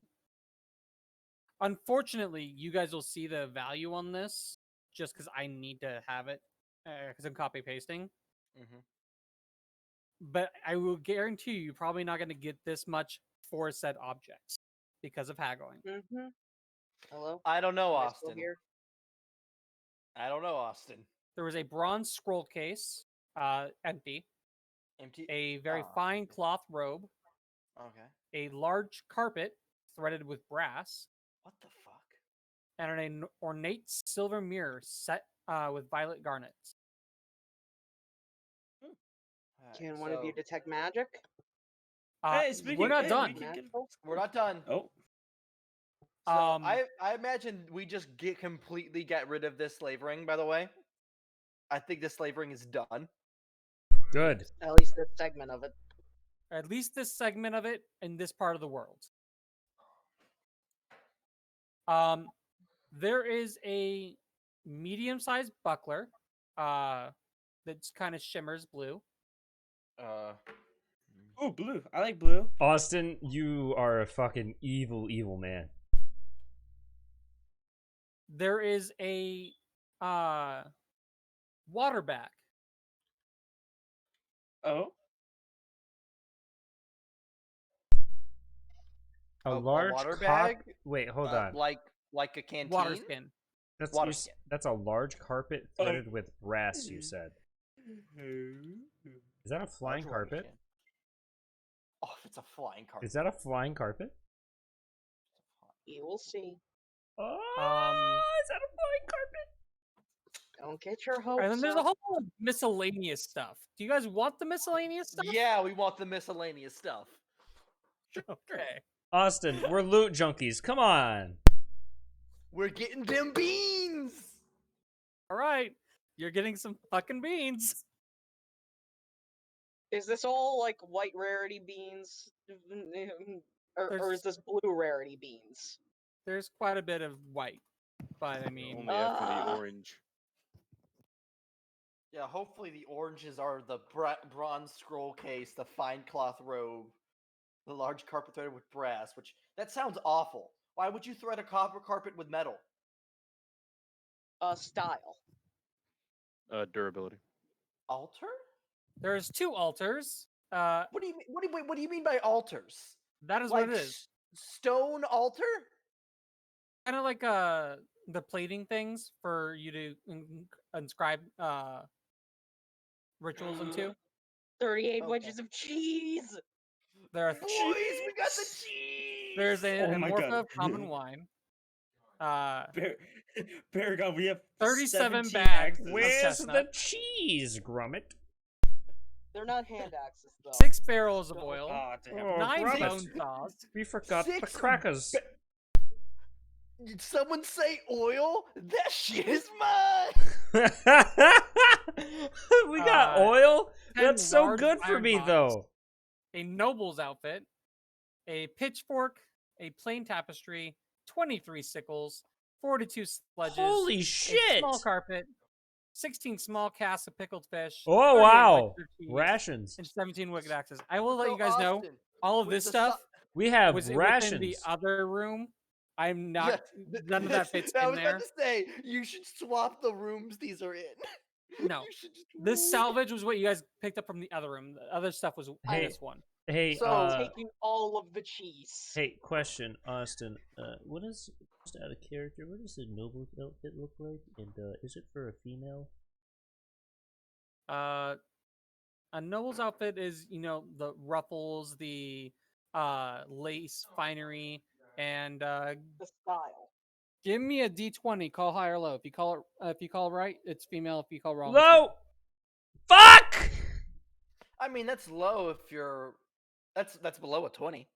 Unfortunately, you guys will see the value on this just because I need to have it because I'm copy pasting. Mm-hmm. But I will guarantee you're probably not going to get this much for said objects because of haggling. Mm-hmm. Hello? I don't know, Am I still Austin. here? I don't know, Austin. There was a bronze scroll case, empty, Empty. a very Oh, fine cloth robe, Okay. a large carpet threaded with brass, What the fuck? and an ornate silver mirror set with violet garnets. Alright, Can one of you so detect magic? Hey, speaking, We're not hey, done. we can get. we're not done. Oh, So Um, I imagine we just completely get rid of this slave ring. By the way, I think this slave ring is done. Good. At least this segment of it. at least this segment of it in this part of the world. There is a medium-sized buckler that's kind of shimmers blue. oh, blue. I like blue. Austin, you are a fucking evil, evil man. There is a water bag. Oh, A A large water car- bag? Wait, hold on. Like a canteen. Water skin. That's water you skin. that's a large carpet threaded with brass. You said. Is that a flying Large water carpet? skin. Oh, if it's a flying carpet. Is that a flying carpet? You will see. Oh, is that a flying carpet? Don't get your hopes And then there's a up. whole miscellaneous stuff. Do you guys want the miscellaneous stuff? Yeah, we want the miscellaneous stuff. Okay. Austin, we're loot junkies. Come on. We're getting them beans. All right. You're getting some fucking beans. Is this all like white rarity beans? Or is this blue rarity beans? There's quite a bit of white, but I mean, Only after the orange. Yeah, hopefully the oranges are the bronze scroll case, the fine cloth robe, the large carpet threaded with brass, which that sounds awful. Why would you thread a copper carpet with metal? Style. Durability. Altar? there's 2 altars. What do you mean? What do you mean by altars? That is Like what it is. Stone altar? Kind of like the plating things for you to inscribe rituals into. 38 Okay. wedges of cheese! There are Boys, we got the cheese! there's a Oh my amorpha God. of common wine. Paragon, we have 37 17 bags axes. of Where's chestnut. the cheese, Gromit? They're not hand axes, though. 6 barrels of oil. Oh, damn. Oh, 9 Gromit. bone saws. We forgot the 6 crackers. Did someone say oil? That shit is mine! We got oil? 10 That's so large good for iron me, pots, though. A noble's outfit, a pitchfork, a plain tapestry, 23 sickles, 42 sledges, Holy a shit! small carpet, 16 small casks of pickled fish. Oh, 38 wow. wedges of cheese, Rations. and 17 wicked axes. I will let So, you guys know Austin, all of with this the stuff We have was within rations. the other room. I'm not. None of that fits I in was there. about to say, you should swap the rooms these are in. No. You should just This move. salvage was what you guys picked up from the other room. The other stuff was in Hey, this one. Hey, So- Taking all of the cheese. hey, question, Austin. What is, just out of character, what does the noble outfit look like? And is it for a female? A noble's outfit is, you know, the ruffles, the lace finery, and The style. give me a D20. Call high or low. If you call it right, it's female. If you call wrong, Low! Fuck! I mean, that's low if you're. That's below a 20.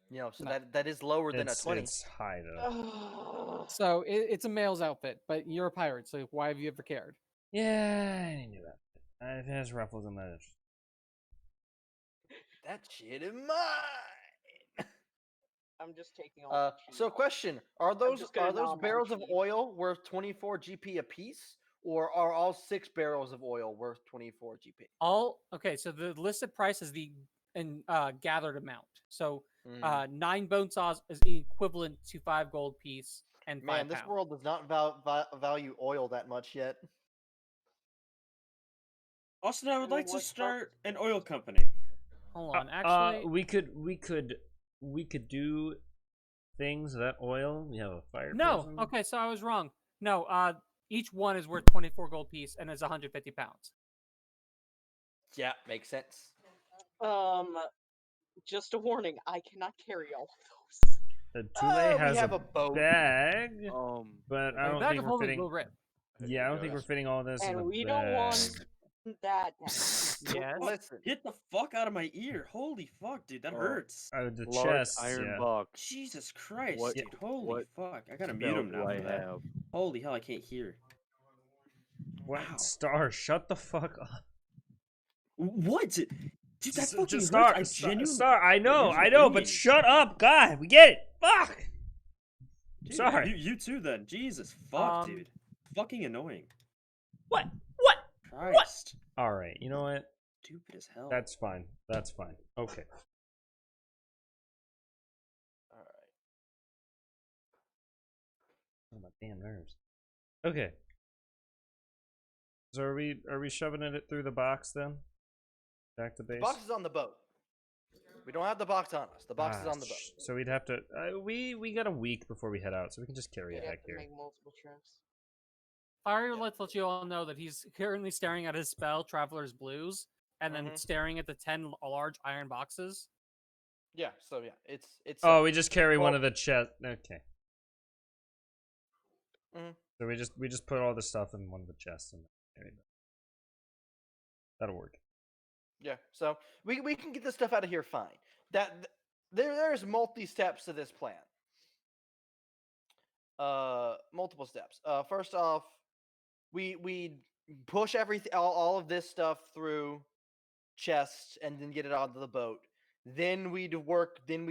You know, so No. that is lower than a 20. It's high, though. So it's a male's outfit, but you're a pirate, so why have you ever cared? Yeah, I knew that. It has ruffles and letters. That shit is mine. I'm just taking all the cheese. So question: Are those just gonna nom on barrels of cheese. oil worth 24 GP apiece, or are all 6 barrels of oil worth 24 GP? Okay, so the listed price is the gathered amount. So Mm. 9 bone saws is equivalent to 5 gold piece and 5 Man, this pounds. world does not value oil that much yet. Austin, I would For like to what start purpose? an oil company. Hold on, actually, we could we could do things that oil. We have a fire. No. Prison. Okay, so I was wrong. No. Each one is worth 24 gold piece and is 150 pounds. Yeah, makes sense. Just a warning, I cannot carry all of those. Tule has we have a boat. bag, but I The don't bag think of we're holding fitting. will rip. Yeah, I don't think we're fitting all this in And the we bag. don't want that. Yes. Listen. Hit the fuck out of my ear. Holy fuck, dude. That hurts. The large chest, iron yeah. box. Jesus Christ, What- dude. Holy what fuck. I gotta mute him spell now do I for that. have? Holy hell, I can't hear. What? Wow. Star, shut the fuck up. What? Dude, that fucking hurts. Star, I genuinely... Star, I It know, hurts but wings. shut up, God. We get it. Fuck. Dude, Sorry. You too then. Jesus fuck, dude. Fucking annoying. What? Christ. All right, you know what? Stupid as hell. That's fine. That's fine. Okay. All right. Oh, my damn nerves. Okay. So are we shoving it through the box then? Back to base. The box is on the boat. We don't have the box on us. The box is on the boat. So we'd have to. We got a week before we head out, so we can just carry it back here. Make multiple trips. Fire, let's let you all know that he's currently staring at his spell, Traveler's Blues, and then staring at the 10 large iron boxes. Yeah. So yeah, it's. Oh, we just carry one of the chest. Okay. Mhm. So we just put all the stuff in one of the chests and carry it. That'll work. Yeah. So we can get this stuff out of here fine. There's multi steps to this plan. Multiple steps. First off, we push everything, all of this stuff through chests and then get it onto the boat. Then we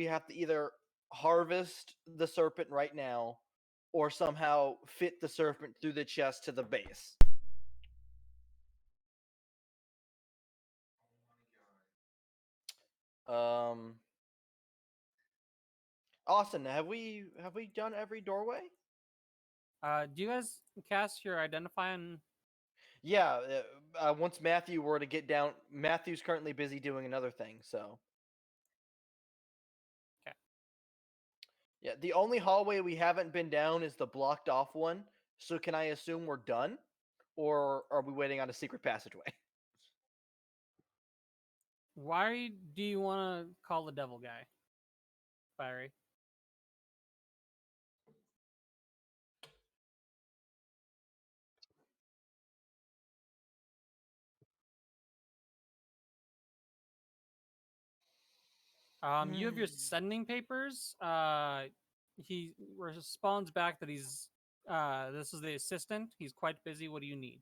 have to either harvest the serpent right now or somehow fit the serpent through the chest to the base. Austin, have we done every doorway? Do you guys cast your identify on? Yeah, once Matthew were to get down, Matthew's currently busy doing another thing, so. Okay. Yeah, the only hallway we haven't been down is the blocked off one, so can I assume we're done? Or are we waiting on a secret passageway? Why do you want to call the devil guy? Fiery. You have your sending papers. He responds back that he's this is the assistant. He's quite busy. What do you need?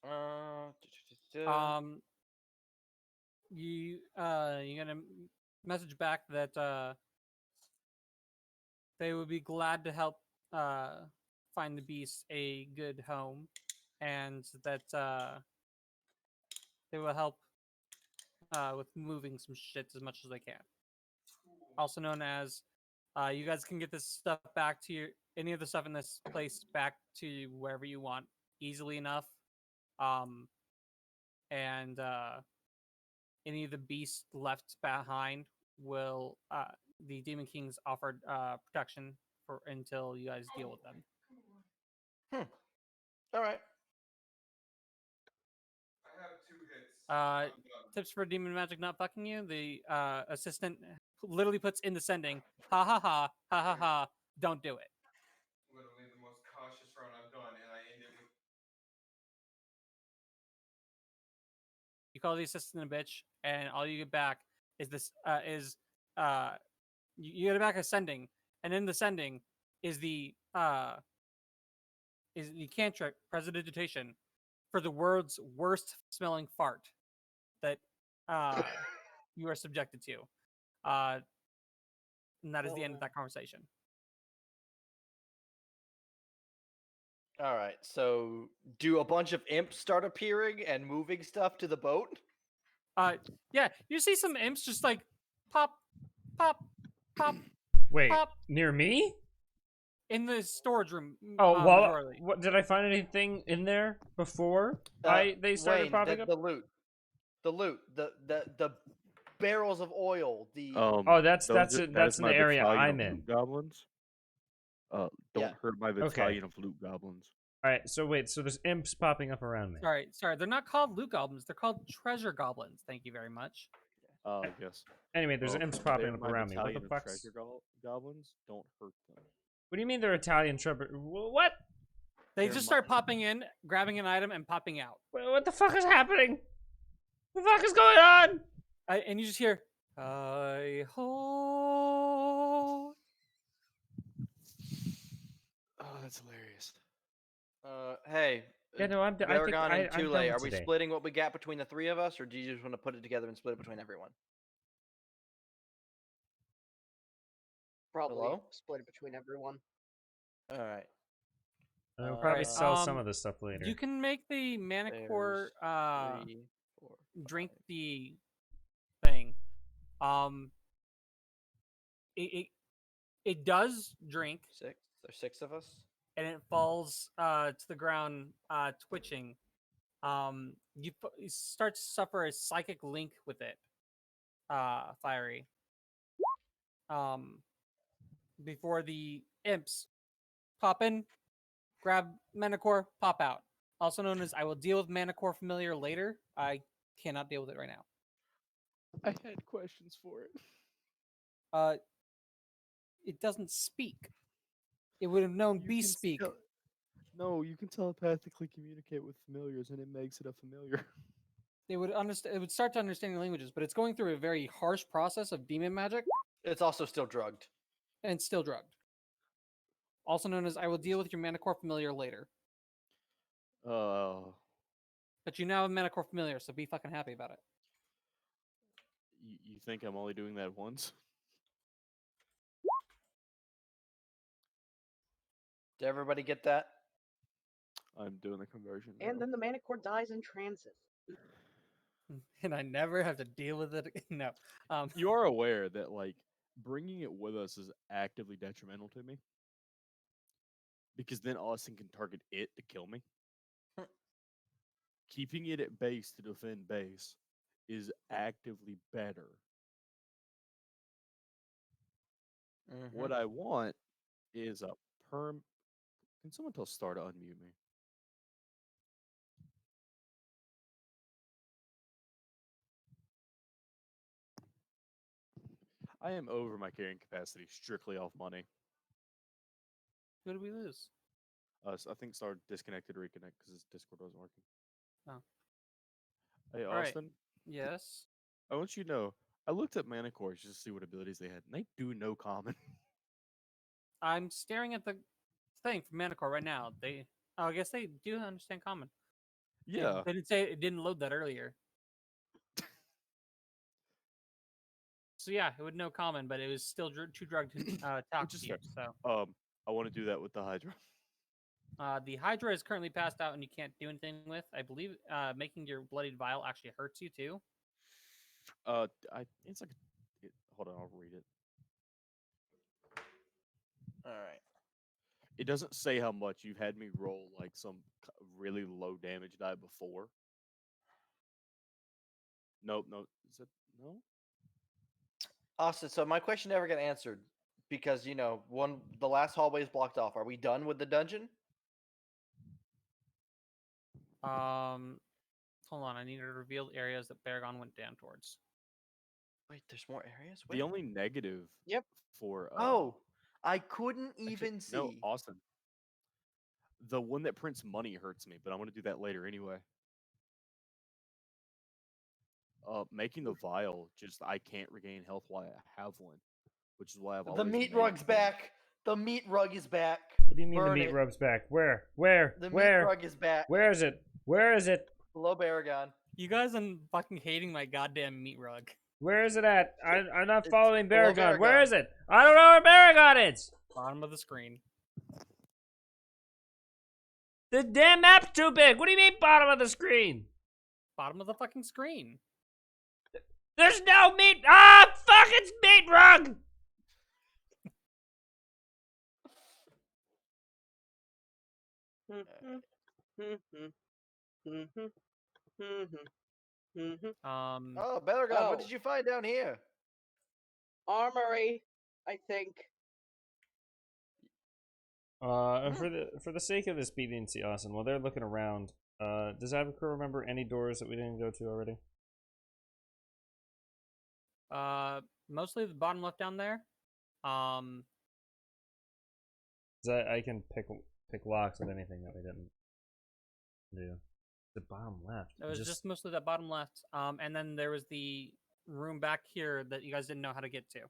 Oh my god. You're gonna message back that they would be glad to help find the beast a good home, and that they will help with moving some shit as much as they can. Also known as, you guys can get this stuff back to any of the stuff in this place back to wherever you want easily enough. And any of the beasts left behind will the Demon Kings offered protection for until you guys deal with them. All right. Tips for demon magic not fucking you. The assistant literally puts in the sending, ha ha ha, ha ha ha, don't do it. Literally the most cautious run I've done, and I ended with. You call the assistant a bitch, and all you get back is this is you get back ascending, and in the ascending is the cantrip prestidigitation for the world's worst smelling fart that you are subjected to. And that is the end of that conversation. All right. So, do a bunch of imps start appearing and moving stuff to the boat? Yeah, you see some imps just like pop, pop, pop. Wait, pop near me? in the storage room. Oh, Majorly. what did I find anything in there before they started Wayne, popping up? the loot, the barrels of oil. Oh, that's that's in my the area battalion I'm of in. loot goblins. Don't Yeah. hurt my battalion of loot goblins. All right, so wait, so there's imps popping up around me. Sorry, they're not called loot goblins. They're called treasure goblins. Thank you very much. Yes. Anyway, there's imps popping up around me. What the battalion of fuck? treasure goblins. Don't hurt them. What do you mean they're Italian treasure? What? They just start popping in, grabbing an item, and popping out. What the fuck is happening? What the fuck is going on? And you just hear, I hold. Oh, that's hilarious. Hey. Yeah, no, I'm Baragon and I'm Tule, done are we today. splitting what we got between the three of us, or do you just want to put it together and split it between everyone? Probably split it between everyone. All right. I'll probably sell some of this stuff later. You can make the mana core drink the thing. It does drink. Six. There's 6 of us. And it falls to the ground, twitching. You start to suffer a psychic link with it, Fiery. Before the imps pop in, grab mana core, pop out. Also known as I will deal with mana core familiar later. I cannot deal with it right now. I had questions for it. It doesn't speak. It would have known beast speak. No, you can telepathically communicate with familiars, and it makes it a familiar. They would understand. It would start to understand languages, but it's going through a very harsh process of demon magic. It's also still drugged. And still drugged. Also known as I will deal with your mana core familiar later. Oh. But you now have mana core familiar, so be fucking happy about it. You think I'm only doing that once? Did everybody get that? I'm doing the conversion. And then the mana core dies in transit. And I never have to deal with it. No. You are aware that, like, bringing it with us is actively detrimental to me? Because then Austin can target it to kill me. Keeping it at base to defend base is actively better. What I want is a perm... Can someone tell Star to unmute me? I am over my carrying capacity strictly off money. Who did we lose? So I think Star disconnected or reconnect because his Discord wasn't working. Oh. Hey, All right. Austin? Yes? I want you to know, I looked at mana cores just to see what abilities they had, and they do no common. I'm staring at the thing for mana core right now. I guess they do understand common. Yeah. They didn't say it didn't load that earlier. So yeah, it would know common, but it was still too drugged to talk to you. So I want to do that with the Hydra. The Hydra is currently passed out and you can't do anything with. I believe making your bloodied vial actually hurts you too. It's like hold on, I'll read it. All right. It doesn't say how much. You've had me roll like some really low damage die before. Nope. Is it no? Austin, so my question never got answered because the last hallway is blocked off. Are we done with the dungeon? Hold on. I need to reveal the areas that Baragon went down towards. Wait, there's more areas? The only negative for I couldn't even see. No, Austin. The one that prints money hurts me, but I'm going to do that later anyway. Making the vial, just I can't regain health while I have one, which is why I've The always meat made rug's them. back. The meat rug is back. What do you mean Burn the meat it. rug's back? Where? The meat Where? rug is back. Where is it? Where is it? Hello, Baragon. You guys are fucking hating my goddamn meat rug. Where is it at? I'm not It's following below Baragon. Where Baragon. is it? I don't know where Baragon is. Bottom of the screen. The damn map's too big. What do you mean bottom of the screen? Bottom of the fucking screen. There's no meat. Ah, fuck! It's meat rug. Oh, Baragon, what did you find down here? Armory, I think. For the sake of this expediency, Austin, while they're looking around, does Abacur remember any doors that we didn't go to already? Mostly the bottom left down there. 'Cause I can pick locks with anything that we didn't do. The bottom left. It was just mostly that bottom left. And then there was the room back here that you guys didn't know how to get to.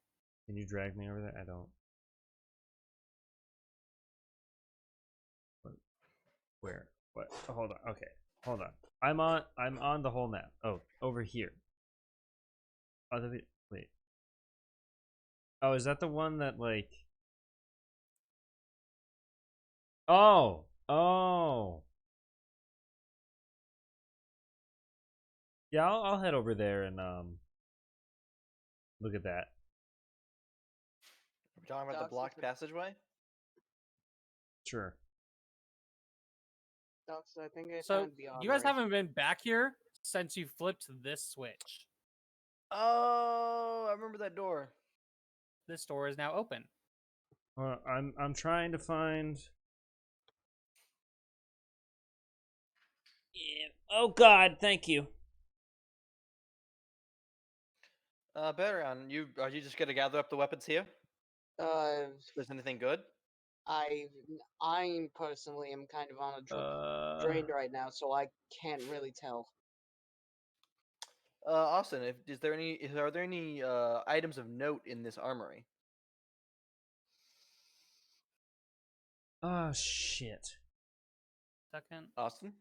Can you drag me over there? I don't. Where? What? Oh, hold on. Okay, hold on. I'm on the whole map. Oh, over here. Oh, wait. Oh, is that the one that like? Oh. Yeah, I'll head over there and look at that. We're talking about the blocked passageway? Sure. I think it's So you guys haven't been back here since you flipped this switch. Oh, I remember that door. This door is now open. I'm trying to find. Yeah. Oh God, thank you. Baragon, are you just gonna gather up the weapons here? Is anything good? I personally am kind of on a drained right now, so I can't really tell. Austin, are there any items of note in this armory? Oh shit. Second. Austin?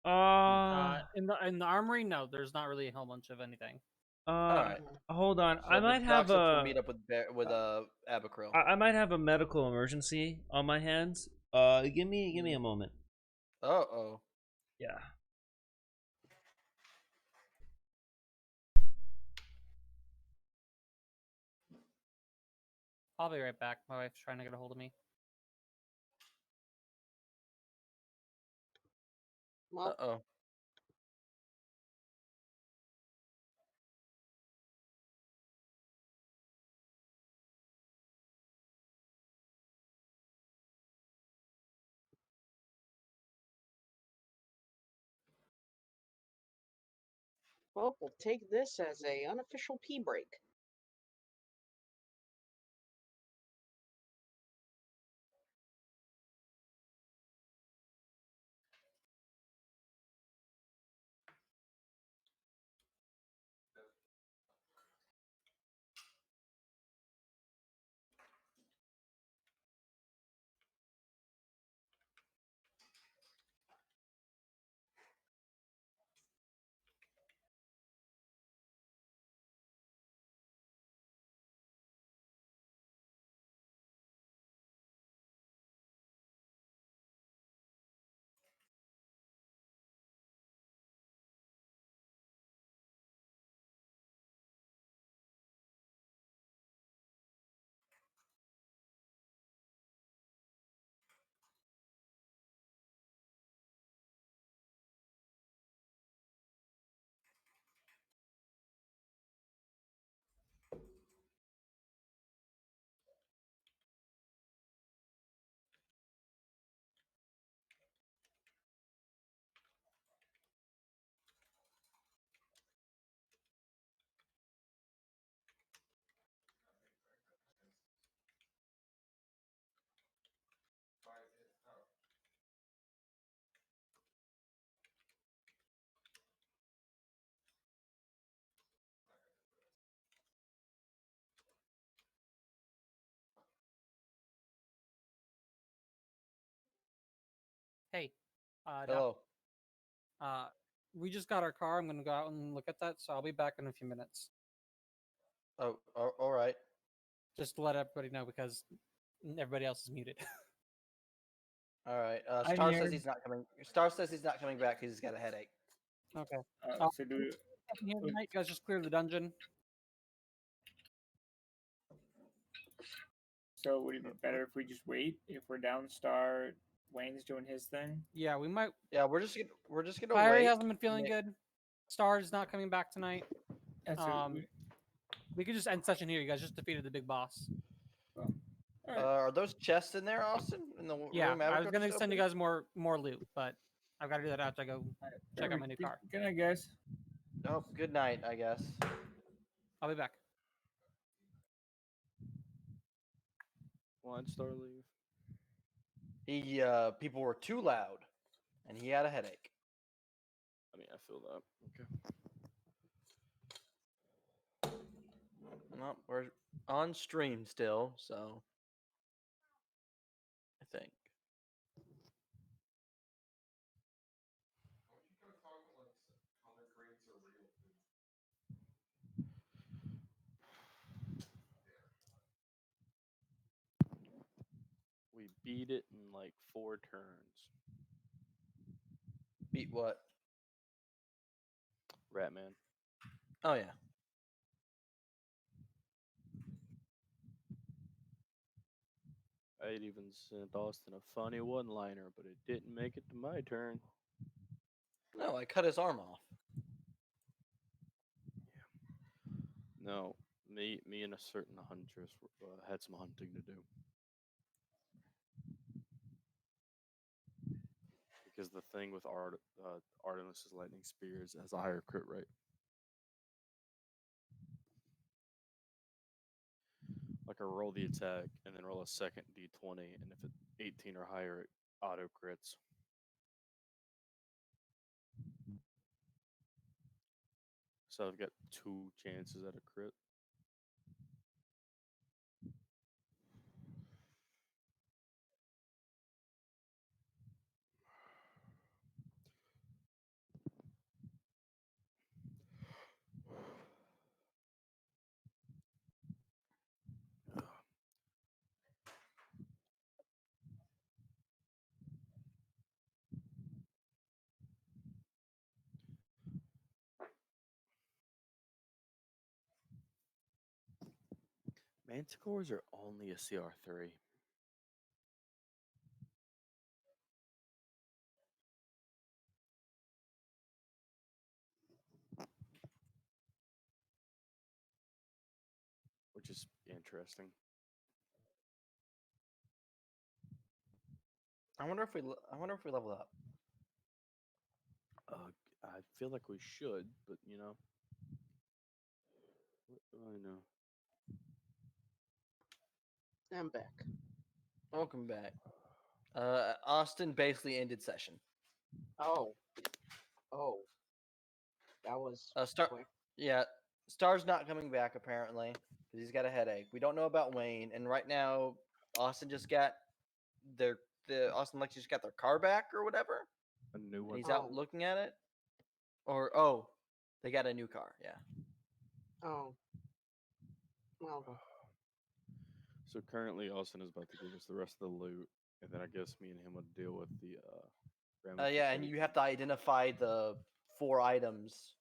In the armory, no, there's not really a whole bunch of anything. Alright. Hold on. So I might have we'll meet up with Abacryl. I might have a medical emergency on my hands. Give me a moment. Uh-oh. Yeah. I'll be right back. My wife's trying to get a hold of me. Uh-oh. Well, we'll take this as a unofficial pee break. Hey, Doc, Hello. we just got our car. I'm gonna go out and look at that, so I'll be back in a few minutes. Oh, all right. Just to let everybody know because everybody else is muted. All right. I'm Star here. says he's not coming. Star says he's not coming back because he's got a headache. Okay. So do we, Here tonight, you guys just clear the dungeon. so would it be better if we just wait? If we're down star, Wayne's doing his thing. Yeah, we might. Yeah, we're just gonna Fiery wait. hasn't been feeling good. Star's not coming back tonight. And so We could just end session here. You guys just defeated the big boss. Are those chests in there, Austin? In the Yeah, room? I was gonna just send you opened? guys more loot, but I've got to do that after I go check out my new car. Good night, guys. Oh, good night, I guess. I'll be back. Why'd Star leave? He people were too loud, and he had a headache. I mean, I feel that. Okay. Well, we're on stream still, so I think. We beat it in like 4 turns. Beat what? Ratman. Oh yeah. I'd even sent Austin a funny one-liner, but it didn't make it to my turn. No, I cut his arm off. No, me and a certain huntress had some hunting to do. Because the thing with Artemis's lightning spears has a higher crit rate. Like I roll the attack and then roll a second d20, and if it's 18 or higher, it auto crits. So I've got 2 chances at a crit. Manticores are only a CR3. Which is interesting. I wonder if we level up. I feel like we should, but you know. What do I know? I'm back. Welcome back. Austin basically ended session. Oh. That was quick. Yeah, Star's not coming back apparently because he's got a headache. We don't know about Wayne, and right now Austin just got Austin Lexi just got their car back or whatever. A new one. And he's out looking at it. Or they got a new car. Yeah. Oh. Well. So currently, Austin is about to give us the rest of the loot, and then I guess me and him would deal with the. Yeah, and you have to identify the 4 items.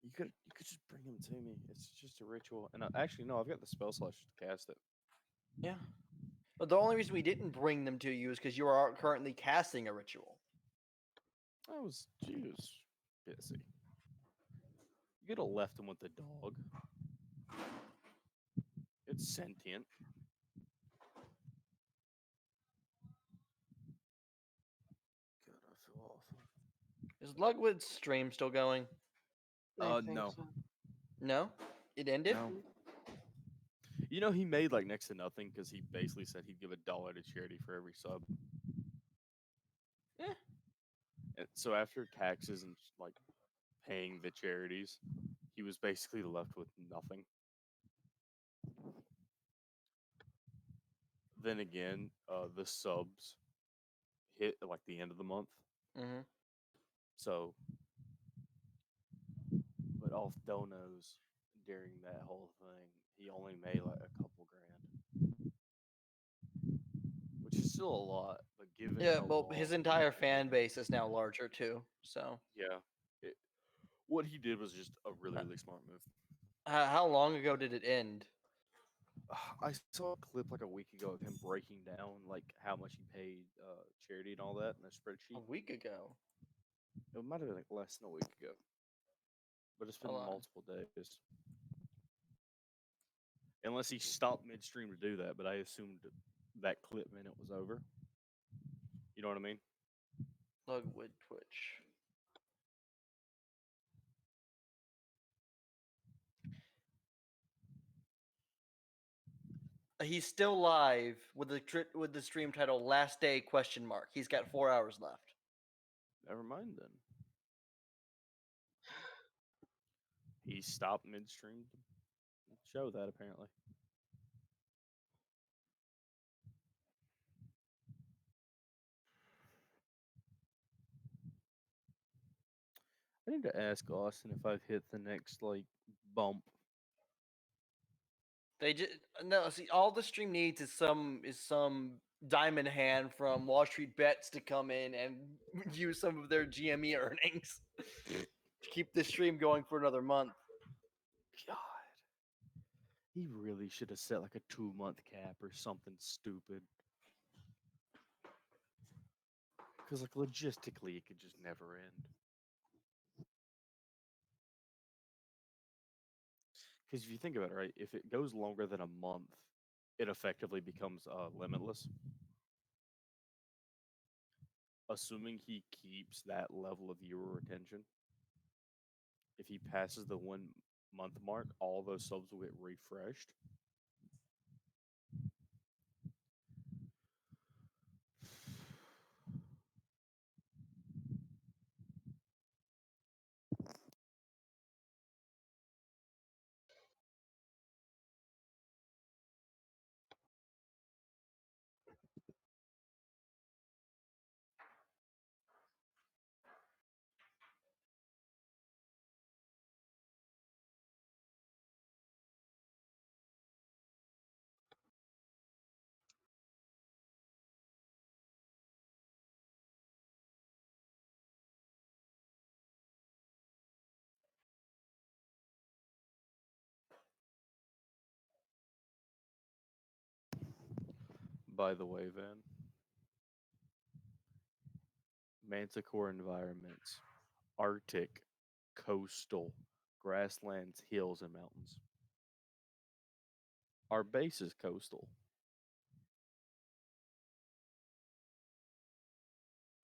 You could just bring them to me. It's just a ritual, and actually no, I've got the spell slash to cast it. Yeah. But the only reason we didn't bring them to you is because you are currently casting a ritual. I was busy. You could have left him with the dog. It's sentient. God, I feel awful. Is Lugwood's stream still going? No. So. No? It ended? No. You know, he made like next to nothing because he basically said he'd give $1 to charity for every sub. Yeah. And so after taxes and like paying the charities, he was basically left with nothing. Then again, the subs, hit like the end of the month. Mm-hmm. So, but off donos during that whole thing, he only made like a couple grand, which is still a lot. But given Yeah, how well, long his he entire had fan been- base is now larger too. So, yeah, it, what he did was just a really smart move. how long ago did it end? I saw a clip like a week ago of him breaking down like how much he paid charity and all that in a A spreadsheet. week ago. It might have been like less than a week ago, but it's been Hold on. multiple days. Unless he stopped midstream to do that, but I assumed that clip meant it was over. You know what I mean? Lugwood Twitch. He's still live with the stream title "Last Day?" question mark. He's got 4 hours left. Never mind then. He stopped midstream to show that apparently. I need to ask Austin if I've hit the next like bump. They just no see. All the stream needs is some diamond hand from Wall Street Bets to come in and use some of their GME earnings to keep the stream going for another month. God. He really should have set like a 2-month cap or something stupid. Because like logistically it could just never end. Because if you think about it, right, if it goes longer than a month, it effectively becomes limitless. Assuming he keeps that level of viewer retention, if he passes the 1 month mark, all those subs will get refreshed. By the way, Van, Manticore environments, Arctic, coastal, grasslands, hills, and mountains. Our base is coastal.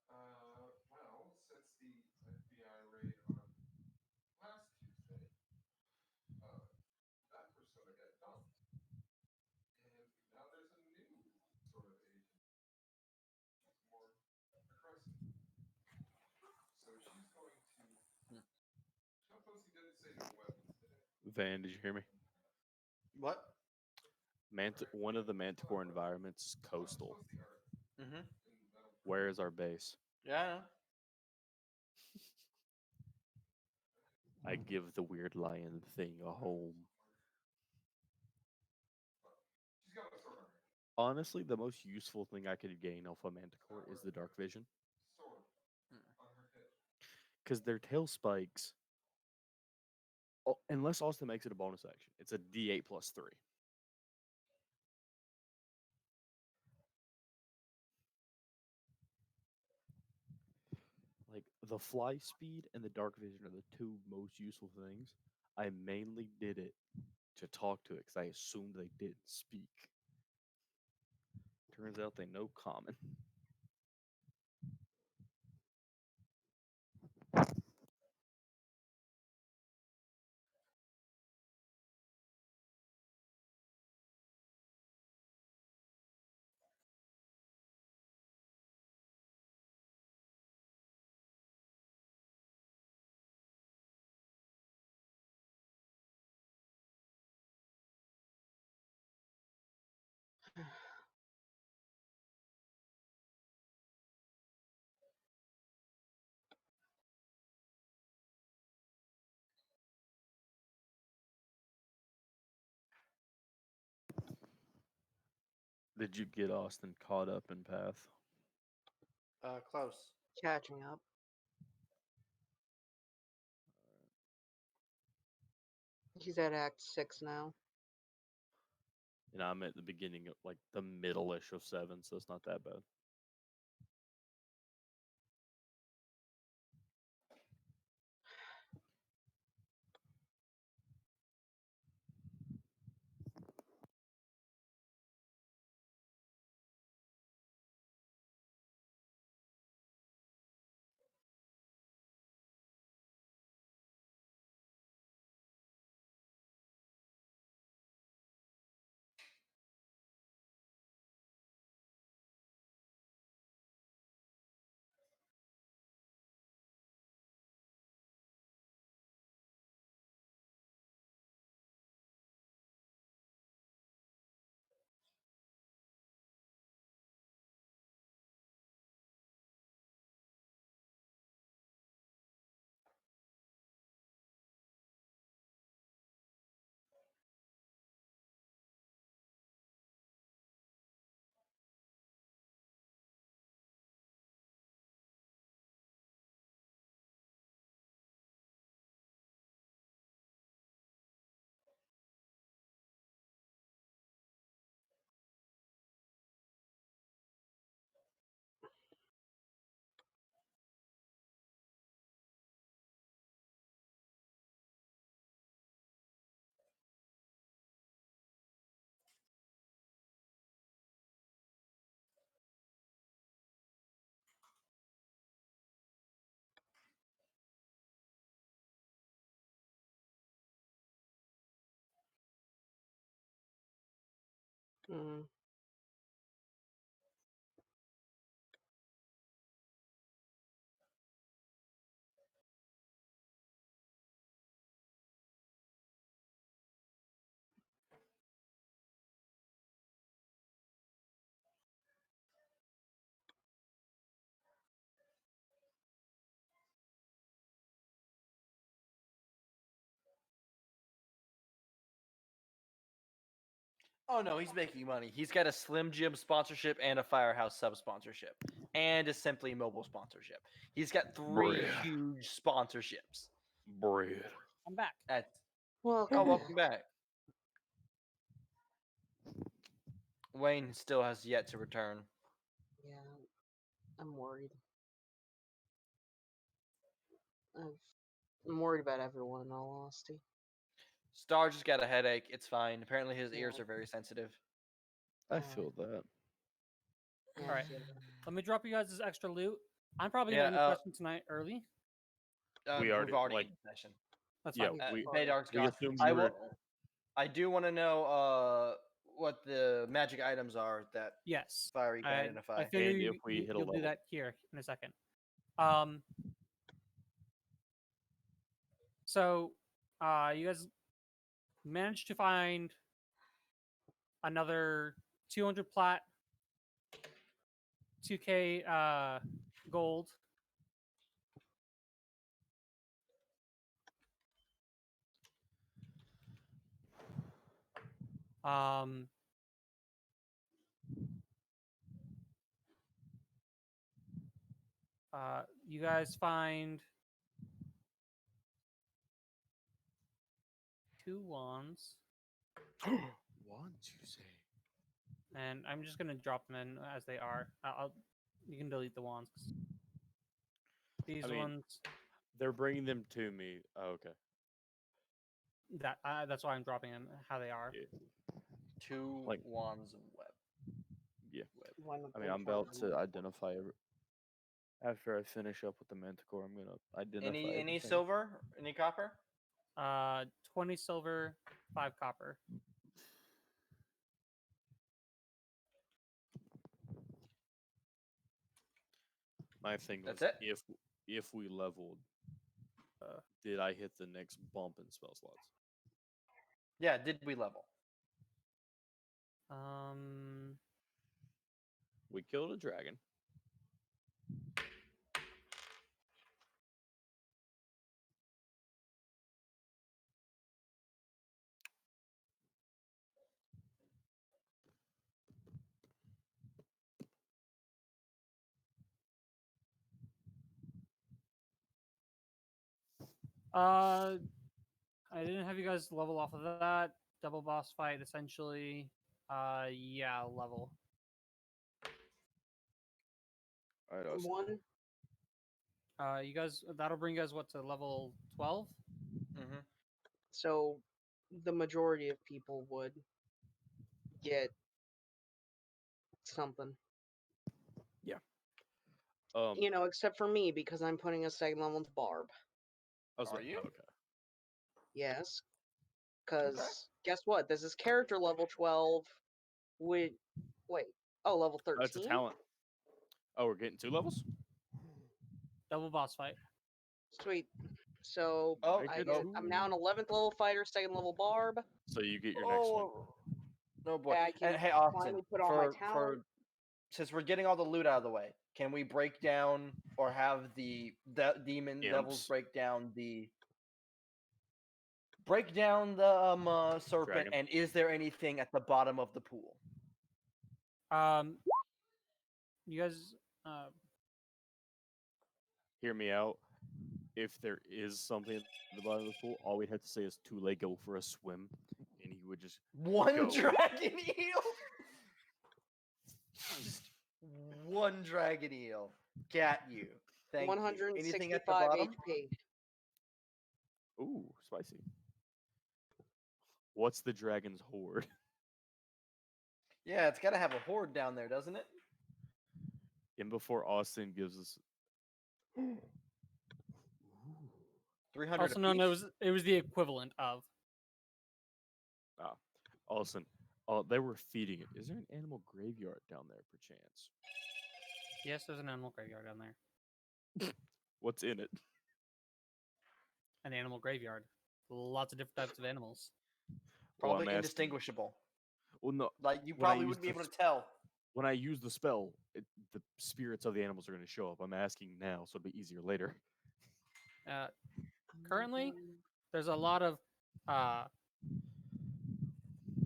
Well, since the FBI raid on last Tuesday, that persona got dumped, and now there's a new sort of agent. She's more aggressive. So she's going to. He didn't say no weapons today. Van, did you hear me? What? One of the Manticore environments is coastal. Mm-hmm. Where is our base? Yeah, I know. I give the weird lion thing a home. Honestly, the most useful thing I could gain off of Manticore is the dark vision. Because their tail spikes, unless Austin makes it a bonus action, it's a D8 plus 3. Like, the fly speed and the dark vision are the two most useful things. I mainly did it to talk to it because I assumed they didn't speak. Turns out they know common. Did you get Austin caught up in Path? Close. Catching up. He's at Act 6 now. And I'm at the beginning of like the middle-ish of 7, so it's not that bad. Mm. Oh no, he's making money. He's got a Slim Jim sponsorship and a Firehouse sub sponsorship and a Simply Mobile sponsorship. He's got 3 Bruh. huge sponsorships. Bread. I'm back. Welcome back. Wayne still has yet to return. Yeah, I'm worried. I'm worried about everyone, in all honesty. Star just got a headache. It's fine. Apparently his ears are very sensitive. I feel that. Yeah, All right. Let me drop you guys this extra loot. I'm probably Yeah, going to end the session tonight early. We've already like, ended the session. That's yeah, fine. Baydark's we gone. assumed I you were. will. I do want to know what the magic items are that Yes. Fiery can identify. I figure And if we hit a you'll do level. that here in a second. So, you guys managed to find another 200 plat, 2K gold. You guys find 2 wands. Wands, you say? And I'm just gonna drop them in as they are. You can delete the wands. These ones. They're bringing them to me. Oh, okay. That's why I'm dropping them how they are. Yeah. 2 wands of web. Yeah. One of I mean, them I'm about for- to identify after I finish up with the Manticore. I'm gonna identify. Any everything. silver? Any copper? 20 silver, 5 copper. My thing was That's it? if we leveled, did I hit the next bump in spell slots? Yeah, did we level? We killed a dragon. I didn't have you guys level off of that. Double boss fight, essentially. Yeah, level. All right, Austin. One. You guys, that'll bring you guys what to level 12? Mm-hmm. So the majority of people would get something. Yeah. Except for me because I'm putting a second level into Barb. Are you? Okay. Yes. Because guess what? This is character level 12 with level 13. That's a talent. Oh, we're getting 2 levels? Double boss fight. Sweet. So I'm now an 11th level fighter, second level Barb. So you get your next one. No boy. I can And hey, Austin, finally put on my talent. Since we're getting all the loot out of the way, can we break down or have the demon devils break down the serpent? Dragon. And is there anything at the bottom of the pool? You guys, Hear me out. If there is something at the bottom of the pool, all we'd have to say is Tule go for a swim, and he would just One go. dragon eel. Just one dragon eel. Got you. Thank you. Anything at the 165 bottom? HP. Ooh, spicy. What's the dragon's horde? Yeah, it's got to have a horde down there, doesn't it? And before Austin gives us 300 also known it was the equivalent of. Austin, they were feeding it. Is there an animal graveyard down there, perchance? Yes, there's an animal graveyard down there. What's in it? An animal graveyard. Lots of different types of animals. Probably Well, indistinguishable. Well, no. Like you when I probably use wouldn't be the able to tell. When I use the spell, the spirits of the animals are going to show up. I'm asking now, so it'll be easier later. Currently, there's a lot of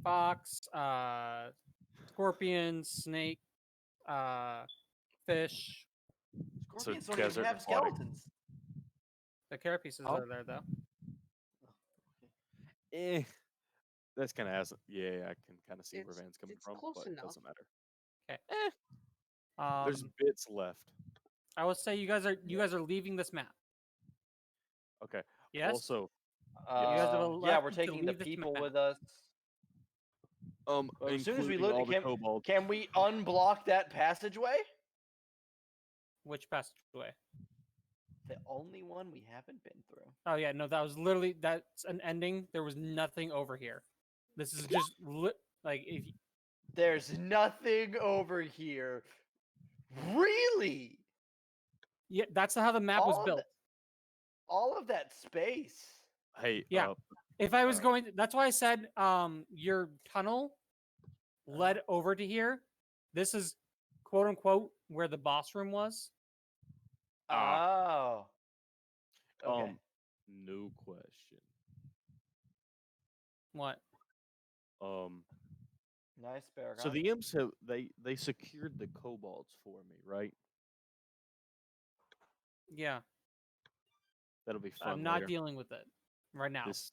fox, scorpion, snake, fish. Scorpions So don't even desert have aquatic. skeletons. The carapaces are there though. That's kind of ass. Yeah, I can kind of see where Van's coming from, close but enough. it doesn't matter. Okay. There's bits left. I would say you guys are leaving this map. Okay. Yes. Also, you guys have we're taking the people with us. As soon as we including all loot, the kobolds. can we unblock that passageway? Which passageway? The only one we haven't been through. Oh yeah, no, that's an ending. There was nothing over here. This is just like if. There's nothing over here. Really? Yeah, that's how the map was built. All of that space. Hey, yeah. If I was going, that's why I said your tunnel led over to here. This is quote unquote where the boss room was. Oh. Okay. No question. What? Nice, Paragon. So the imps have they secured the kobolds for me, right? Yeah. That'll be fun. I'm not later. dealing with it right now. This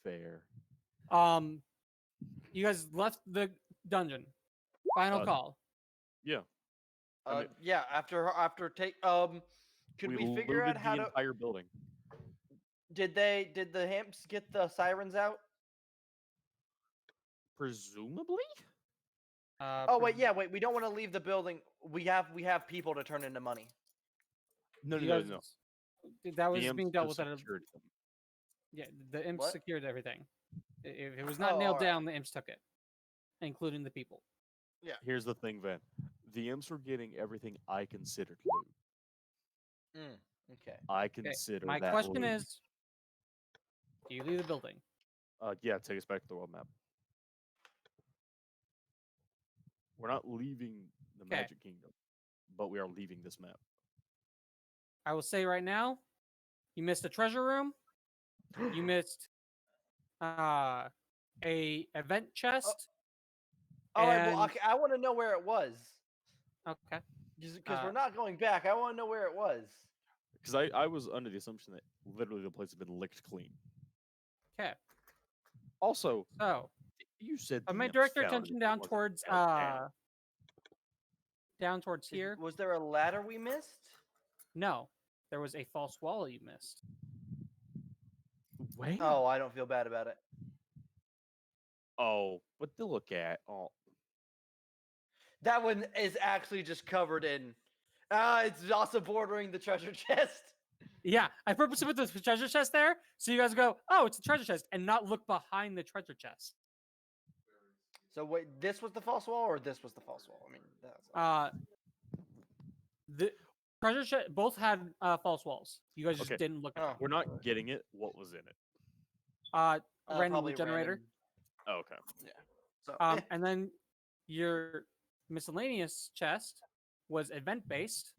fair. You guys left the dungeon. Final call. Yeah. Yeah. After take. Could we figure out how the to? Entire building. Did the imps get the sirens out? Presumably. Wait. We don't want to leave the building. We have people to turn into money. No. That was being dealt with. Yeah, the imps secured everything. If it was not nailed down, the imps took it, including the people. Yeah. Here's the thing, Van. The imps were getting everything I considered loot. Okay. I consider My that question loot. is, do you leave the building? Yeah, take us back to the world map. We're not leaving the Magic Kingdom, but we are leaving this map. I will say right now, you missed a treasure room. You missed a event chest. All right. Well, okay, I want to know where it was. Okay. Because we're not going back. I want to know where it was. Because I was under the assumption that literally the place had been licked clean. Okay. Also, So you said I might DMs direct your found attention it, down wasn't towards goddamn. down towards here. Was there a ladder we missed? No, there was a false wall you missed. Wait. Oh, I don't feel bad about it. Oh, but to look at. Oh, That one is actually just covered in. It's also bordering the treasure chest. Yeah, I purposely put the treasure chest there so you guys go, oh, it's a treasure chest, and not look behind the treasure chest. So wait, this was the false wall, or this was the false wall? I mean, that's The treasure chest both had false walls. You guys just okay. didn't look at them. We're not getting it. What was in it? Random loot generator. Oh, okay. Yeah. So And then your miscellaneous chest was event based.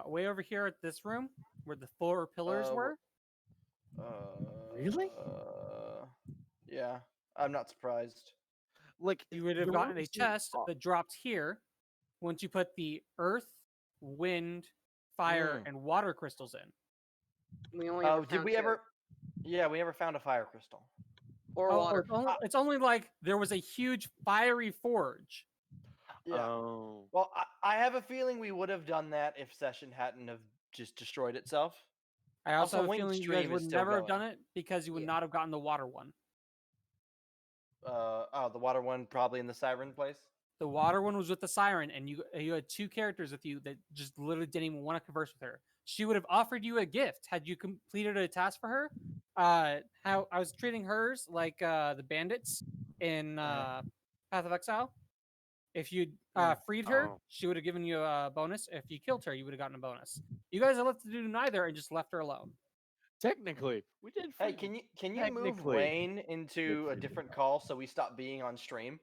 Way over here at this room where the 4 pillars were. Really? Yeah, I'm not surprised. Like You would have gotten a chest that dropped here once you put the earth, wind, fire, and water crystals in. We only did we ever? Yeah, we never found a fire crystal. Or water. It's only like there was a huge fiery forge. Yeah. Oh. Well, I have a feeling we would have done that if Session hadn't have just destroyed itself. I also have a Wayne's feeling you guys stream is would still never have going. done it because you would not have gotten the water one. The water one probably in the siren place. The water one was with the siren, and you had 2 characters with you that just literally didn't even want to converse with her. She would have offered you a gift had you completed a task for her. How I was treating hers like the bandits in Path of Exile. If you freed her, she would have given you a bonus. If you killed her, you would have gotten a bonus. You guys have left to do neither and just left her alone. Technically, we did. Hey, can you move Wayne into a different call so we stop being on stream?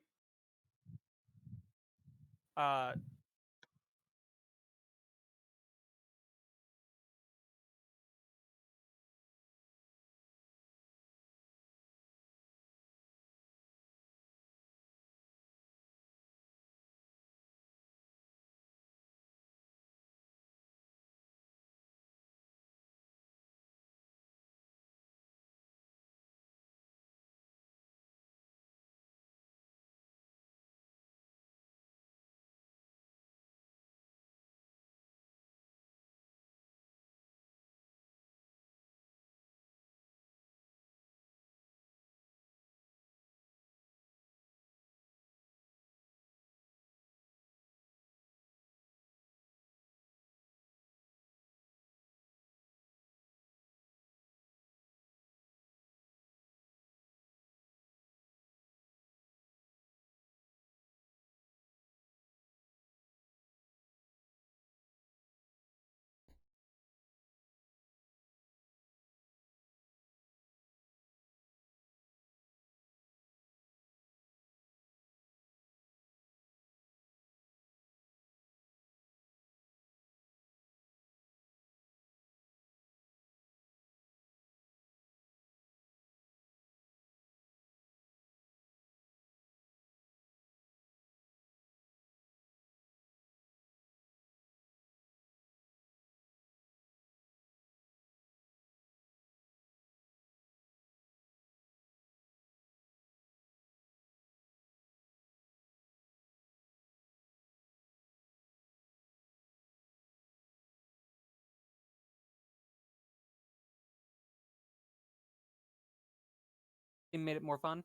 It made it more fun.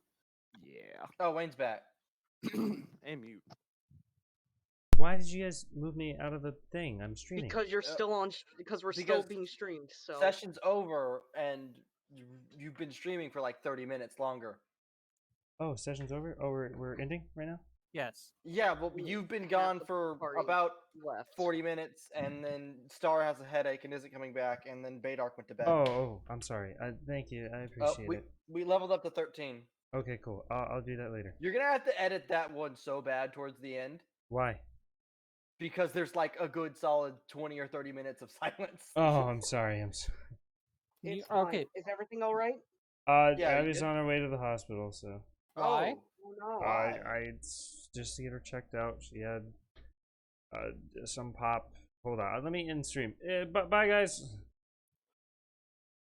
Yeah. Oh, Wayne's back. And mute. Why did you guys move me out of the thing? I'm streaming. Because you're still on. Because we're still being streamed. So Session's over, and you've been streaming for like 30 minutes longer. Oh, session's over? Oh, we're ending right now? Yes. Yeah, well, you've been gone for about 40 minutes, and then Star has a headache and isn't coming back, and then Baydark went to bed. Oh, I'm sorry. Thank you. I appreciate it. We leveled up to 13. Okay, cool. I'll do that later. You're gonna have to edit that one so bad towards the end. Why? Because there's like a good solid 20 or 30 minutes of silence. Oh, I'm sorry. I'm sorry. it's okay. Is everything all right? Yeah, Abby's on her way to the hospital, so. Why? Oh no. I just to get her checked out. She had some pop Hold on. Let me end stream. Bye, guys.